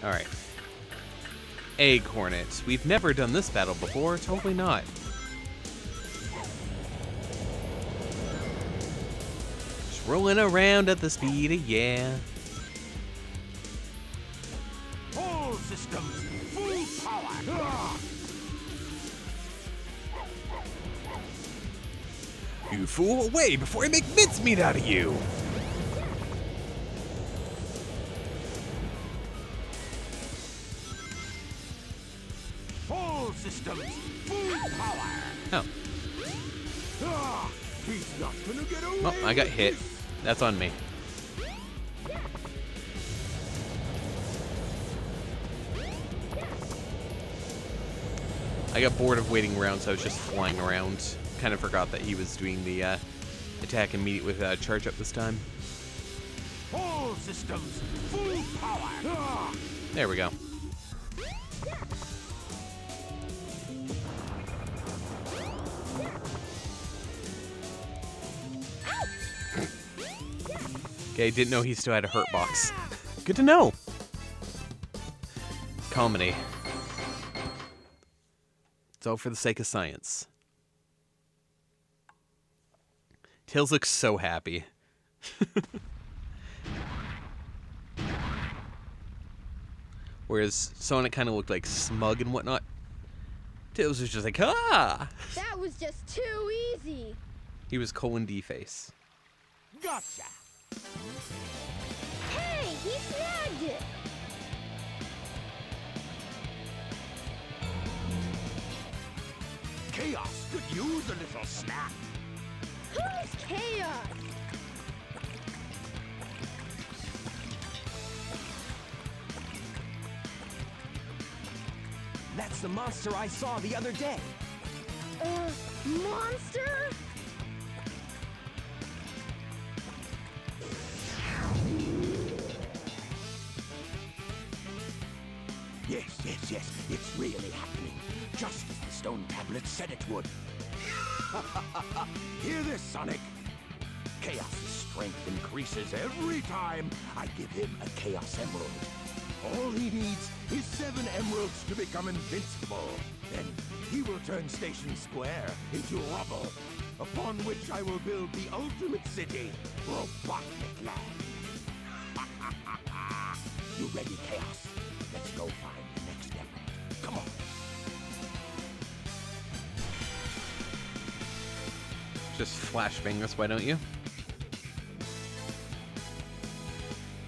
Alright. Egg Hornet. We've never done this battle before, totally not. Just rolling around at the speed of yeah. systems, full power! Ah! You fool, away before I make mincemeat out of you! All systems, full power! Oh. Ah! He's not gonna get away! Well, I got with hit. this. That's on me. I got bored of waiting around, so I was just flying around. Kind of forgot that he was doing the attack immediate with charge up this time. All systems, full power! Ah! There we go. Okay, didn't know he still had a hurt box. Good to know. Comedy. It's all for the sake of science. Tails looks so happy. Whereas Sonic kind of looked like smug and whatnot. Tails was just like, ah! That was just too easy. He was colon D face. Gotcha! Hey, he snagged it. Chaos could use a little snack. Who's Chaos? That's the monster I saw the other day. Monster? Yes, it's really happening. Just as the stone tablet said it would. Hear this, Sonic? Chaos' strength increases every time I give him a Chaos Emerald. All he needs is 7 emeralds to become invincible. Then he will turn Station Square into rubble, upon which I will build the ultimate city, Robotnik Land. You ready, Chaos? Let's go find the next emerald. Come on. Just flashbang us, why don't you?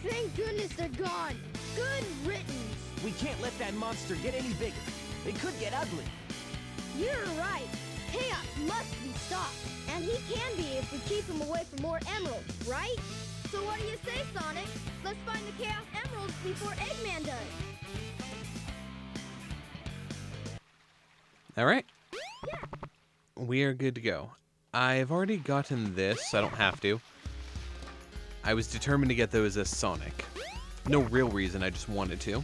Thank goodness they're gone. Good riddance. We can't let that monster get any bigger. It could get ugly. You're right. Chaos must be stopped. And he can be if we keep him away from more emeralds, right? So what do you say, Sonic? Let's find the Chaos Emeralds before Eggman does. All right. We are good to go. I've already gotten this, so I don't have to. I was determined to get those as Sonic. No real reason, I just wanted to.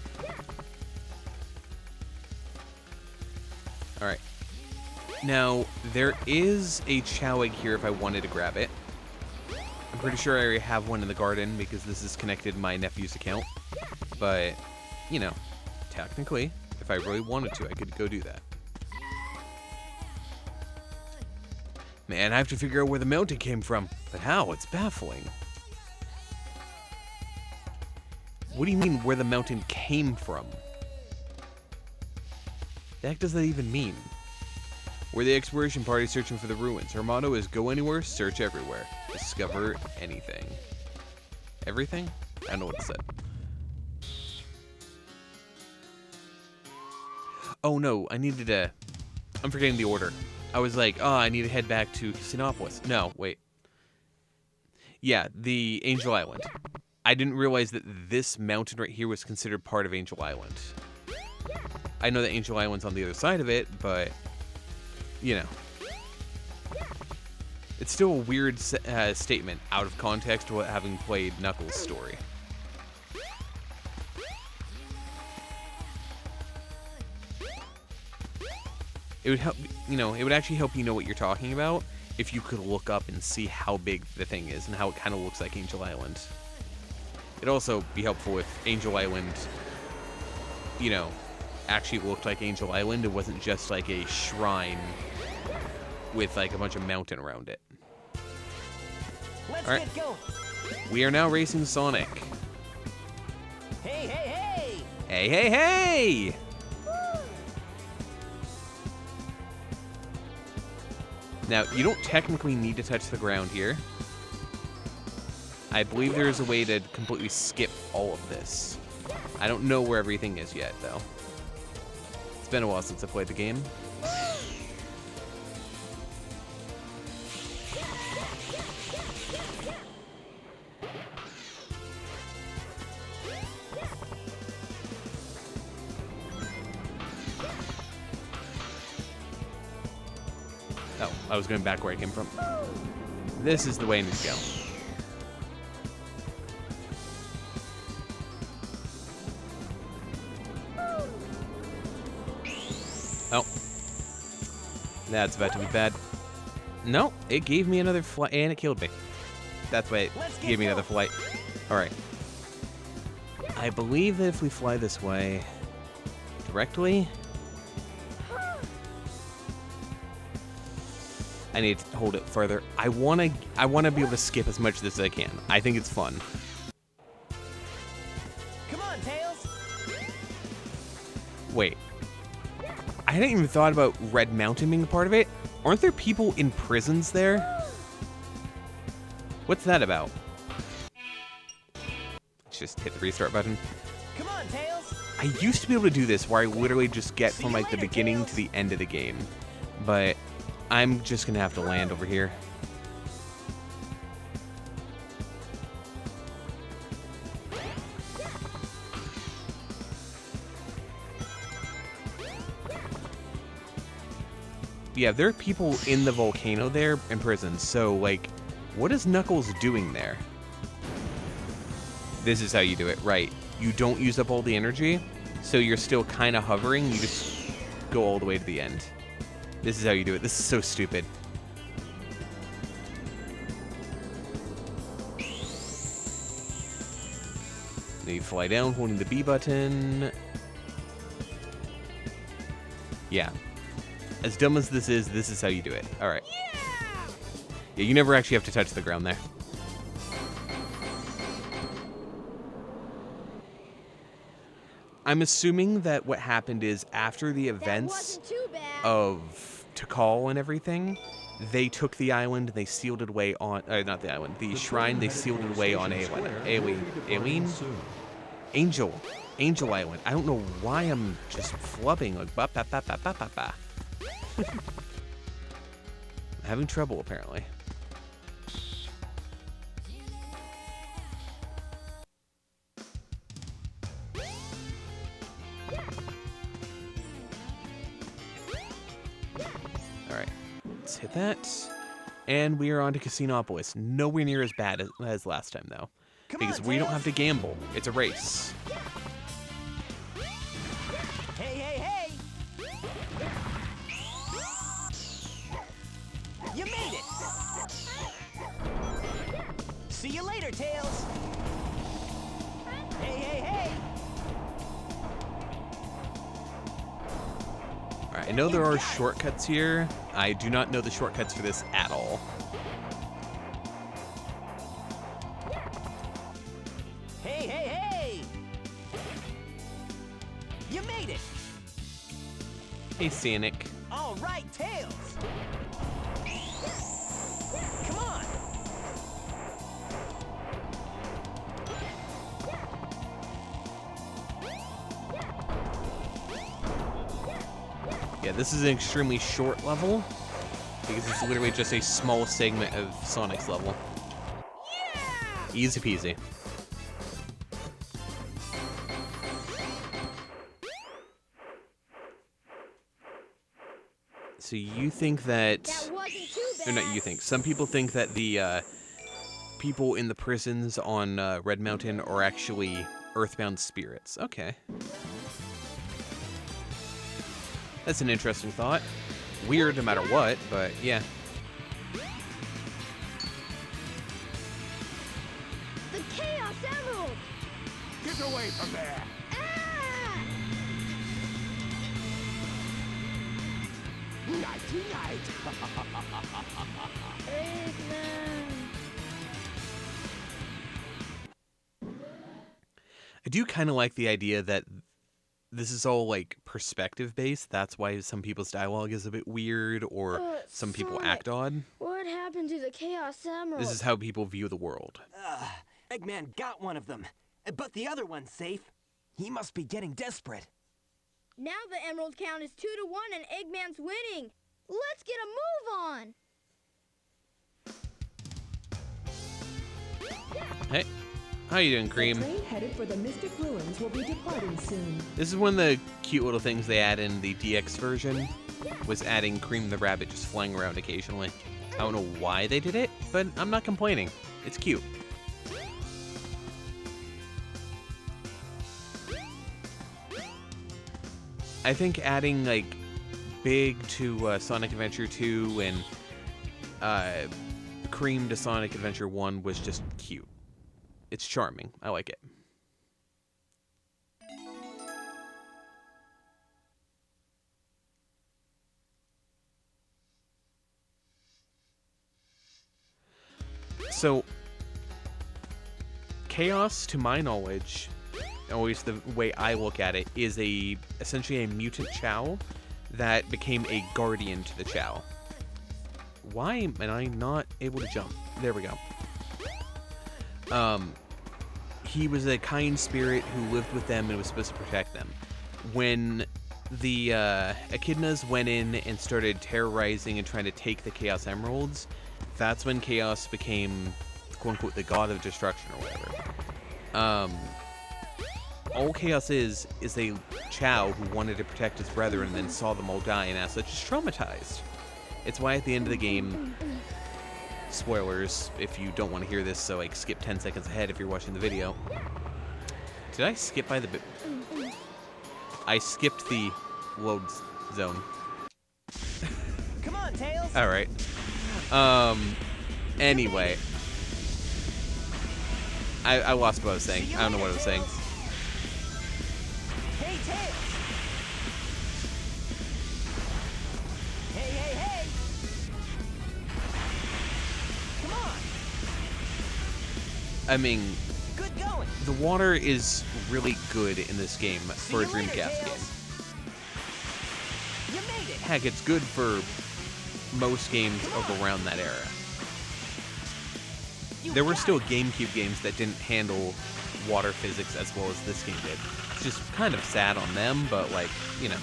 Alright. Now, there is a Chow Egg here if I wanted to grab it. I'm pretty sure I already have one in the garden because this is connected to my nephew's account. But, you know, technically, if I really wanted to, I could go do that. Man, I have to figure out where the mountain came from. But how? It's baffling. What do you mean, where the mountain came from? The heck does that even mean? We're the exploration party searching for the ruins. Our motto is go anywhere, search everywhere. Discover anything. Everything? I don't know what it said. Oh no, I needed to... I'm forgetting the order. I was like, oh, I need to head back to Casinopolis. No, wait. Yeah, the Angel Island. I didn't realize that this mountain right here was considered part of Angel Island. I know that Angel Island's on the other side of it, but, you know. It's still a weird statement out of context while having played Knuckles' story. It would help, you know, it would actually help you know what you're talking about if you could look up and see how big the thing is and how it kind of looks like Angel Island. It'd also be helpful if Angel Island, you know, actually looked like Angel Island. It wasn't just like a shrine with like a bunch of mountain around it. Let's All right. get going. We are now racing Sonic. Hey, hey, hey! Hey, hey, hey! Now, you don't technically need to touch the ground here. I believe there is a way to completely skip all of this. I don't know where everything is yet, though. It's been a while since I played the game. Oh, I was going back where I came from. This is the way I need to go. Oh. That's about to be bad. No, it gave me another flight, and it killed me. That's why it gave me another flight. Alright. I believe that if we fly this way directly, I need to hold it further. I wanna be able to skip as much of this as I can. I think it's fun. Come on, Tails. Wait. I hadn't even thought about Red Mountain being a part of it. Aren't there people in prisons there? What's that about? Let's just hit the restart button. Come on, Tails. I used to be able to do this where I literally just get from like the beginning to the end of the game. But I'm just gonna have to land over here. Yeah, there are people in the volcano there in prison, so, like, what is Knuckles doing there? This is how you do it, right. You don't use up all the energy, so you're still kind of hovering, you just go all the way to the end. This is how you do it. This is so stupid. Then you fly down, holding the B button. Yeah. As dumb as this is how you do it. Alright. Yeah, you never actually have to touch the ground there. I'm assuming that what happened is after the events of Tikal and everything, they took the island, they sealed it away on... not the island. The shrine, they sealed it away on Angel Island. I don't know why I'm just flubbing like ba-ba-ba-ba-ba-ba. Having trouble, apparently. Alright, let's hit that. And we are on to Casinopolis. Nowhere near as bad as last time, though. Because we don't have to gamble. It's a race. Hey, hey, hey! You made it! See you later, Tails! Hey, hey, hey! Alright, I know there are shortcuts here. I do not know the shortcuts for this at all. Hey, hey, hey! You made it! Hey, Scenic. All right, Tails! Come on! Yeah, this is an extremely short level, because it's literally just a small segment of Sonic's level. Easy peasy. So you think that... Or not you think. Some people think that the people in the prisons on Red Mountain are actually Earthbound spirits. Okay. That's an interesting thought. Weird no matter what, but yeah. The Chaos Emerald! Get away from there! Ah! Nighty night! Eggman. I do kind of like the idea that this is all like perspective based. That's why some people's dialogue is a bit weird, or some people Sonic, act odd. What happened to the Chaos Emerald? This is how people view the world. Eggman got one of them, but the other one's safe. He must be getting desperate. Now the emerald count is 2-1 and Eggman's winning. Let's get a move on. Hey, how you doing, The Cream? train headed for the Mystic Ruins will be departing soon. This is one of the cute little things they add in the DX version, was adding Cream the Rabbit just flying around occasionally. I don't know why they did it, but I'm not complaining. It's cute. I think adding, like, Big to Sonic Adventure 2 and Cream to Sonic Adventure 1 was just cute. It's charming. I like it. So, Chaos, to my knowledge, always the way I look at it, is essentially a mutant Chow that became a guardian to the Chow. Why am I not able to jump? There we go. He was a kind spirit who lived with them and was supposed to protect them. When the Echidnas went in and started terrorizing and trying to take the Chaos Emeralds, that's when Chaos became, quote-unquote, the god of destruction or whatever. All Chaos is a Chow who wanted to protect his brethren and then saw them all die and as such is traumatized. It's why at the end of the game, spoilers if you don't want to hear this, so like skip 10 seconds ahead if you're watching the video. Did I skip by the bit? I skipped the load zone. Come on, Tails. All right. Anyway, I lost what I was saying. I don't know what I was saying. Hey, Tails. Hey, hey, hey. Come on. I mean, Good going. the water is really good in this game for a you later, Dreamcast game. Tails. You made it. Heck, it's good for most games of around that era. There were still GameCube games that didn't handle water physics as well as this game did. It's just kind of sad on them, but like, you know.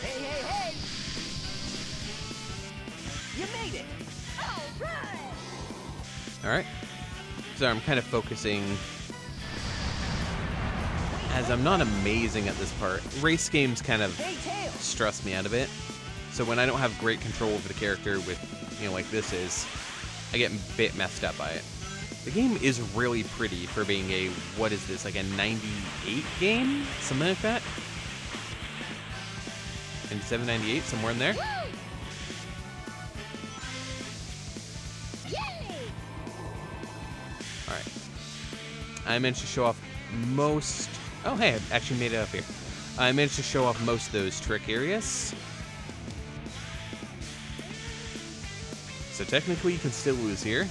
Hey, hey, hey. You made it. Alright. So I'm kind of focusing, as I'm not amazing at this part. Race games kind of Hey, Tails. stress me out a bit. So when I don't have great control over the character with, you know, like this is, I get a bit messed up by it. The game is really pretty for being a, what is this, like a 98 game? Something like that? 97, 98, somewhere in there? Alright. I managed to show off most... Oh, hey, I actually made it up here. I managed to show off most of those trick areas. So technically you can still lose here.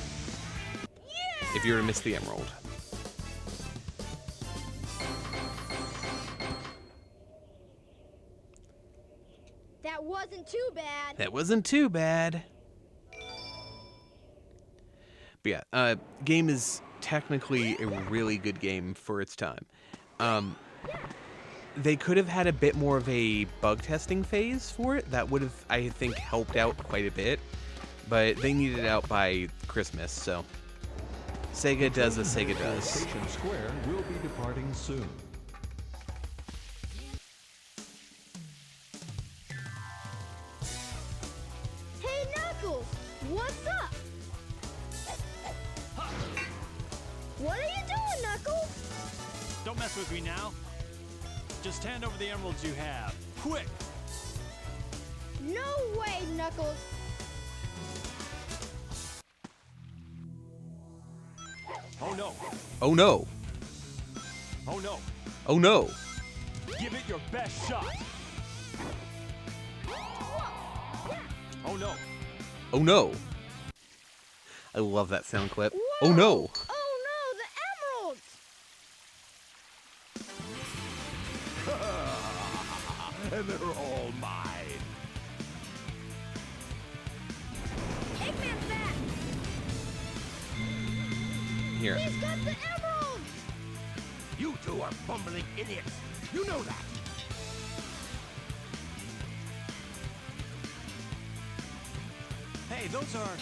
If you were to miss the emerald. That wasn't too bad. That wasn't too bad. But yeah, game is technically a really good game for its time. They could have had a bit more of a bug testing phase for it. That would have, I think, helped out quite a bit. But they needed it out by Christmas, so Sega does as Sega does. Station Square will be departing soon. Hey, Knuckles! What's up? What are you doing, Knuckles? Don't mess with me now. Just hand over the emeralds you have. Quick! No way, Knuckles! Oh no. Oh no. Oh no. Oh no. Give it your best shot. Oh no. Oh no. I love that sound clip. Whoa! Oh no. Oh no, the emeralds! And they're all mine. Eggman's back! Here. He's got the emeralds! You two are bumbling idiots. You know that. Hey, those are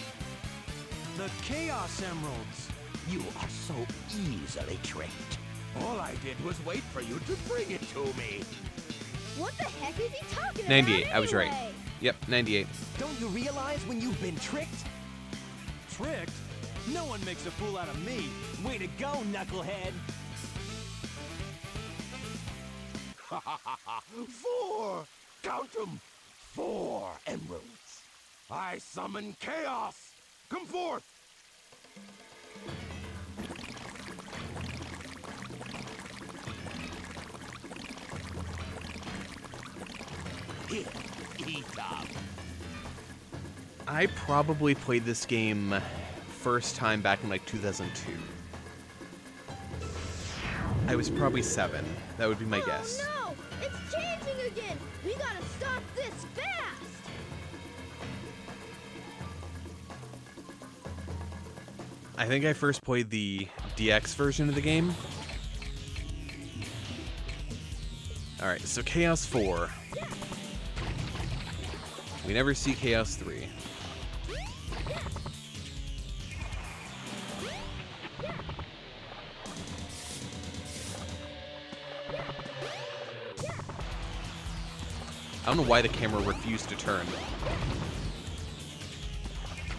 the Chaos Emeralds. You are so easily tricked. All I did was wait for you to bring it to me. What the heck is he talking 98. about I was right. anyway? Yep, 98. Don't you realize when you've been tricked? Tricked? No one makes a fool out of me. Way to go, knucklehead. 4! Count them! 4 emeralds. I summon chaos. Come forth. Here, eat up. I probably played this game first time back in like 2002. I was probably 7. That would be my guess. Oh no! It's changing again! We gotta stop this fast! I think I first played the DX version of the game. Alright, so Chaos 4. We never see Chaos 3. I don't know why the camera refused to turn.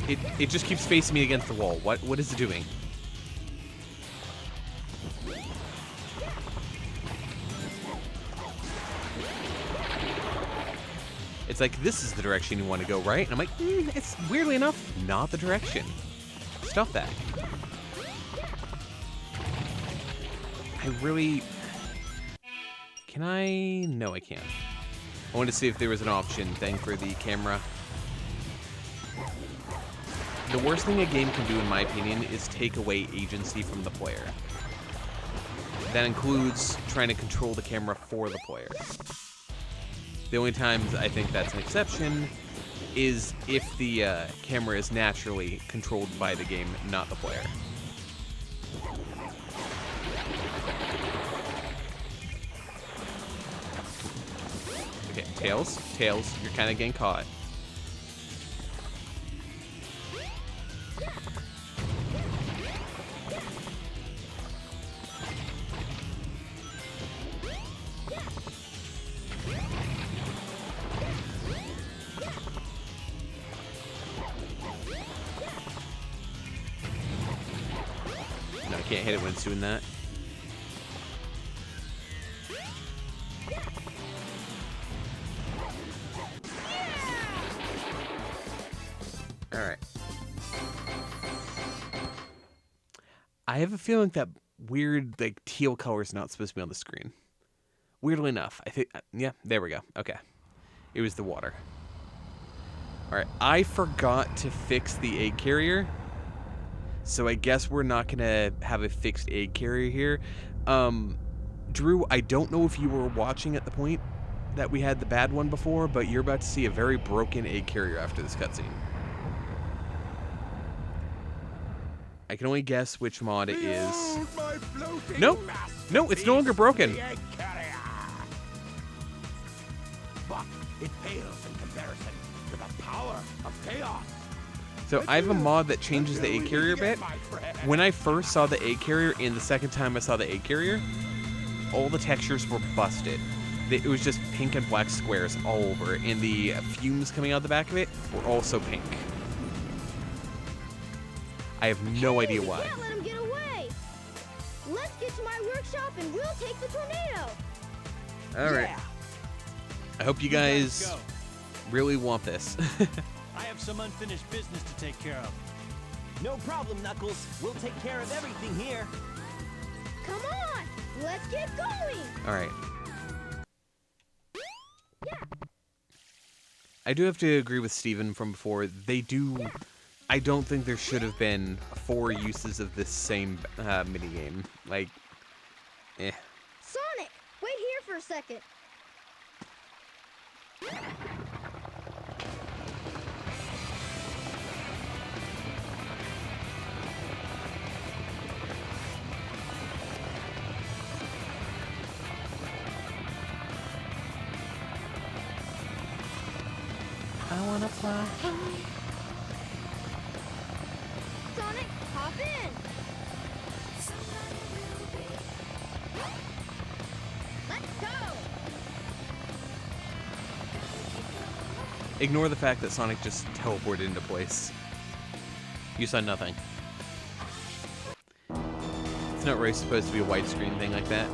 It just keeps facing me against the wall. What is it doing? It's like, this is the direction you want to go, right? And I'm like, it's weirdly enough not the direction. Stop that. I really... Can I? No, I can't. I wanted to see if there was an option thing for the camera. The worst thing a game can do, in my opinion, is take away agency from the player. That includes trying to control the camera for the player. The only times I think that's an exception is if the camera is naturally controlled by the game, not the player. Okay, Tails, you're kind of getting caught. No, I can't hit it when it's doing that. Alright. I have a feeling that weird, like, teal color is not supposed to be on the screen. Weirdly enough, I think... yeah, there we go. Okay. It was the water. Alright, I forgot to fix the egg carrier. So I guess we're not going to have a fixed egg carrier here. Drew, I don't know if you were watching at the point that we had the bad one before, but you're about to see a very broken egg carrier after this cutscene. I can only guess which mod it is. Nope. No, it's no longer broken. But it pales in comparison to the power of chaos. So I have a mod that changes the egg carrier a bit. When I first saw the egg carrier and the second time I saw the egg carrier, all the textures were busted. It was just pink and black squares all over, and the fumes coming out the back of it were also pink. I have no idea why. We can't let him get away! Let's get to my workshop and we'll take the tornado! Alright. Yeah. I hope you guys guys go. really want this. I have some unfinished business to take care of. No problem, Knuckles. We'll take care of everything here. Come on, let's get going. All right. I do have to agree with Steven from before. I don't think there should have been 4 uses of this same minigame. Like, eh. Sonic, wait here for a second. I wanna fly. Sonic, hop in. Let's go. Ignore the fact that Sonic just teleported into place. You saw nothing. It's not really supposed to be a widescreen thing like that.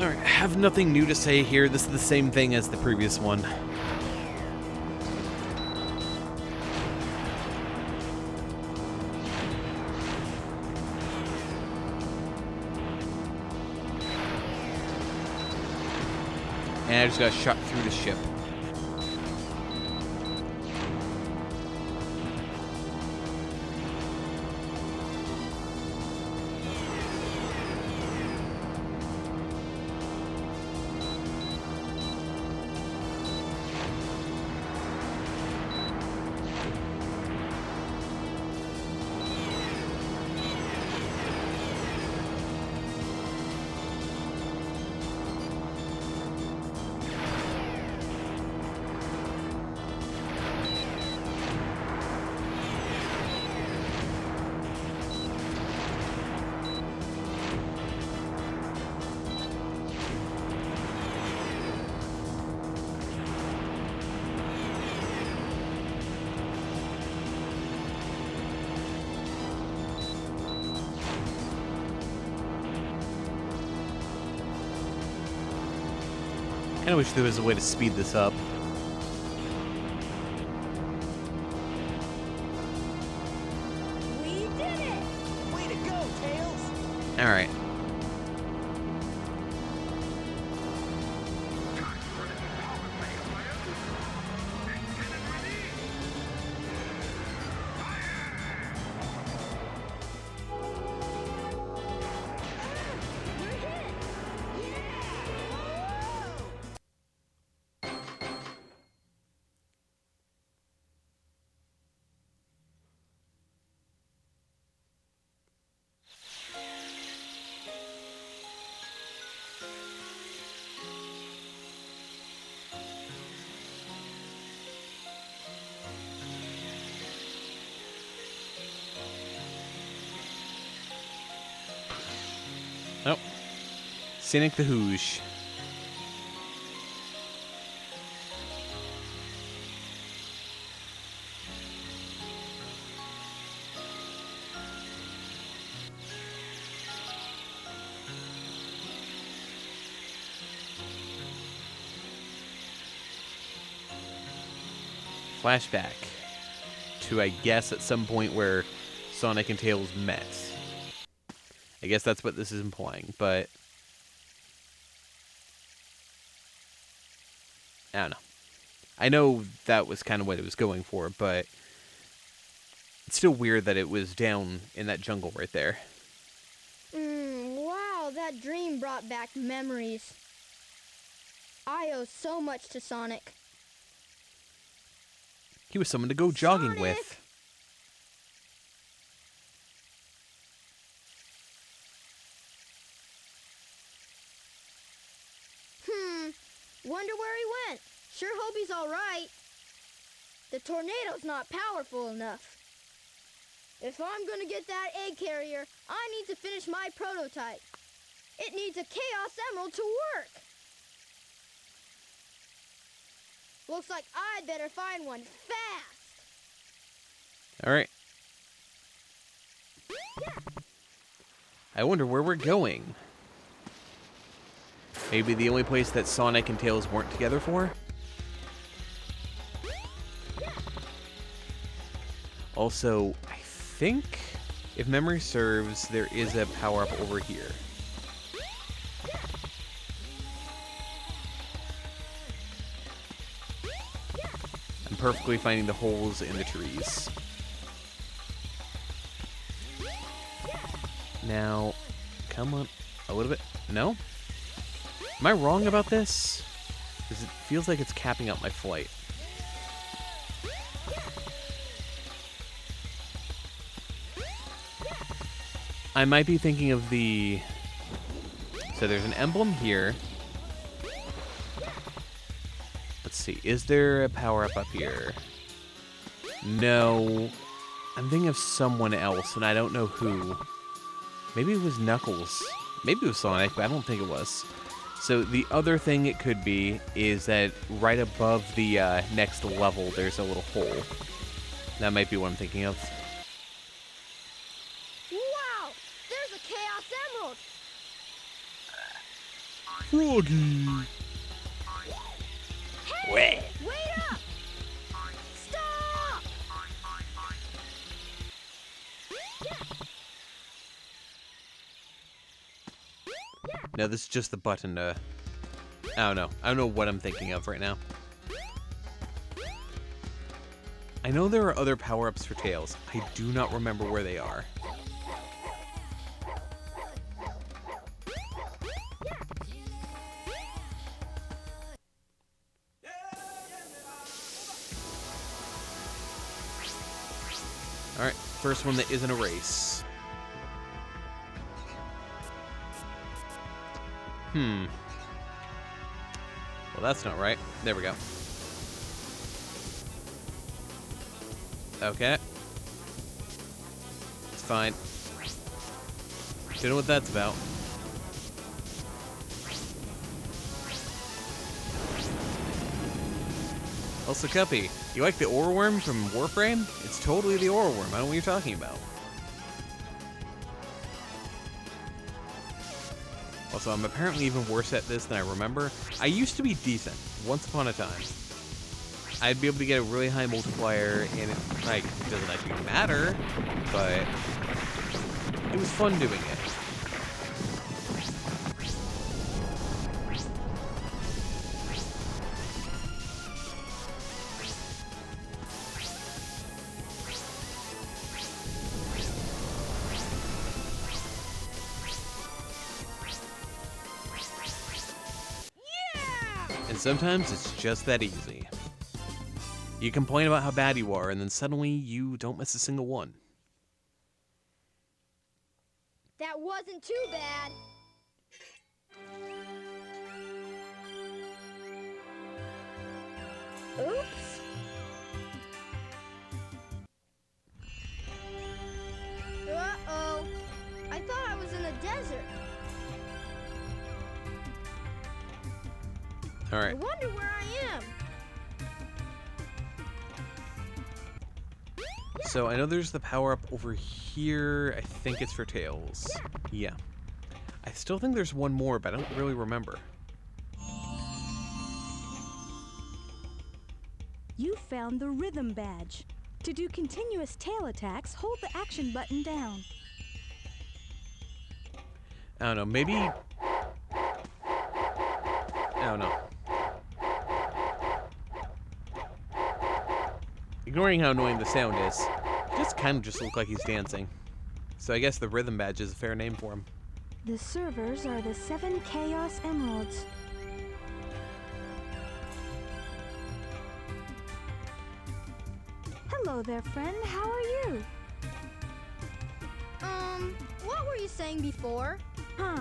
Alright, I have nothing new to say here. This is the same thing as the previous one. And I just got shot through the ship. I wish there was a way to speed this up. We did it. Way to go, Tails! Alright. We're hit. Nope. Sonic the Hoosh. Flashback to, I guess, at some point where Sonic and Tails met. I guess that's what this is implying, but I don't know. I know that was kind of what it was going for, but it's still weird that it was down in that jungle right there. Wow, that dream brought back memories. I owe so much to Sonic. He was someone to go jogging Sonic! with. Wonder where he went. Sure hope he's all right. The tornado's not powerful enough. If I'm gonna get that egg carrier, I need to finish my prototype. It needs a Chaos Emerald to work. Looks like I'd better find one fast. All right. I wonder where we're going. Maybe the only place that Sonic and Tails weren't together for? Also, I think, if memory serves, there is a power-up over here. I'm perfectly finding the holes in the trees. Now, come on, a little bit. No? Am I wrong about this? Because it feels like it's capping out my flight. I might be thinking of the... So there's an emblem here. Let's see. Is there a power-up up here? No. I'm thinking of someone else, and I don't know who. Maybe it was Knuckles. Maybe it was Sonic, but I don't think it was. So the other thing it could be is that right above the next level, there's a little hole. That might be what I'm thinking of. Wow! There's a Chaos Emerald! Froggy! Hey! Wait up! Stop! No, this is just the button to... I don't know. I don't know what I'm thinking of right now. I know there are other power-ups for Tails. I do not remember where they are. Alright, first one that isn't a race. Well, that's not right. There we go. Okay. It's fine. Don't know what that's about. Also, Cuppy, you like the ore worm from Warframe? It's totally the ore worm. I don't know what you're talking about. Also, I'm apparently even worse at this than I remember. I used to be decent, once upon a time. I'd be able to get a really high multiplier, and it doesn't actually matter, but it was fun doing it. And sometimes it's just that easy. You complain about how bad you are, and then suddenly you don't miss a single one. That wasn't too bad. Oops. Uh-oh. I thought I was in a desert. All I right. wonder where I am. So I know there's the power-up over here. I think it's for Tails. Yeah. I still think there's one more, but I don't really remember. You found the rhythm badge. To do continuous tail attacks, hold the action button down. I don't know, maybe... I don't know. Ignoring how annoying the sound is, it just kind of just look like he's dancing. So I guess the rhythm badge is a fair name for him. The servers are the 7 Chaos Emeralds. Hello there, friend. How are you? What were you saying before? Huh.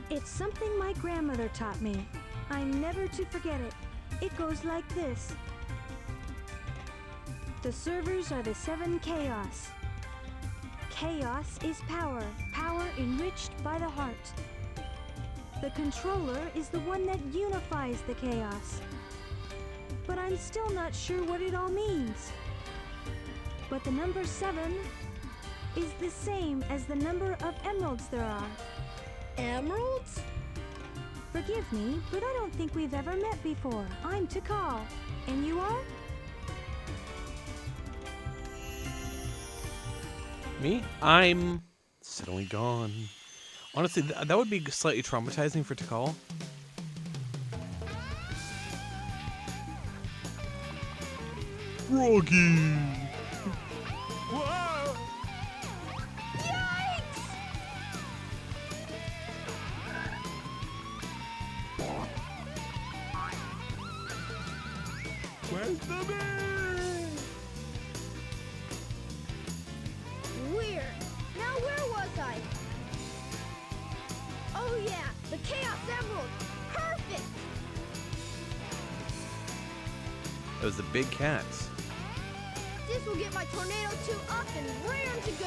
It's something my grandmother taught me. I'm never to forget it. It goes like this. The servers are the 7 chaos. Chaos is power, power enriched by the heart. The controller is the one that unifies the chaos. But I'm still not sure what it all means. But the number 7 is the same as the number of emeralds there are. Emeralds? Forgive me, but I don't think we've ever met before. I'm Tikal. And you are? Me? I'm suddenly gone. Honestly, that would be slightly traumatizing for Tikal. Froggy! Whoa! Where's the man? Weird. Now where was I? Oh yeah, the Chaos Emerald. Perfect! Those the big cats. This will get my Tornado 2 up and raring to go.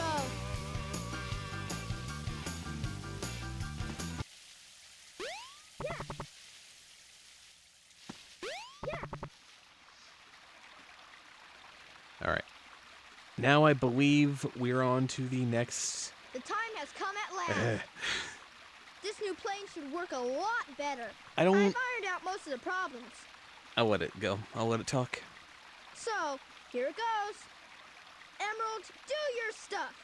Alright. Now I believe we're on to the next... The time has come at last. This new plane should work a lot better. I don't... I've ironed out most of the problems. I'll let it go. I'll let it talk. So, here it goes. Emerald, do your stuff.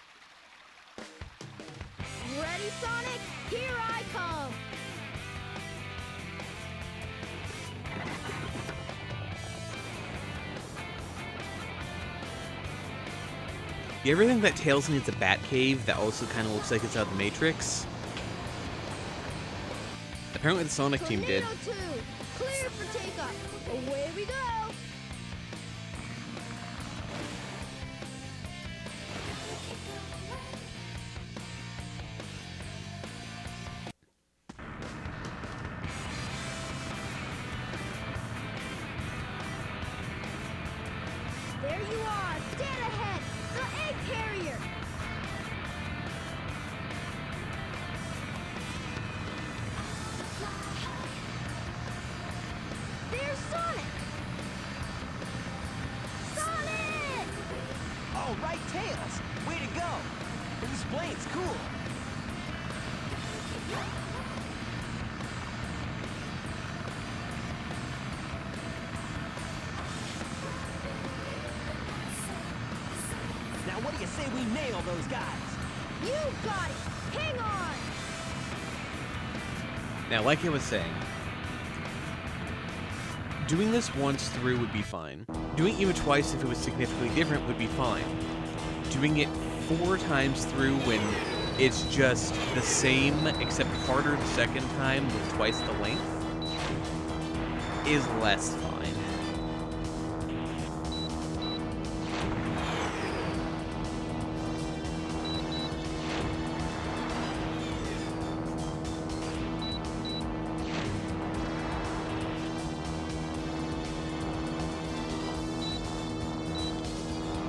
Ready, Sonic? Here I come. You ever think that Tails needs a bat cave that also kind of looks like it's out of the Matrix? Apparently the Sonic team did. Tornado 2, clear for takeoff. Away we go. There you are, dead ahead, the egg carrier. There's Sonic. Sonic! All right, Tails. Way to go. This plane's cool. Now, what do you say we nail those guys? You got it. Hang on. Now, like I was saying, doing this once through would be fine. Doing it even twice if it was significantly different would be fine. Doing it 4 times through when it's just the same except harder the second time with twice the length is less fine.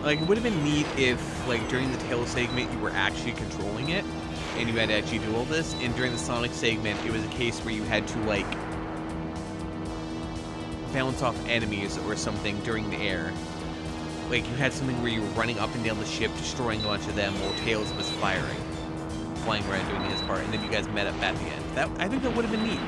Like, it would have been neat if, like, during the Tails segment, you were actually controlling it, and you had to actually do all this, and during the Sonic segment, it was a case where you had to, like, bounce off enemies or something during the air. Like, you had something where you were running up and down the ship, destroying a bunch of them, while Tails was flying around doing his part, and then you guys met up at the end. I think that would have been neat.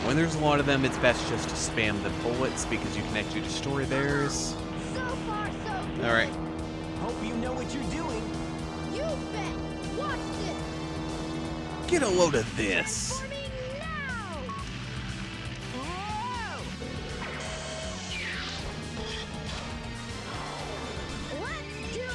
When there's a lot of them, it's best just to spam the bullets because you can actually destroy theirs. So far, so good. Alright. Hope you know what you're doing. You bet. Watch this. Get a load of this. Transforming now! Let's do it!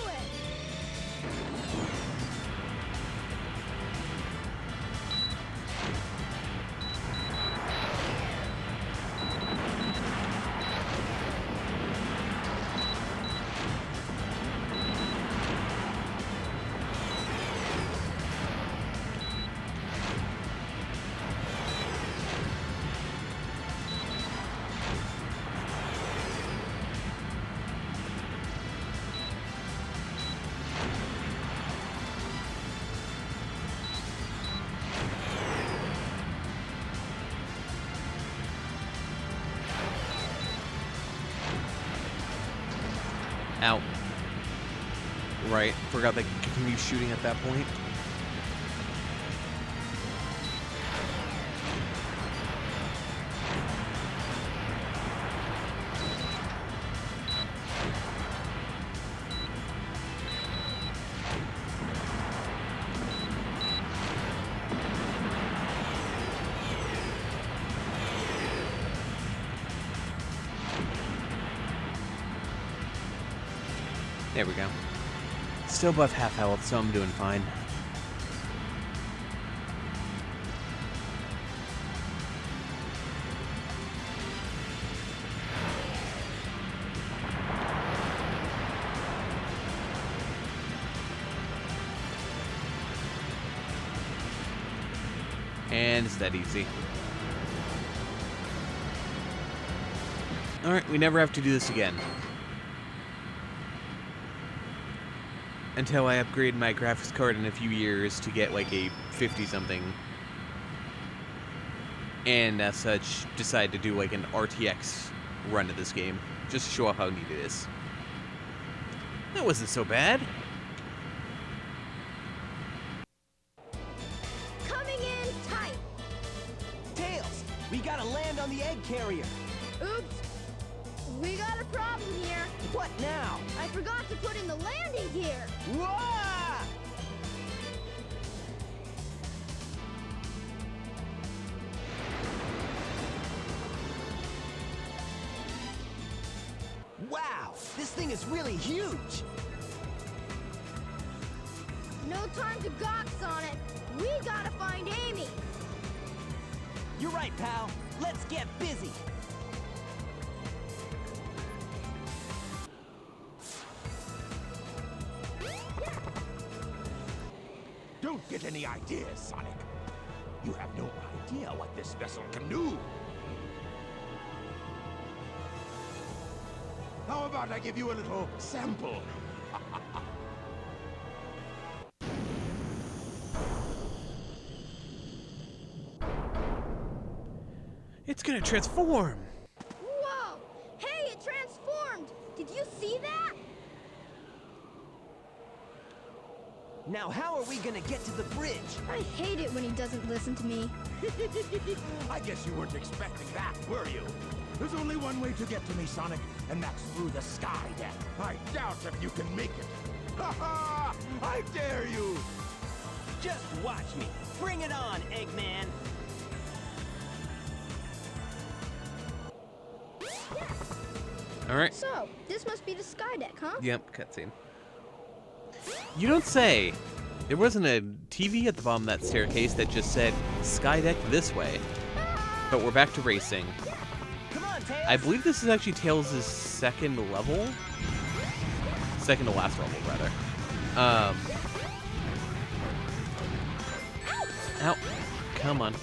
Ow. Right, forgot they can continue shooting at that point. There we go. Still above half health, so I'm doing fine. And it's that easy. Alright, we never have to do this again. Until I upgrade my graphics card in a few years to get like a 50-something. And as such, decide to do like an RTX run of this game. Just to show off how neat it is. That wasn't so bad. Coming in tight! Tails, we gotta land on the egg carrier. Oops! We got a problem here. What now? I forgot to put in the landing gear. Whoa! Wow, this thing is really huge. No time to gawk, Sonic. We gotta find Amy. You're right, pal. Let's get busy. Don't get any ideas, Sonic. You have no idea what this vessel can do. How about I give you a little sample? It's gonna transform! Whoa! Hey, it transformed! Did you see that? Now how are we gonna get to the bridge? I hate it when he doesn't listen to me. I guess you weren't expecting that, were you? There's only one way to get to me, Sonic, and that's through the sky deck. I doubt if you can make it. Ha ha! I dare you! Just watch me. Bring it on, Eggman. Alright. So, this must be the sky deck, huh? Yep, cutscene. You don't say! There wasn't a TV at the bottom of that staircase that just said, Skydeck this way. But we're back to racing. Come on, Tails. I believe this is actually Tails' second level? Second to last level, rather. Ow. Come on.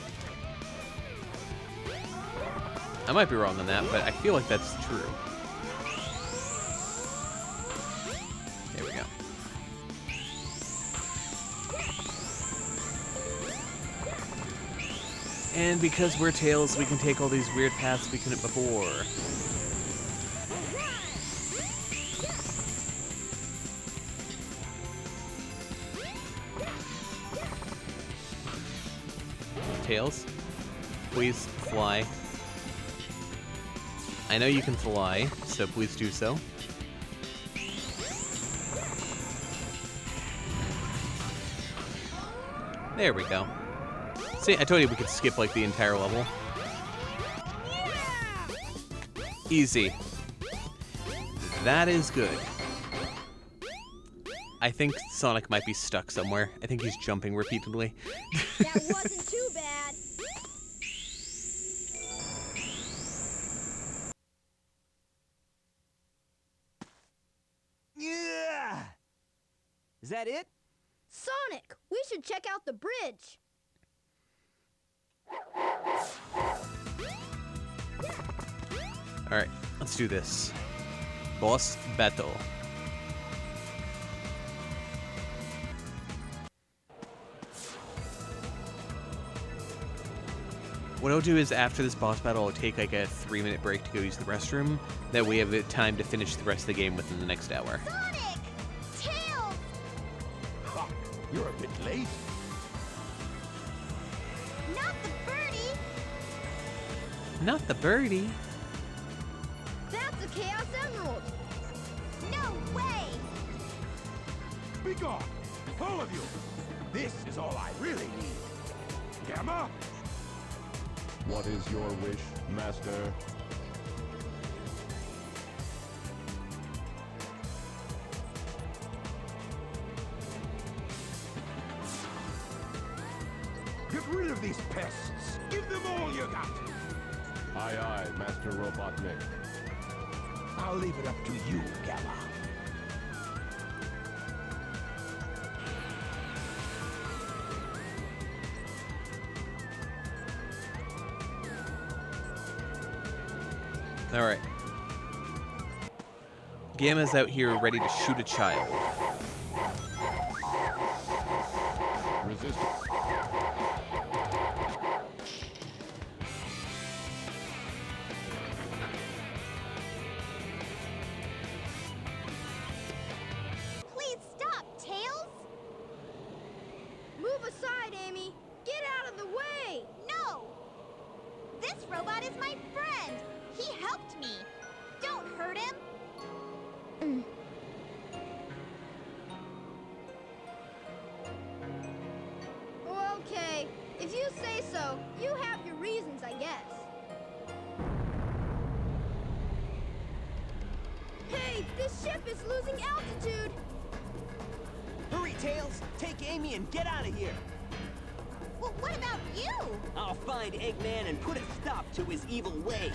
I might be wrong on that, but I feel like that's true. There we go. And because we're Tails, we can take all these weird paths we couldn't before. Tails, please fly. I know you can fly, so please do so. There we go. See, I told you we could skip like the entire level. Easy. That is good. I think Sonic might be stuck somewhere. I think he's jumping repeatedly. That wasn't too bad. Yeah. Is that it? Sonic, we should check out the bridge. Alright, let's do this. Boss battle. What I'll do is after this boss battle, I'll take like a 3-minute break to go use the restroom. That way we have time to finish the rest of the game within the next hour. Sonic! Tails! Ha! You're a bit late. Not the birdie! Not the birdie. That's a Chaos Emerald! No way! Be gone, all of you. This is all I really need. Gamma? What is your wish, Master? Get rid of these pests. Give them all you got. Aye, aye, Master Robotnik. I'll leave it up to you, Gamma. Alright. Gamma's out here ready to shoot a child. Resist. Please stop, Tails! Move aside, Amy! Get out of the way! No! This robot is my friend! He helped me! Don't hurt him! Okay, if you say so, you have your reasons, I guess. Hey, this ship is losing altitude! Hurry, Tails! Take Amy and get out of here! Well, what about you? I'll find Eggman and put a stop to his evil ways.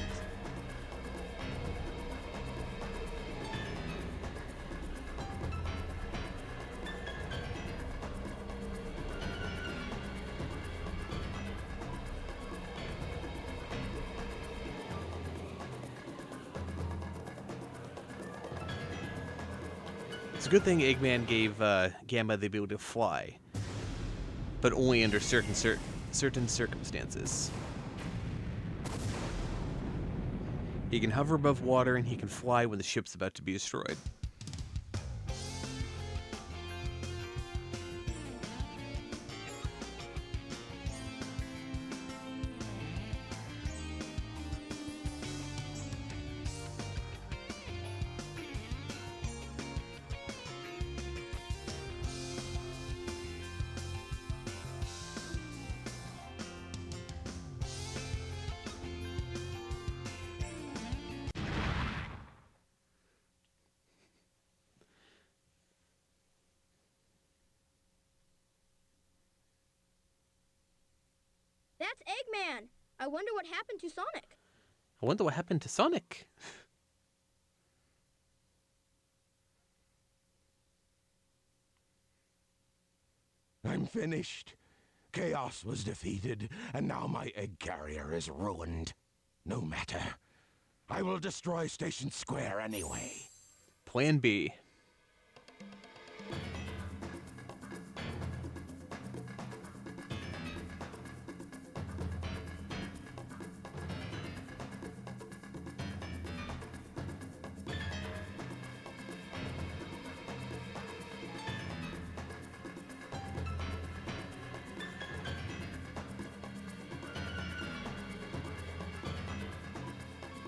It's a good thing Eggman gave Gamma the ability to fly, but only under certain circumstances. He can hover above water and he can fly when the ship's about to be destroyed. That's Eggman! I wonder what happened to Sonic. I wonder what happened to Sonic. I'm finished. Chaos was defeated, and now my egg carrier is ruined. No matter. I will destroy Station Square anyway. Plan B.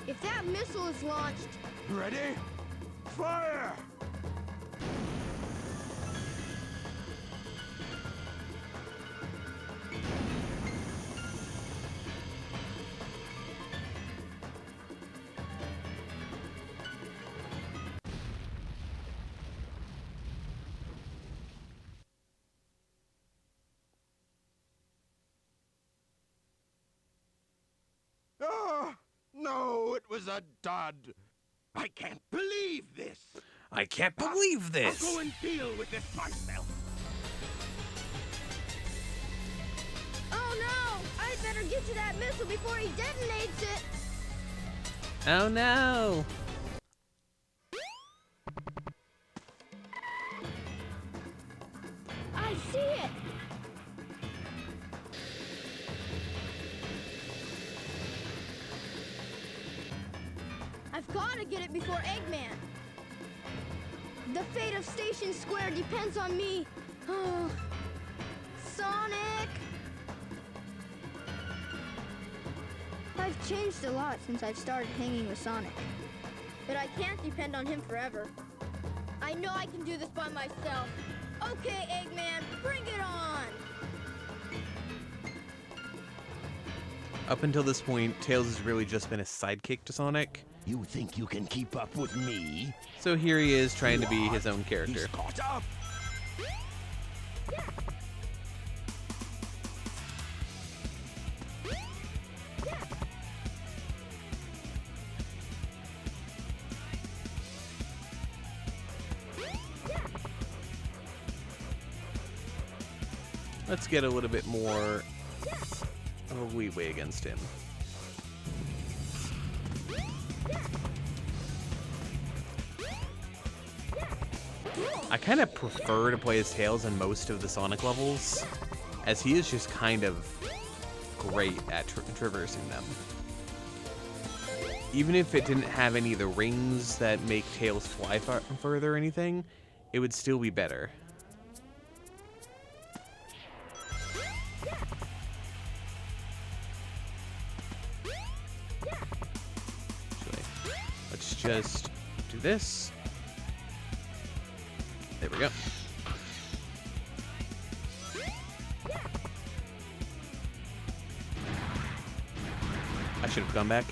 If that missile is launched... Ready? Fire! was a dud. I can't believe this. I can't believe I'll this. go and deal with this myself. Oh no! I better get to that missile before he detonates it! Oh no. I see it! I've got to get it before Eggman. The fate of Station Square depends on me. Oh, Sonic! I've changed a lot since I've started hanging with Sonic. But I can't depend on him forever. I know I can do this by myself. Okay, Eggman, bring it on! Up until this point, Tails has really just been a sidekick to Sonic. You think you can keep up with me? So here he is trying to be his own character. He's caught up. Let's get a little bit more of a leeway against him. I kind of prefer to play as Tails in most of the Sonic levels, as he is just kind of great at traversing them. Even if it didn't have any of the rings that make Tails fly further or anything, it would still be better. Actually, let's just do this. There we go. I should have gone back.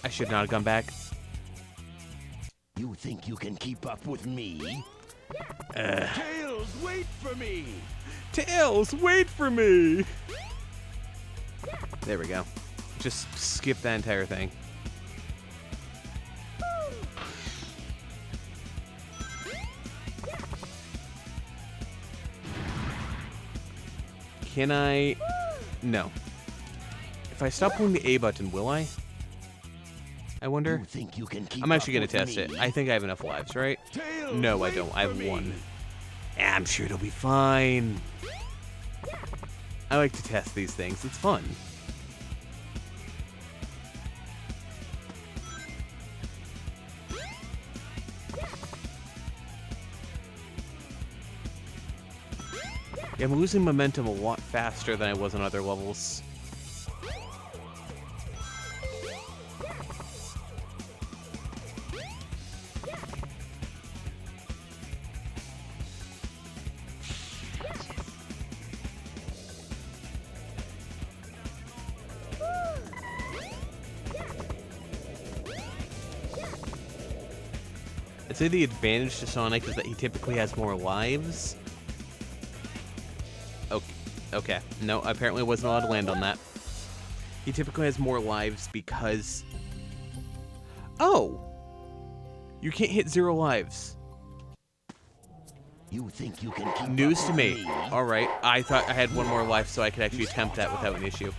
I should not have gone back. You think you can keep up with me? Tails, wait for me! Tails, wait for me! There we go. Just skip that entire thing. Can I? No. If I stop pulling the A button, will I? I wonder. You think you can keep I'm actually up gonna with test me? it. I think I have enough lives, right? Tails, No, I wait don't. I have for me. one. I'm sure it'll be fine. I like to test these things. It's fun. Yeah, I'm losing momentum a lot faster than I was on other levels. I'd say the advantage to Sonic is that he typically has more lives. Okay. No, apparently I wasn't allowed to land on that. He typically has more lives because... Oh! You can't hit 0 lives. You think you can keep News up to with me. Alright, I thought I had one more life so I could actually attempt that without an issue.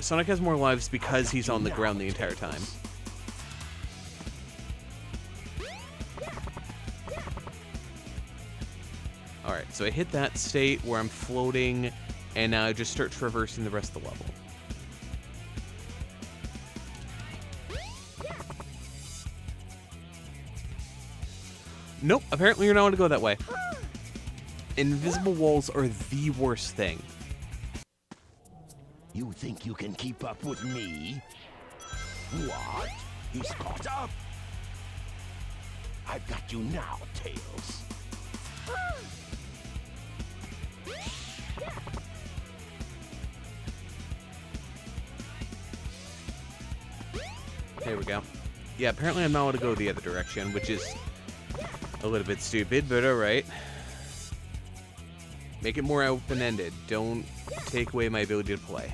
Sonic has more lives because he's on the ground the entire time. Alright, so I hit that state where I'm floating, and now I just start traversing the rest of the level. Nope, apparently you're not allowed to go that way. Invisible walls are the worst thing. You think you can keep up with me? What? He's caught up. I've got you now, Tails. There we go. Yeah, apparently I'm not allowed to go the other direction, which is a little bit stupid, but alright. Make it more open-ended. Don't take away my ability to play.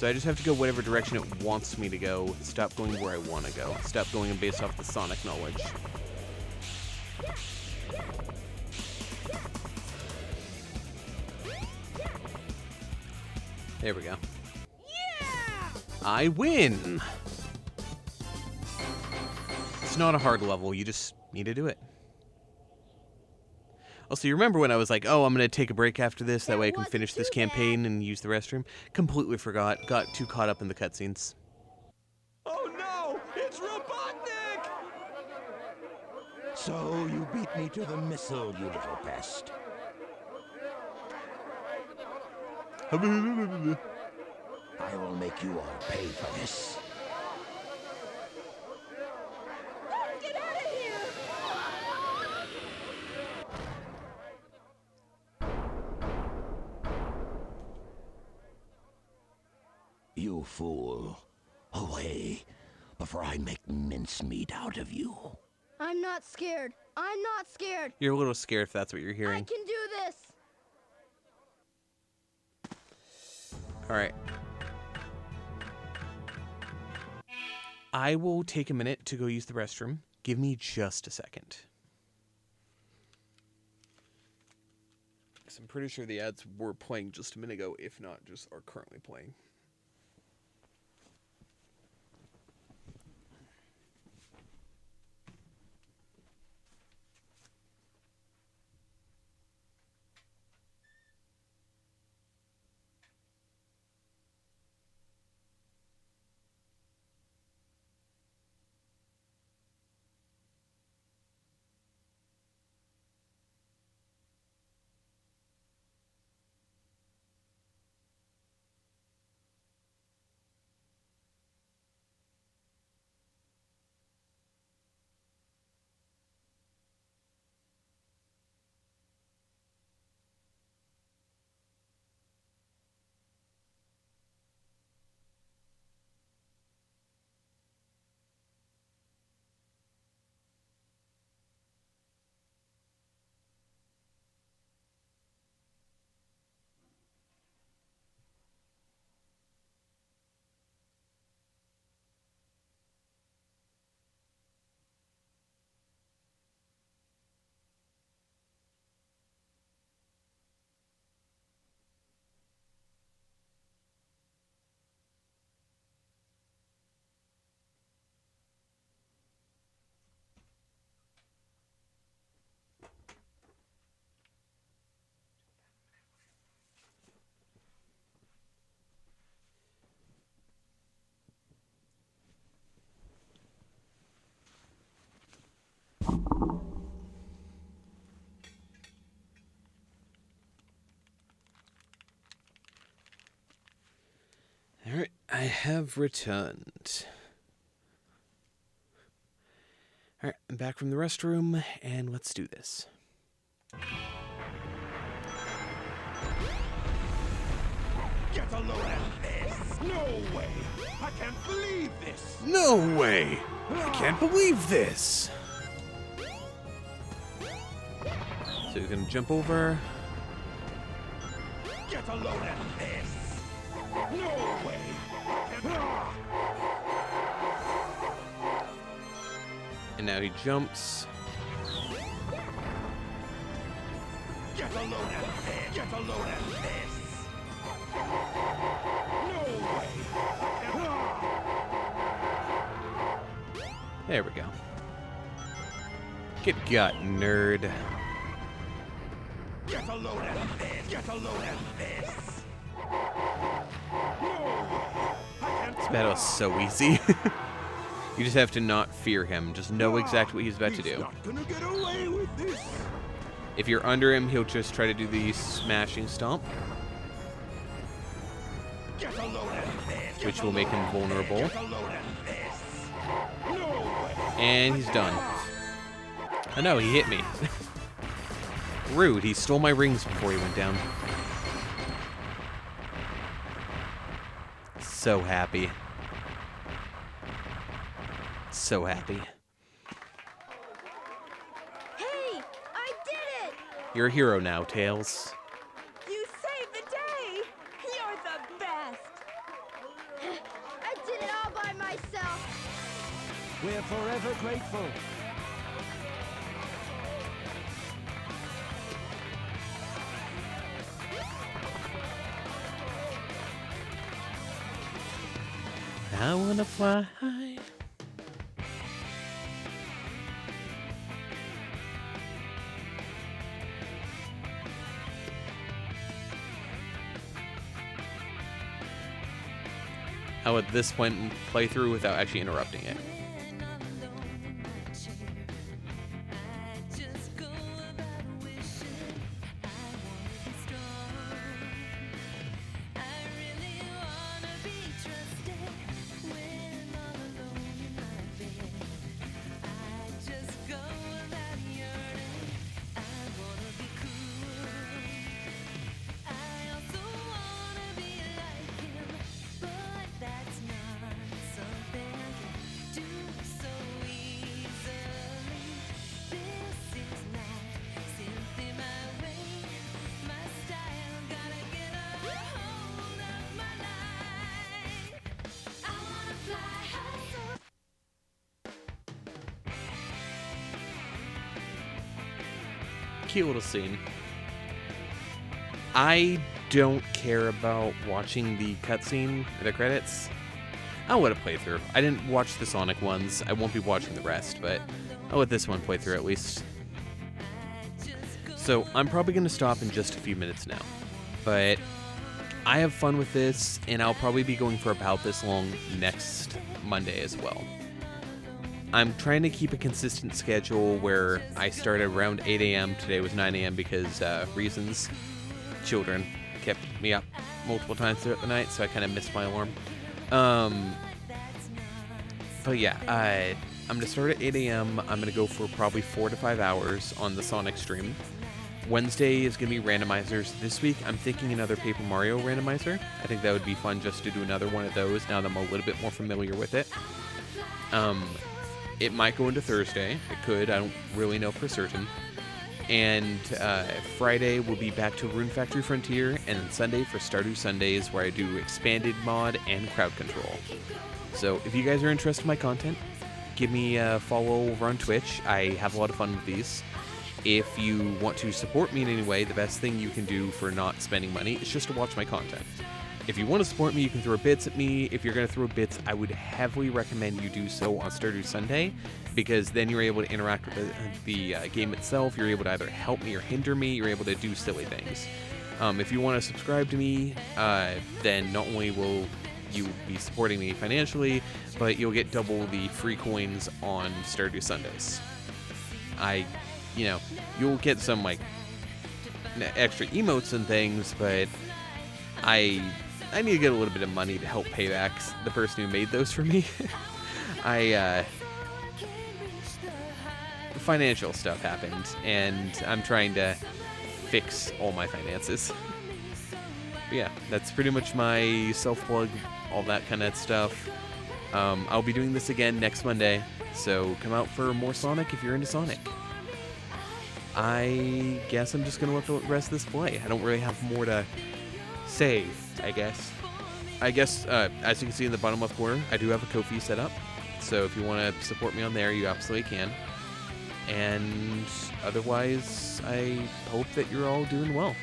So I just have to go whatever direction it wants me to go. Stop going where I want to go. Stop going based off the Sonic knowledge. There we go. Yeah! I win! It's not a hard level, you just need to do it. Also, you remember when I was like, oh, I'm going to take a break after this, that way I can finish this campaign and use the restroom? Completely forgot. Got too caught up in the cutscenes. Oh no! It's Robotnik! So you beat me to the missile, you little pest. I will make you all pay for this. Get out of here! You fool. Away, before I make mincemeat out of you. I'm not scared. I'm not scared. You're a little scared if that's what you're I hearing. can do this. Alright. I will take a minute to go use the restroom. Give me just a second. Because I'm pretty sure the ads were playing just a minute ago, if not just are currently playing. Alright, I have returned. Alright, I'm back from the restroom, and let's do this. Get a load of this! No way! I can't believe this! No way! I can't believe this! So he's gonna jump over. Get a load of this! No way! And now he jumps. Get a load of this! Get a load of this! No way! There we go. Get got, nerd. Get a load of this! Get a load of this! No way! This battle's so easy. You just have to not fear him. Just know exactly what he's about to do. Not gonna get away with this! If you're under him, he'll just try to do the smashing stomp, Get a load of this! which will make him vulnerable. Get a load of this! No way! And he's done. Oh no, he hit me. Rude, he stole my rings before he went down. So happy. So happy. Hey, I did it! You're a hero now, Tails. You saved the day! You're the best! We're forever grateful. I wanna fly high. How at this point play through without actually interrupting it. Cute little scene. I don't care about watching the cutscene, the credits. I'll let it play through. I didn't watch the Sonic ones. I won't be watching the rest, but I'll let this one play through at least. So I'm probably going to stop in just a few minutes now. But I have fun with this, and I'll probably be going for about this long next Monday as well. I'm trying to keep a consistent schedule where I start at around 8 a.m. Today was 9 a.m. because reasons. Children kept me up multiple times throughout the night, so I kind of missed my alarm. But yeah, I'm going to start at 8 a.m. I'm going to go for probably 4 to 5 hours on the Sonic stream. Wednesday is going to be randomizers. This week, I'm thinking another Paper Mario randomizer. I think that would be fun just to do another one of those now that I'm a little bit more familiar with it. It might go into Thursday. It could. I don't really know for certain. And Friday will be back to Rune Factory Frontier, and then Sunday for Stardew Sundays, where I do expanded mod and crowd control. So if you guys are interested in my content, give me a follow over on Twitch. I have a lot of fun with these. If you want to support me in any way, the best thing you can do for not spending money is just to watch my content. If you want to support me, you can throw bits at me. If you're going to throw bits, I would heavily recommend you do so on Stardew Sunday, because then you're able to interact with the game itself. You're able to either help me or hinder me. You're able to do silly things. If you want to subscribe to me, then not only will you be supporting me financially, but you'll get double the free coins on Stardew Sundays. You'll get some like extra emotes and things, but I need to get a little bit of money to help pay back the person who made those for me. Financial stuff happened, and I'm trying to fix all my finances. But yeah, that's pretty much my self-plug, all that kind of stuff. I'll be doing this again next Monday, so come out for more Sonic if you're into Sonic. I guess I'm just going to let the rest of this play. I don't really have more to say, I guess. As you can see in the bottom left corner, I do have a Ko-fi set up. So if you want to support me on there, you absolutely can. And otherwise, I hope that you're all doing well.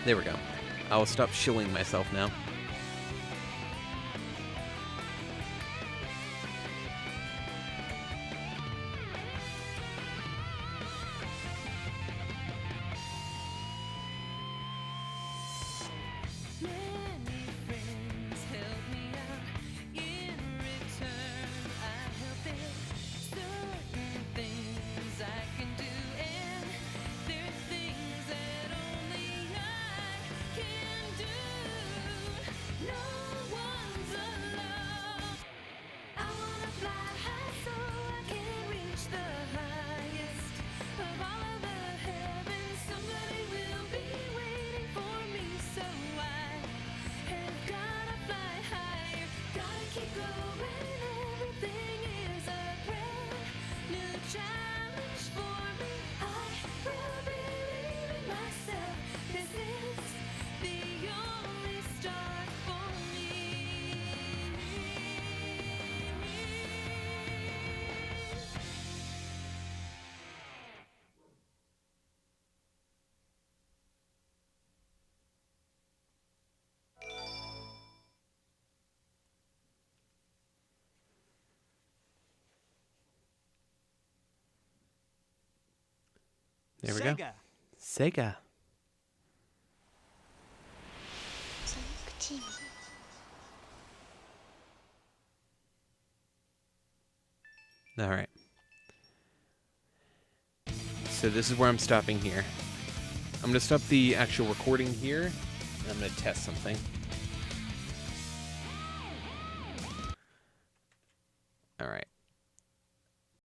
There we go. I'll stop shilling myself now. There we go. Sega. Sega. All right. So this is where I'm stopping here. I'm going to stop the actual recording here, and I'm going to test something. All right.